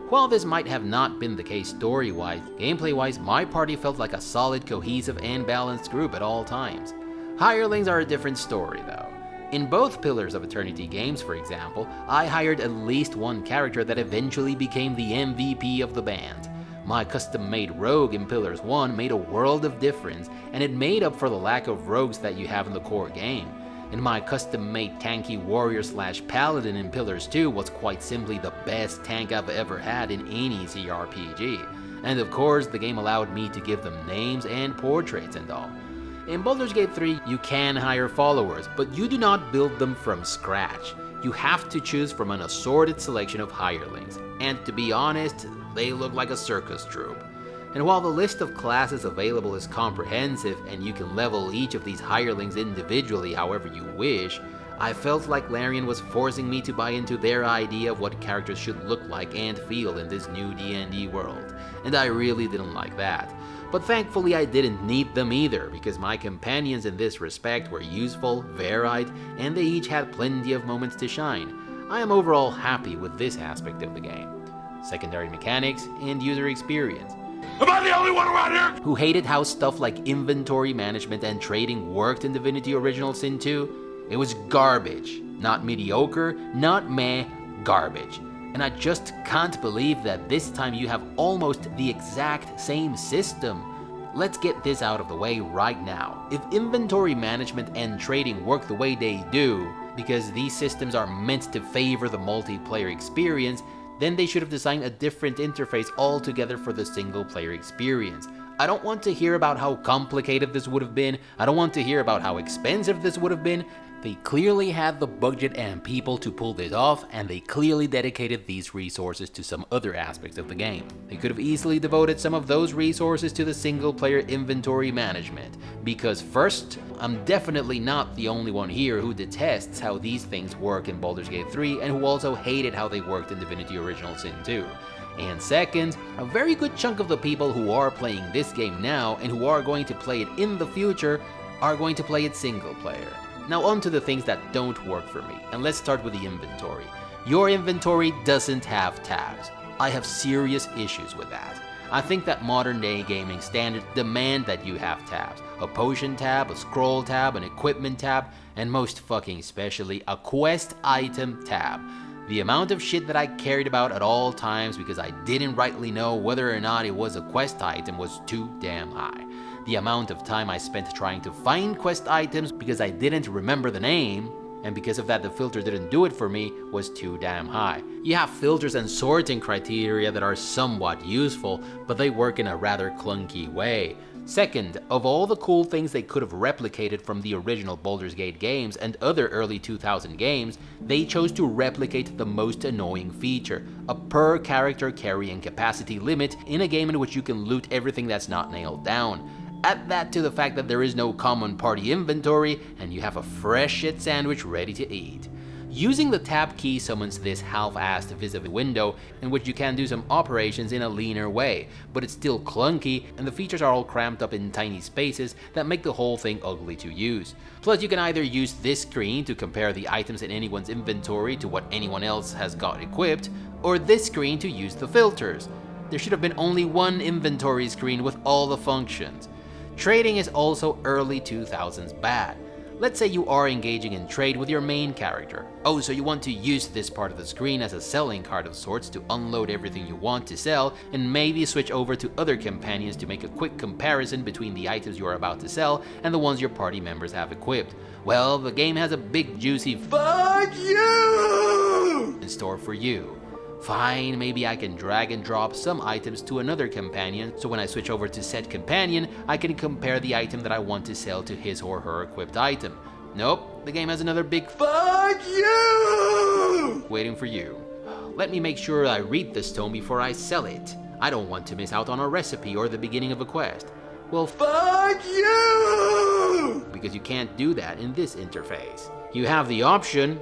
While this might have not been the case story-wise, gameplay-wise, my party felt like a solid, cohesive, and balanced group at all times. Hirelings are a different story though. In both Pillars of Eternity games, for example, I hired at least one character that eventually became the MVP of the band. My custom-made rogue in Pillars 1 made a world of difference, and it made up for the lack of rogues that you have in the core game. And my custom-made tanky warrior/paladin in Pillars 2 was quite simply the best tank I've ever had in any CRPG. And of course, the game allowed me to give them names and portraits and all. In Baldur's Gate 3, you can hire followers, but you do not build them from scratch. You have to choose from an assorted selection of hirelings, and to be honest, they look like a circus troupe. And while the list of classes available is comprehensive and you can level each of these hirelings individually however you wish, I felt like Larian was forcing me to buy into their idea of what characters should look like and feel in this new D&D world, and I really didn't like that. But thankfully I didn't need them either, because my companions in this respect were useful, varied, and they each had plenty of moments to shine. I am overall happy with this aspect of the game. Secondary mechanics and user experience. Am I the only one around here who hated how stuff like inventory management and trading worked in Divinity Original Sin 2? It was garbage. Not mediocre, not meh, garbage. And I just can't believe that this time you have almost the exact same system. Let's get this out of the way right now. If inventory management and trading work the way they do, because these systems are meant to favor the multiplayer experience, then they should have designed a different interface altogether for the single player experience. I don't want to hear about how complicated this would have been, I don't want to hear about how expensive this would have been. They clearly had the budget and people to pull this off, and they clearly dedicated these resources to some other aspects of the game. They could have easily devoted some of those resources to the single player inventory management, because first, I'm definitely not the only one here who detests how these things work in Baldur's Gate 3 and who also hated how they worked in Divinity Original Sin 2. And second, a very good chunk of the people who are playing this game now and who are going to play it in the future are going to play it single player. Now on to the things that don't work for me, and let's start with the inventory. Your inventory doesn't have tabs. I have serious issues with that. I think that modern day gaming standards demand that you have tabs. A potion tab, a scroll tab, an equipment tab, and most fucking especially a quest item tab. The amount of shit that I carried about at all times because I didn't rightly know whether or not it was a quest item was too damn high. The amount of time I spent trying to find quest items because I didn't remember the name, and because of that the filter didn't do it for me, was too damn high. You have filters and sorting criteria that are somewhat useful, but they work in a rather clunky way. Second, of all the cool things they could have replicated from the original Baldur's Gate games and other early 2000 games, they chose to replicate the most annoying feature, a per character carrying capacity limit in a game in which you can loot everything that's not nailed down. Add that to the fact that there is no common party inventory, and you have a fresh shit sandwich ready to eat. Using the tab key summons this half-assed vis-a-vis window in which you can do some operations in a leaner way, but it's still clunky and the features are all cramped up in tiny spaces that make the whole thing ugly to use. Plus you can either use this screen to compare the items in anyone's inventory to what anyone else has got equipped, or this screen to use the filters. There should have been only one inventory screen with all the functions. Trading is also early 2000s bad. Let's say you are engaging in trade with your main character. Oh, so you want to use this part of the screen as a selling card of sorts to unload everything you want to sell, and maybe switch over to other companions to make a quick comparison between the items you are about to sell and the ones your party members have equipped. Well, the game has a big juicy "fuck you" in store for you. Fine, maybe I can drag and drop some items to another companion, so when I switch over to said companion, I can compare the item that I want to sell to his or her equipped item. Nope, the game has another big "fuck you" waiting for you. Let me make sure I read the stone before I sell it. I don't want to miss out on a recipe or the beginning of a quest. Well, fuck you! Because you can't do that in this interface. You have the option,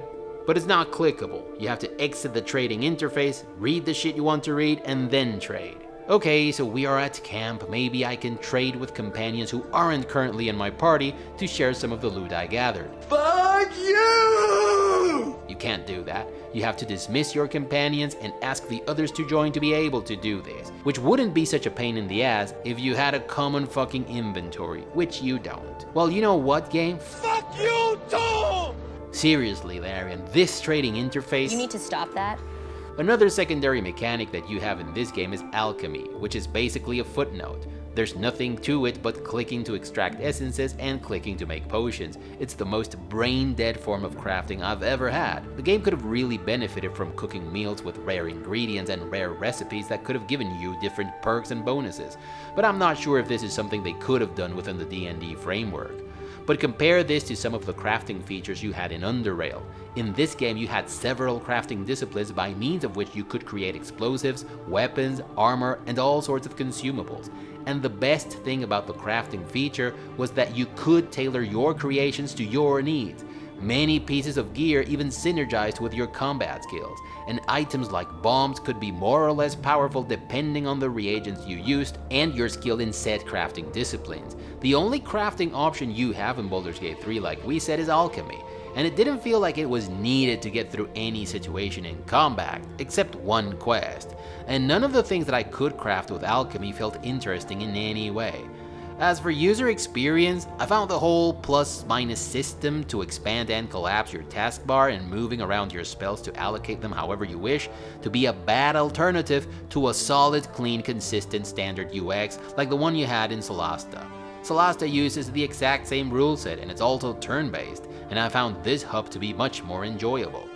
but it's not clickable. You have to exit the trading interface, read the shit you want to read, and then trade. Okay, so we are at camp. Maybe I can trade with companions who aren't currently in my party to share some of the loot I gathered. Fuck you! You can't do that. You have to dismiss your companions and ask the others to join to be able to do this, which wouldn't be such a pain in the ass if you had a common fucking inventory, which you don't. Well, you know what, game? Fuck you too! Seriously, Larian, this trading interface... You need to stop that. Another secondary mechanic that you have in this game is alchemy, which is basically a footnote. There's nothing to it but clicking to extract essences and clicking to make potions. It's the most brain-dead form of crafting I've ever had. The game could have really benefited from cooking meals with rare ingredients and rare recipes that could have given you different perks and bonuses, but I'm not sure if this is something they could have done within the D&D framework. But compare this to some of the crafting features you had in Underrail. In this game you had several crafting disciplines by means of which you could create explosives, weapons, armor, and all sorts of consumables. And the best thing about the crafting feature was that you could tailor your creations to your needs. Many pieces of gear even synergized with your combat skills, and items like bombs could be more or less powerful depending on the reagents you used and your skill in said crafting disciplines. The only crafting option you have in Baldur's Gate 3, like we said, is alchemy, and it didn't feel like it was needed to get through any situation in combat, except one quest, and none of the things that I could craft with alchemy felt interesting in any way. As for user experience, I found the whole plus-minus system to expand and collapse your taskbar and moving around your spells to allocate them however you wish to be a bad alternative to a solid, clean, consistent standard UX like the one you had in Solasta. Solasta uses the exact same rule set and it's also turn-based, and I found this hub to be much more enjoyable.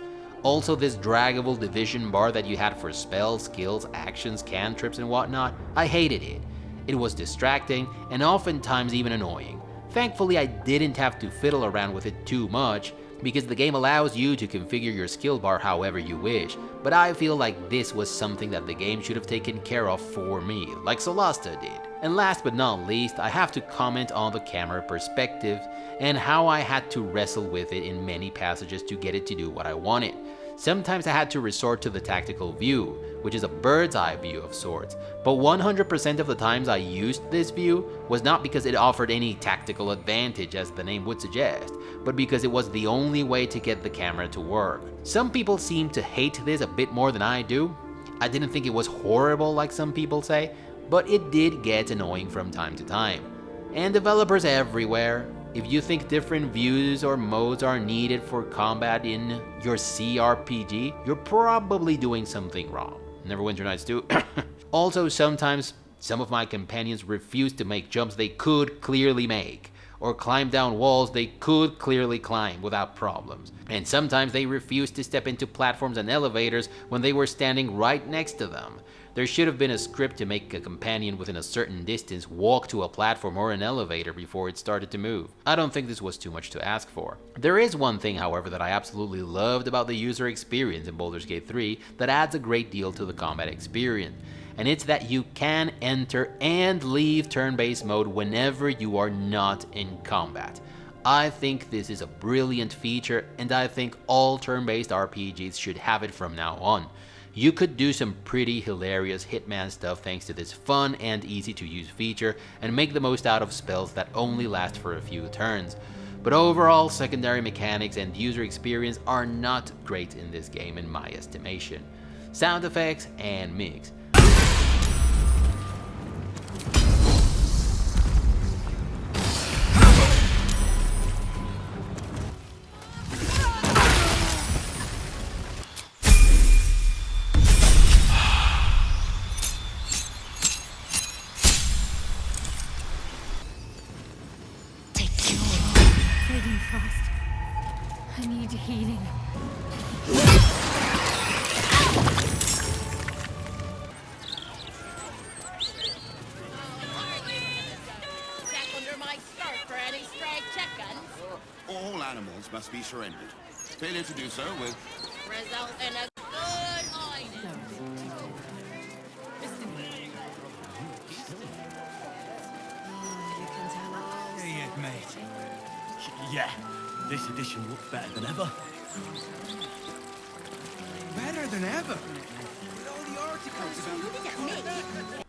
Also, this draggable division bar that you had for spells, skills, actions, cantrips, and whatnot, I hated it. It was distracting and oftentimes even annoying. Thankfully, I didn't have to fiddle around with it too much, because the game allows you to configure your skill bar however you wish, but I feel like this was something that the game should have taken care of for me, like Solasta did. And last but not least, I have to comment on the camera perspective and how I had to wrestle with it in many passages to get it to do what I wanted. Sometimes I had to resort to the tactical view, which is a bird's eye view of sorts, but 100% of the times I used this view was not because it offered any tactical advantage as the name would suggest, but because it was the only way to get the camera to work. Some people seem to hate this a bit more than I do. I didn't think it was horrible like some people say, but it did get annoying from time to time. And developers everywhere, if you think different views or modes are needed for combat in your CRPG, you're probably doing something wrong. Neverwinter Nights 2. Also, sometimes some of my companions refuse to make jumps they could clearly make, or climb down walls they could clearly climb without problems. And sometimes they refuse to step into platforms and elevators when they were standing right next to them. There should have been a script to make a companion within a certain distance walk to a platform or an elevator before it started to move. I don't think this was too much to ask for. There is one thing, however, that I absolutely loved about the user experience in Baldur's Gate 3 that adds a great deal to the combat experience, and it's that you can enter and leave turn-based mode whenever you are not in combat. I think this is a brilliant feature, and I think all turn-based RPGs should have it from now on. You could do some pretty hilarious Hitman stuff thanks to this fun and easy to use feature and make the most out of spells that only last for a few turns. But overall, secondary mechanics and user experience are not great in this game in my estimation. Sound effects and mix. I need healing. Under my skirt for any stray chickens. All animals must be surrendered. Failure to do so will result in a good hiding. Hey, mate. Yeah, this edition looks better than ever. Better than ever? With all the articles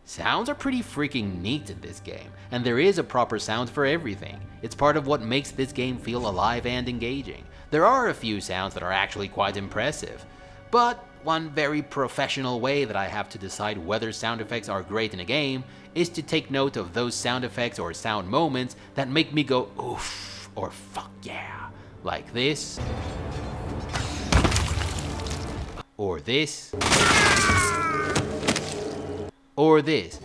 Sounds are pretty freaking neat in this game, and there is a proper sound for everything. It's part of what makes this game feel alive and engaging. There are a few sounds that are actually quite impressive, but one very professional way that I have to decide whether sound effects are great in a game is to take note of those sound effects or sound moments that make me go oof or fuck yeah, like this, or this, or this.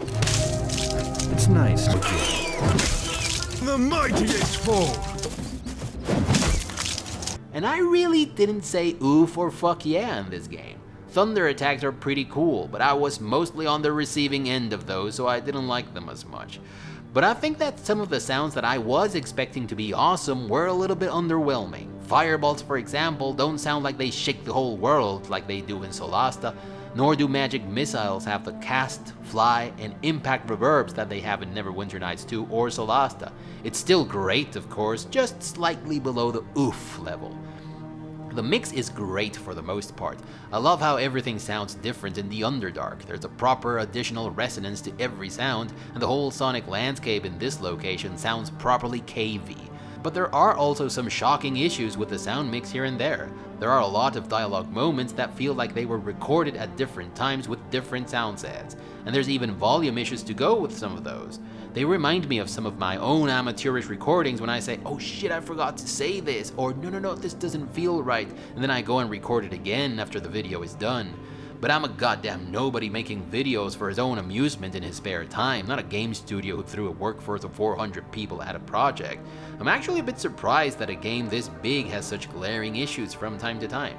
It's nice. The mightiest fall. And I really didn't say oof or fuck yeah in this game. Thunder attacks are pretty cool, but I was mostly on the receiving end of those, so I didn't like them as much. But I think that some of the sounds that I was expecting to be awesome were a little bit underwhelming. Firebolts, for example, don't sound like they shake the whole world like they do in Solasta, nor do magic missiles have the cast, fly, and impact reverbs that they have in Neverwinter Nights 2 or Solasta. It's still great, of course, just slightly below the oof level. The mix is great for the most part. I love how everything sounds different in the Underdark. There's a proper additional resonance to every sound, and the whole sonic landscape in this location sounds properly cavey. But there are also some shocking issues with the sound mix here and there. There are a lot of dialogue moments that feel like they were recorded at different times with different sound sets, and there's even volume issues to go with some of those. They remind me of some of my own amateurish recordings when I say, oh shit, I forgot to say this, or no, this doesn't feel right, and then I go and record it again after the video is done. But I'm a goddamn nobody making videos for his own amusement in his spare time, not a game studio who threw a workforce of 400 people at a project. I'm actually a bit surprised that a game this big has such glaring issues from time to time.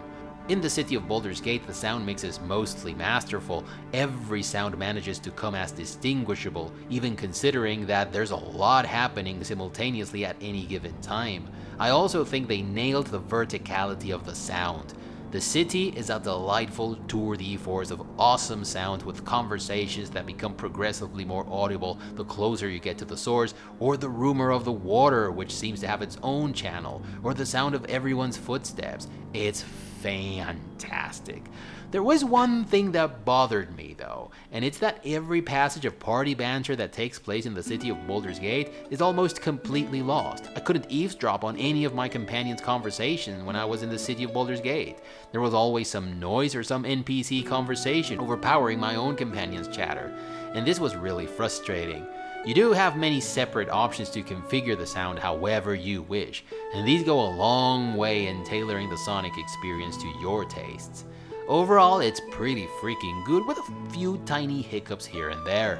In the city of Baldur's Gate, the sound mix is mostly masterful. Every sound manages to come as distinguishable, even considering that there's a lot happening simultaneously at any given time. I also think they nailed the verticality of the sound. The city is a delightful tour de force of awesome sounds with conversations that become progressively more audible the closer you get to the source, or the rumor of the water, which seems to have its own channel, or the sound of everyone's footsteps. It's fantastic. There was one thing that bothered me though, and it's that every passage of party banter that takes place in the city of Baldur's Gate is almost completely lost. I couldn't eavesdrop on any of my companions' conversations when I was in the city of Baldur's Gate. There was always some noise or some NPC conversation overpowering my own companion's chatter, and this was really frustrating. You do have many separate options to configure the sound however you wish, and these go a long way in tailoring the sonic experience to your tastes. Overall, it's pretty freaking good with a few tiny hiccups here and there.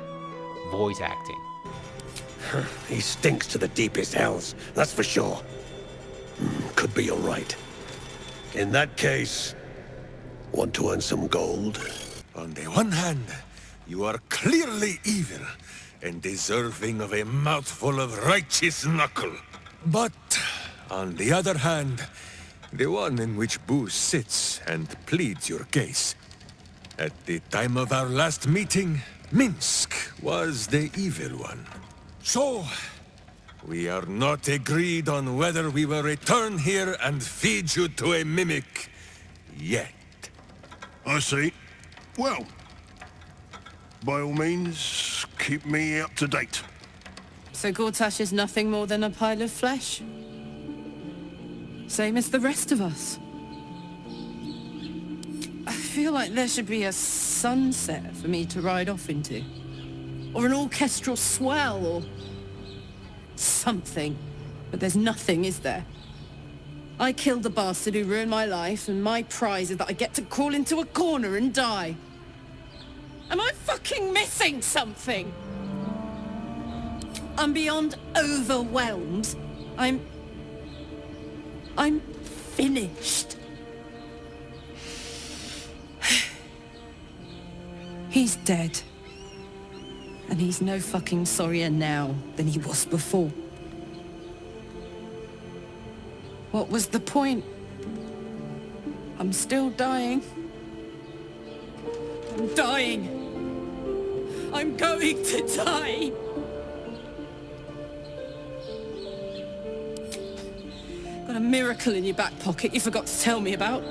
Voice acting. He stinks to the deepest hells, that's for sure. Could be alright. In that case, want to earn some gold? On the one hand, you are clearly evil and deserving of a mouthful of righteous knuckle. But, on the other hand, the one in which Booze sits and pleads your case. At the time of our last meeting, Minsk was the evil one. So, we are not agreed on whether we will return here and feed you to a mimic yet. I see. Well, by all means, keep me up to date. So Gortash is nothing more than a pile of flesh? Same as the rest of us. I feel like there should be a sunset for me to ride off into. Or an orchestral swell, or something. But there's nothing, is there? I killed the bastard who ruined my life, and my prize is that I get to crawl into a corner and die. Am I fucking missing something? I'm beyond overwhelmed. I'm finished. He's dead. And he's no fucking sorrier now than he was before. What was the point? I'm still dying. I'm dying. I'm going to die. Got a miracle in your back pocket you forgot to tell me about.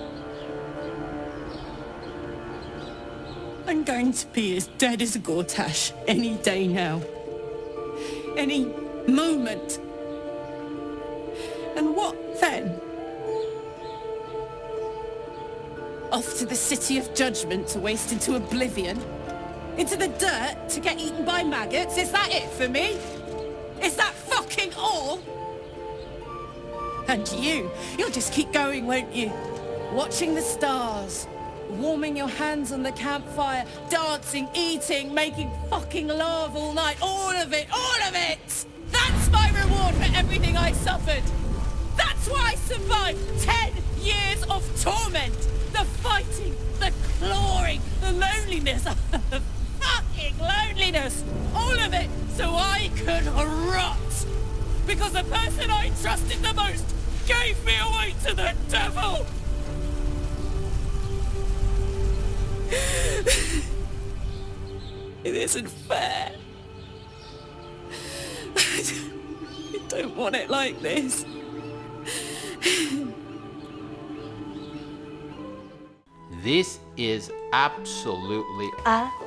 I'm going to be as dead as a Gortash any day now. Any moment. And what then? Off to the City of Judgment to waste into oblivion? Into the dirt to get eaten by maggots? Is that it for me? Is that fucking all? And you'll just keep going, won't you? Watching the stars, warming your hands on the campfire, dancing, eating, making fucking love all night. All of it, all of it! That's my reward for everything I suffered. That's why I survived 10 years of torment. The fighting, the clawing, the loneliness, the fucking loneliness. All of it so I could rot. Because the person I trusted the most gave me away to the devil! It isn't fair. I don't want it like this. This is absolutely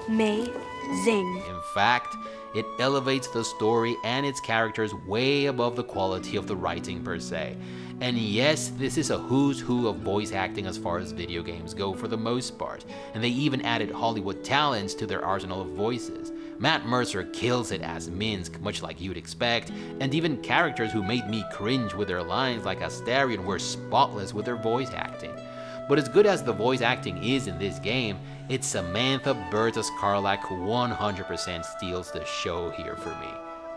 amazing. In fact, it elevates the story and its characters way above the quality of the writing per se. And yes, this is a who's who of voice acting as far as video games go for the most part, and they even added Hollywood talents to their arsenal of voices. Matt Mercer kills it as Minsk, much like you'd expect, and even characters who made me cringe with their lines like Astarion were spotless with their voice acting. But as good as the voice acting is in this game, it's Samantha Berta Scarlack who 100% steals the show here for me.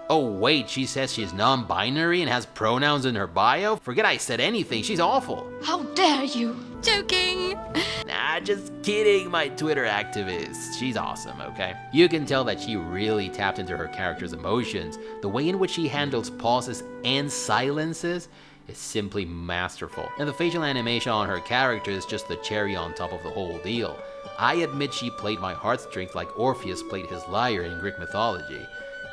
Oh wait, she says she's non-binary and has pronouns in her bio? Forget I said anything, she's awful. How dare you! Joking! Nah, just kidding, my Twitter activist. She's awesome, okay? You can tell that she really tapped into her character's emotions. The way in which she handles pauses and silences is simply masterful. And the facial animation on her character is just the cherry on top of the whole deal. I admit she played my heartstrings like Orpheus played his lyre in Greek mythology.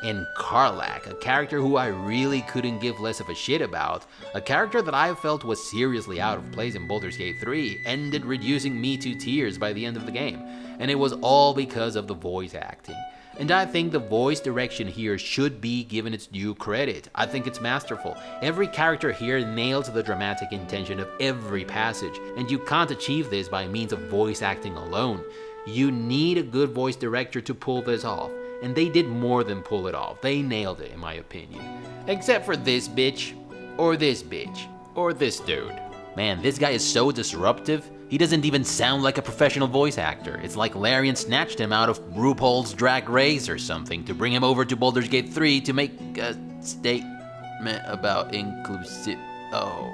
And Karlach, a character who I really couldn't give less of a shit about, a character that I felt was seriously out of place in Baldur's Gate 3, ended reducing me to tears by the end of the game. And it was all because of the voice acting. And I think the voice direction here should be given its due credit. I think it's masterful. Every character here nails the dramatic intention of every passage, and you can't achieve this by means of voice acting alone. You need a good voice director to pull this off, and they did more than pull it off. They nailed it, in my opinion. Except for this bitch, or this bitch, or this dude. Man, this guy is so disruptive. He doesn't even sound like a professional voice actor. It's like Larian snatched him out of RuPaul's Drag Race or something to bring him over to Baldur's Gate 3 to make a statement about inclusive. Oh.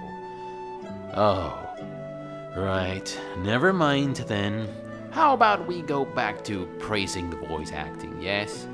Right. Never mind then. How about we go back to praising the voice acting, yes?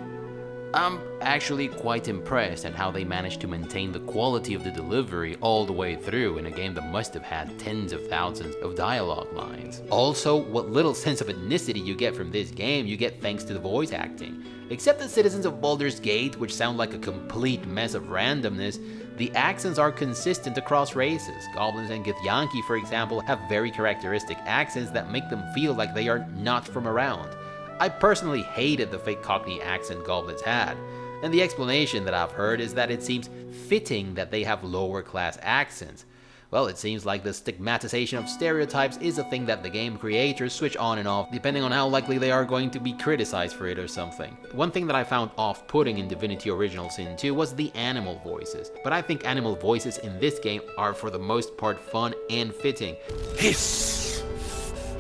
I'm actually quite impressed at how they managed to maintain the quality of the delivery all the way through in a game that must have had tens of thousands of dialogue lines. Also, what little sense of ethnicity you get from this game, you get thanks to the voice acting. Except the citizens of Baldur's Gate, which sound like a complete mess of randomness, the accents are consistent across races. Goblins and Githyanki, for example, have very characteristic accents that make them feel like they are not from around. I personally hated the fake Cockney accent goblins had, and the explanation that I've heard is that it seems fitting that they have lower class accents. Well, it seems like the stigmatization of stereotypes is a thing that the game creators switch on and off depending on how likely they are going to be criticized for it or something. One thing that I found off-putting in Divinity Original Sin 2 was the animal voices, but I think animal voices in this game are for the most part fun and fitting. Hiss!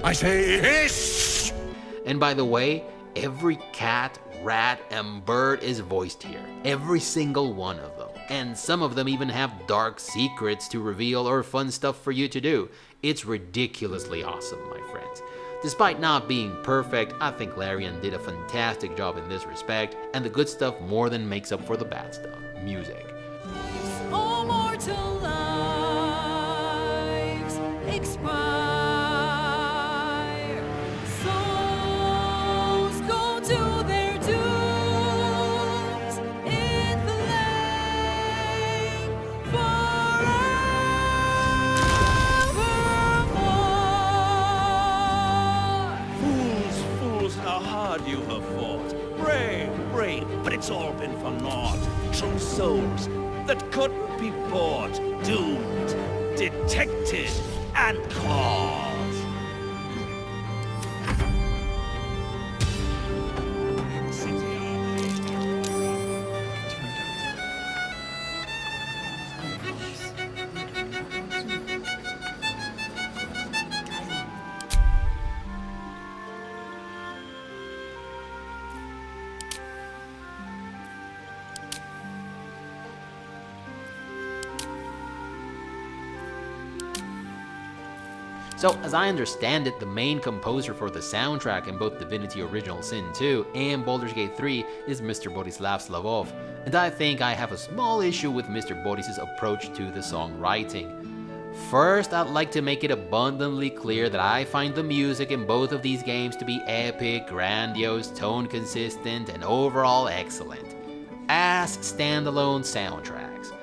I say hiss! And by the way, every cat, rat, and bird is voiced here. Every single one of them. And some of them even have dark secrets to reveal or fun stuff for you to do. It's ridiculously awesome, my friends. Despite not being perfect, I think Larian did a fantastic job in this respect, and the good stuff more than makes up for the bad stuff. Music. All mortal lives expire. You have fought. Brave, but it's all been for naught. True souls that couldn't be bought, doomed, detected, and caught. So, as I understand it, the main composer for the soundtrack in both Divinity Original Sin 2 and Baldur's Gate 3 is Mr. Borislav Slavov, and I think I have a small issue with Mr. Boris's approach to the songwriting. First, I'd like to make it abundantly clear that I find the music in both of these games to be epic, grandiose, tone consistent, and overall excellent, as standalone soundtracks.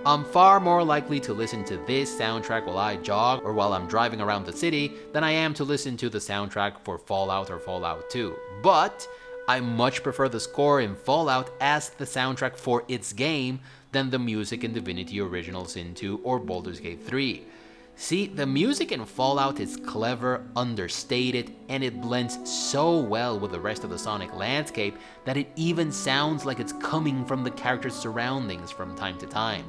I'm far more likely to listen to this soundtrack while I jog or while I'm driving around the city than I am to listen to the soundtrack for Fallout or Fallout 2. But I much prefer the score in Fallout as the soundtrack for its game than the music in Divinity Original Sin 2 or Baldur's Gate 3. See, the music in Fallout is clever, understated, and it blends so well with the rest of the sonic landscape that it even sounds like it's coming from the character's surroundings from time to time.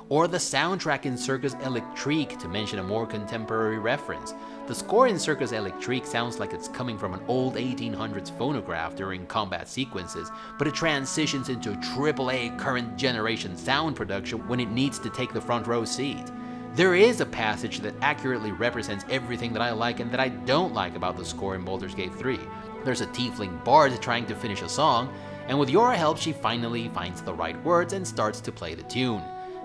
Or the soundtrack in Circus Electrique, to mention a more contemporary reference. The score in Circus Electrique sounds like it's coming from an old 1800s phonograph during combat sequences, but it transitions into AAA current generation sound production when it needs to take the front row seat. There is a passage that accurately represents everything that I like and that I don't like about the score in Baldur's Gate 3. There's a tiefling bard trying to finish a song, and with your help she finally finds the right words and starts to play the tune.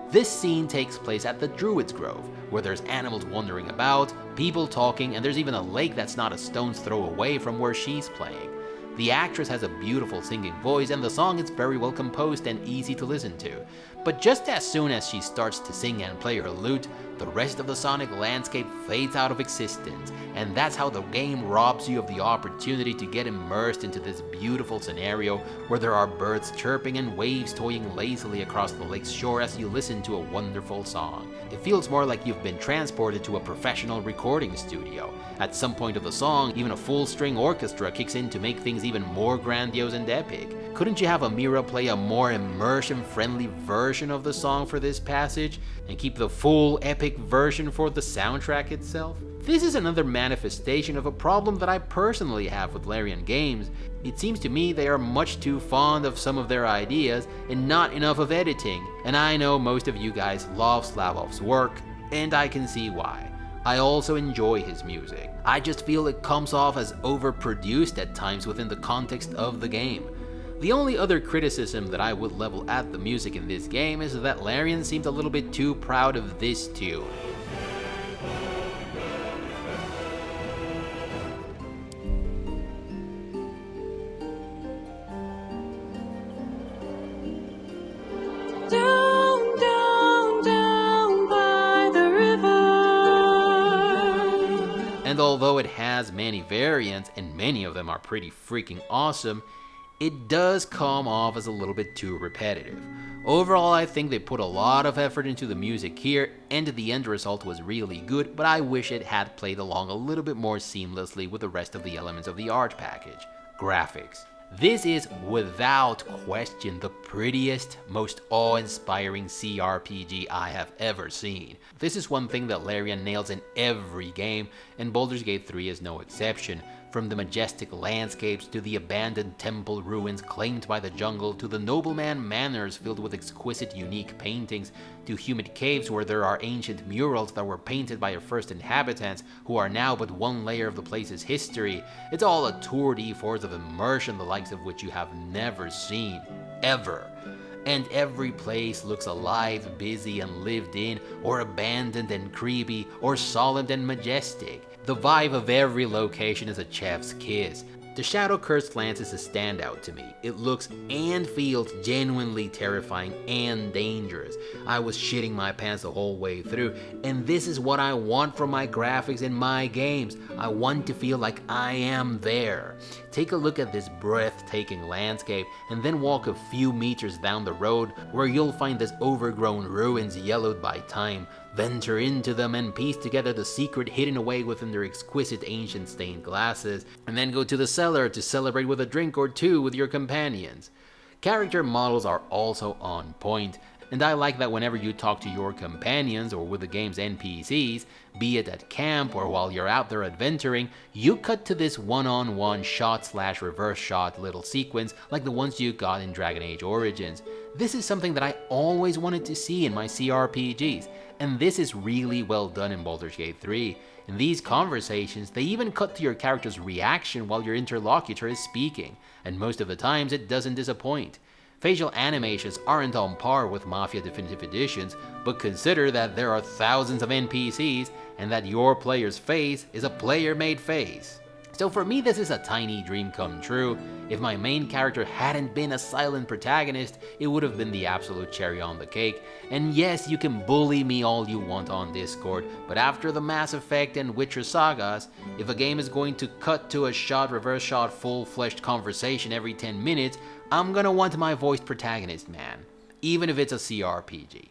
This scene takes place at the Druid's Grove, where there's animals wandering about, people talking, and there's even a lake that's not a stone's throw away from where she's playing. The actress has a beautiful singing voice, and the song is very well composed and easy to listen to. But just as soon as she starts to sing and play her lute, the rest of the sonic landscape fades out of existence, and that's how the game robs you of the opportunity to get immersed into this beautiful scenario where there are birds chirping and waves toying lazily across the lake's shore as you listen to a wonderful song. It feels more like you've been transported to a professional recording studio. At some point of the song, even a full-string orchestra kicks in to make things even more grandiose and epic. Couldn't you have Amira play a more immersion-friendly version of the song for this passage, and keep the full epic version for the soundtrack itself? This is another manifestation of a problem that I personally have with Larian games. It seems to me they are much too fond of some of their ideas and not enough of editing, and I know most of you guys love Slavov's work, and I can see why. I also enjoy his music. I just feel it comes off as overproduced at times within the context of the game. The only other criticism that I would level at the music in this game is that Larian seems a little bit too proud of this tune. Down, down, down by the river. And although it has many variants, and many of them are pretty freaking awesome, it does come off as a little bit too repetitive. Overall, I think they put a lot of effort into the music here, and the end result was really good, but I wish it had played along a little bit more seamlessly with the rest of the elements of the art package. Graphics. This is, without question, the prettiest, most awe-inspiring CRPG I have ever seen. This is one thing that Larian nails in every game, and Baldur's Gate 3 is no exception. From the majestic landscapes to the abandoned temple ruins claimed by the jungle to the nobleman manors filled with exquisite unique paintings to humid caves where there are ancient murals that were painted by your first inhabitants who are now but one layer of the place's history. It's all a tour de force of immersion the likes of which you have never seen, ever. And every place looks alive, busy, and lived in, or abandoned and creepy, or solemn and majestic. The vibe of every location is a chef's kiss. The Shadow-Cursed Lance is a standout to me. It looks and feels genuinely terrifying and dangerous. I was shitting my pants the whole way through, and this is what I want from my graphics in my games. I want to feel like I am there. Take a look at this breathtaking landscape, and then walk a few meters down the road where you'll find this overgrown ruins yellowed by time. Venture into them and piece together the secret hidden away within their exquisite ancient stained glasses, and then go to the cellar to celebrate with a drink or two with your companions. Character models are also on point, and I like that whenever you talk to your companions or with the game's NPCs, be it at camp or while you're out there adventuring, you cut to this one-on-one shot/reverse shot little sequence like the ones you got in Dragon Age Origins. This is something that I always wanted to see in my CRPGs, and this is really well done in Baldur's Gate 3. In these conversations, they even cut to your character's reaction while your interlocutor is speaking, and most of the times it doesn't disappoint. Facial animations aren't on par with Mafia Definitive Editions, but consider that there are thousands of NPCs and that your player's face is a player-made face. So for me, this is a tiny dream come true. If my main character hadn't been a silent protagonist, it would have been the absolute cherry on the cake. And yes, you can bully me all you want on Discord, but after the Mass Effect and Witcher sagas, if a game is going to cut to a shot, reverse shot, full-fleshed conversation every 10 minutes, I'm gonna want my voiced protagonist, man. Even if it's a CRPG.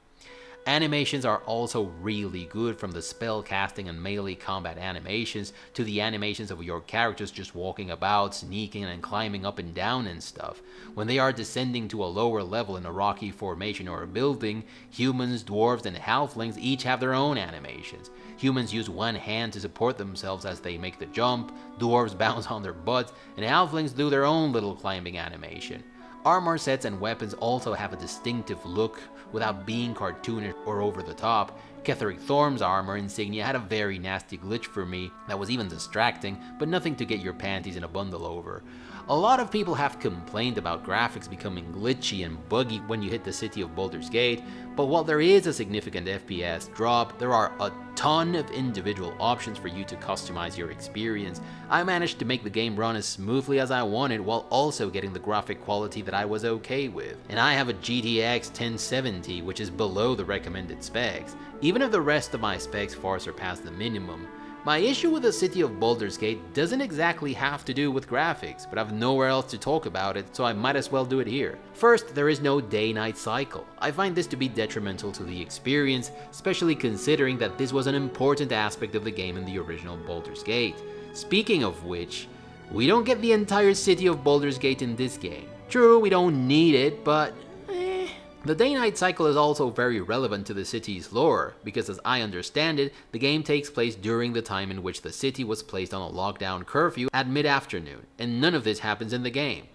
Animations are also really good, from the spell casting and melee combat animations to the animations of your characters just walking about, sneaking and climbing up and down and stuff. When they are descending to a lower level in a rocky formation or a building, humans, dwarves, and halflings each have their own animations. Humans use one hand to support themselves as they make the jump, dwarves bounce on their butts, and halflings do their own little climbing animation. Armor sets and weapons also have a distinctive look without being cartoonish or over the top, Ketheric Thorm's armor insignia had a very nasty glitch for me that was even distracting, but nothing to get your panties in a bundle over. A lot of people have complained about graphics becoming glitchy and buggy when you hit the city of Baldur's Gate, but while there is a significant FPS drop, there are a ton of individual options for you to customize your experience. I managed to make the game run as smoothly as I wanted while also getting the graphic quality that I was okay with. And I have a GTX 1070, which is below the recommended specs, even if the rest of my specs far surpass the minimum. My issue with the city of Baldur's Gate doesn't exactly have to do with graphics, but I've nowhere else to talk about it, so I might as well do it here. First, there is no day-night cycle. I find this to be detrimental to the experience, especially considering that this was an important aspect of the game in the original Baldur's Gate. Speaking of which, we don't get the entire city of Baldur's Gate in this game. True, we don't need it, but the day-night cycle is also very relevant to the city's lore, because as I understand it, the game takes place during the time in which the city was placed on a lockdown curfew at mid-afternoon, and none of this happens in the game.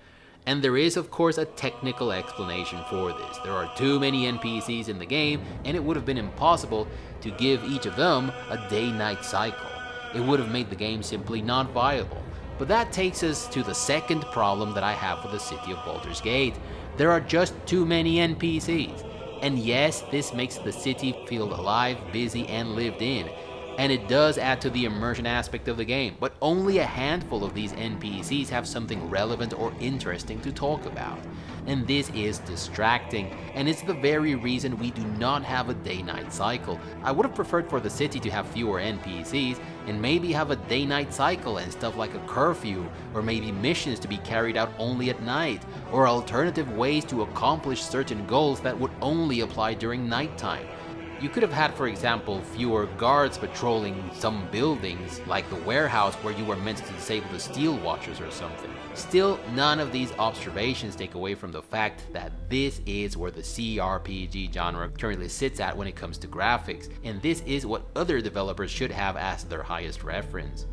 And there is of course a technical explanation for this. There are too many NPCs in the game, and it would have been impossible to give each of them a day-night cycle. It would have made the game simply not viable. But that takes us to the second problem that I have with the city of Baldur's Gate. There are just too many NPCs. And yes, this makes the city feel alive, busy, and lived in. And it does add to the immersion aspect of the game, but only a handful of these NPCs have something relevant or interesting to talk about. And this is distracting, and it's the very reason we do not have a day-night cycle. I would have preferred for the city to have fewer NPCs, and maybe have a day-night cycle and stuff like a curfew, or maybe missions to be carried out only at night, or alternative ways to accomplish certain goals that would only apply during nighttime. You could have had, for example, fewer guards patrolling some buildings, like the warehouse where you were meant to disable the Steel Watchers or something. Still, none of these observations take away from the fact that this is where the CRPG genre currently sits at when it comes to graphics, and this is what other developers should have as their highest reference.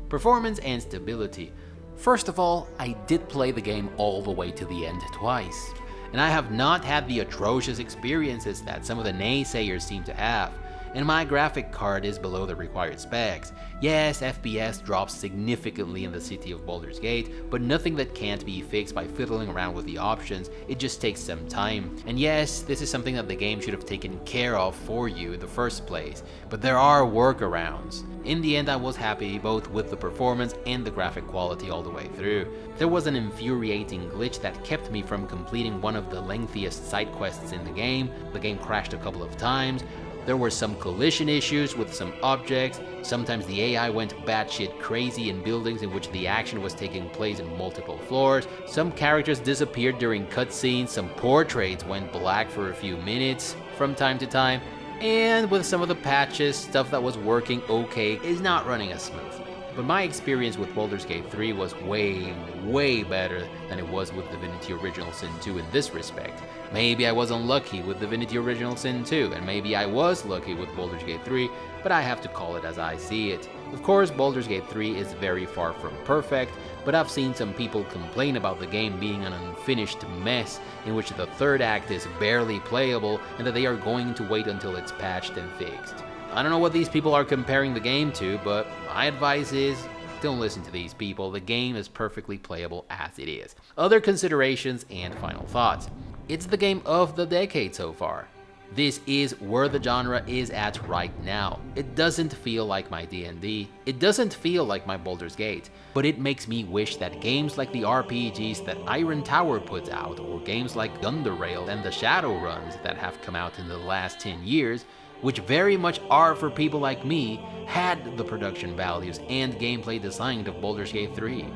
Performance and stability. First of all, I did play the game all the way to the end twice. And I have not had the atrocious experiences that some of the naysayers seem to have, and my graphic card is below the required specs. Yes, FPS drops significantly in the city of Baldur's Gate, but nothing that can't be fixed by fiddling around with the options. It just takes some time. And yes, this is something that the game should have taken care of for you in the first place, but there are workarounds. In the end, I was happy both with the performance and the graphic quality all the way through. There was an infuriating glitch that kept me from completing one of the lengthiest side quests in the game. The game crashed a couple of times. There were some collision issues with some objects. Sometimes the AI went batshit crazy in buildings in which the action was taking place in multiple floors. Some characters disappeared during cutscenes. Some portraits went black for a few minutes from time to time. And with some of the patches, stuff that was working okay is not running as smoothly. But my experience with Baldur's Gate 3 was way better than it was with Divinity Original Sin 2 in this respect. Maybe I was unlucky with Divinity Original Sin 2, and maybe I was lucky with Baldur's Gate 3, but I have to call it as I see it. Of course, Baldur's Gate 3 is very far from perfect, but I've seen some people complain about the game being an unfinished mess in which the third act is barely playable and that they are going to wait until it's patched and fixed. I don't know what these people are comparing the game to, but my advice is, don't listen to these people. The game is perfectly playable as it is. Other considerations and final thoughts. It's the game of the decade so far. This is where the genre is at right now. It doesn't feel like my D&D. It doesn't feel like my Baldur's Gate. But it makes me wish that games like the RPGs that Iron Tower puts out, or games like Underrail and the Shadowruns that have come out in the last 10 years, which very much are for people like me, had the production values and gameplay designed of Baldur's Gate 3.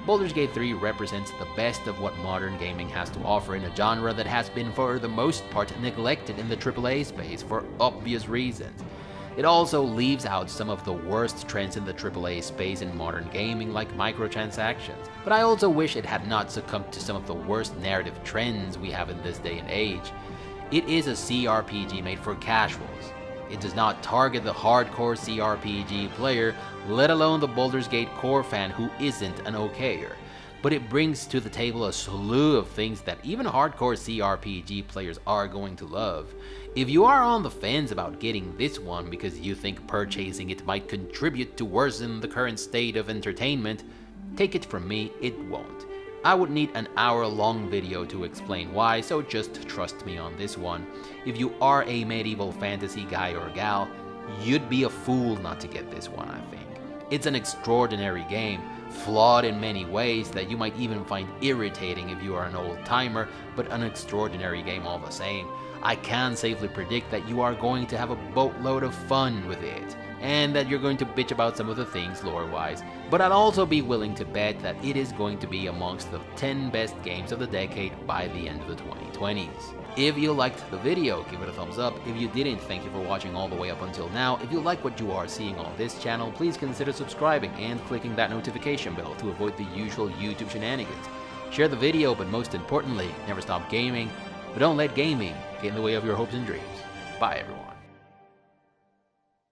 Baldur's Gate 3 represents the best of what modern gaming has to offer in a genre that has been for the most part neglected in the AAA space for obvious reasons. It also leaves out some of the worst trends in the AAA space in modern gaming, like microtransactions. But I also wish it had not succumbed to some of the worst narrative trends we have in this day and age. It is a CRPG made for casuals. It does not target the hardcore CRPG player, let alone the Baldur's Gate core fan who isn't an okayer. but it brings to the table a slew of things that even hardcore CRPG players are going to love. If you are on the fence about getting this one because you think purchasing it might contribute to worsen the current state of entertainment, take it from me, it won't. I would need an hour-long video to explain why, so just trust me on this one. If you are a medieval fantasy guy or gal, you'd be a fool not to get this one, I think. It's an extraordinary game, flawed in many ways that you might even find irritating if you are an old-timer, but an extraordinary game all the same. I can safely predict that you are going to have a boatload of fun with it, and that you're going to bitch about some of the things lore-wise, but I'd also be willing to bet that it is going to be amongst the 10 best games of the decade by the end of the 2020s. If you liked the video, give it a thumbs up. If you didn't, thank you for watching all the way up until now. If you like what you are seeing on this channel, please consider subscribing and clicking that notification bell to avoid the usual YouTube shenanigans. Share the video, but most importantly, never stop gaming, but don't let gaming get in the way of your hopes and dreams. Bye everyone.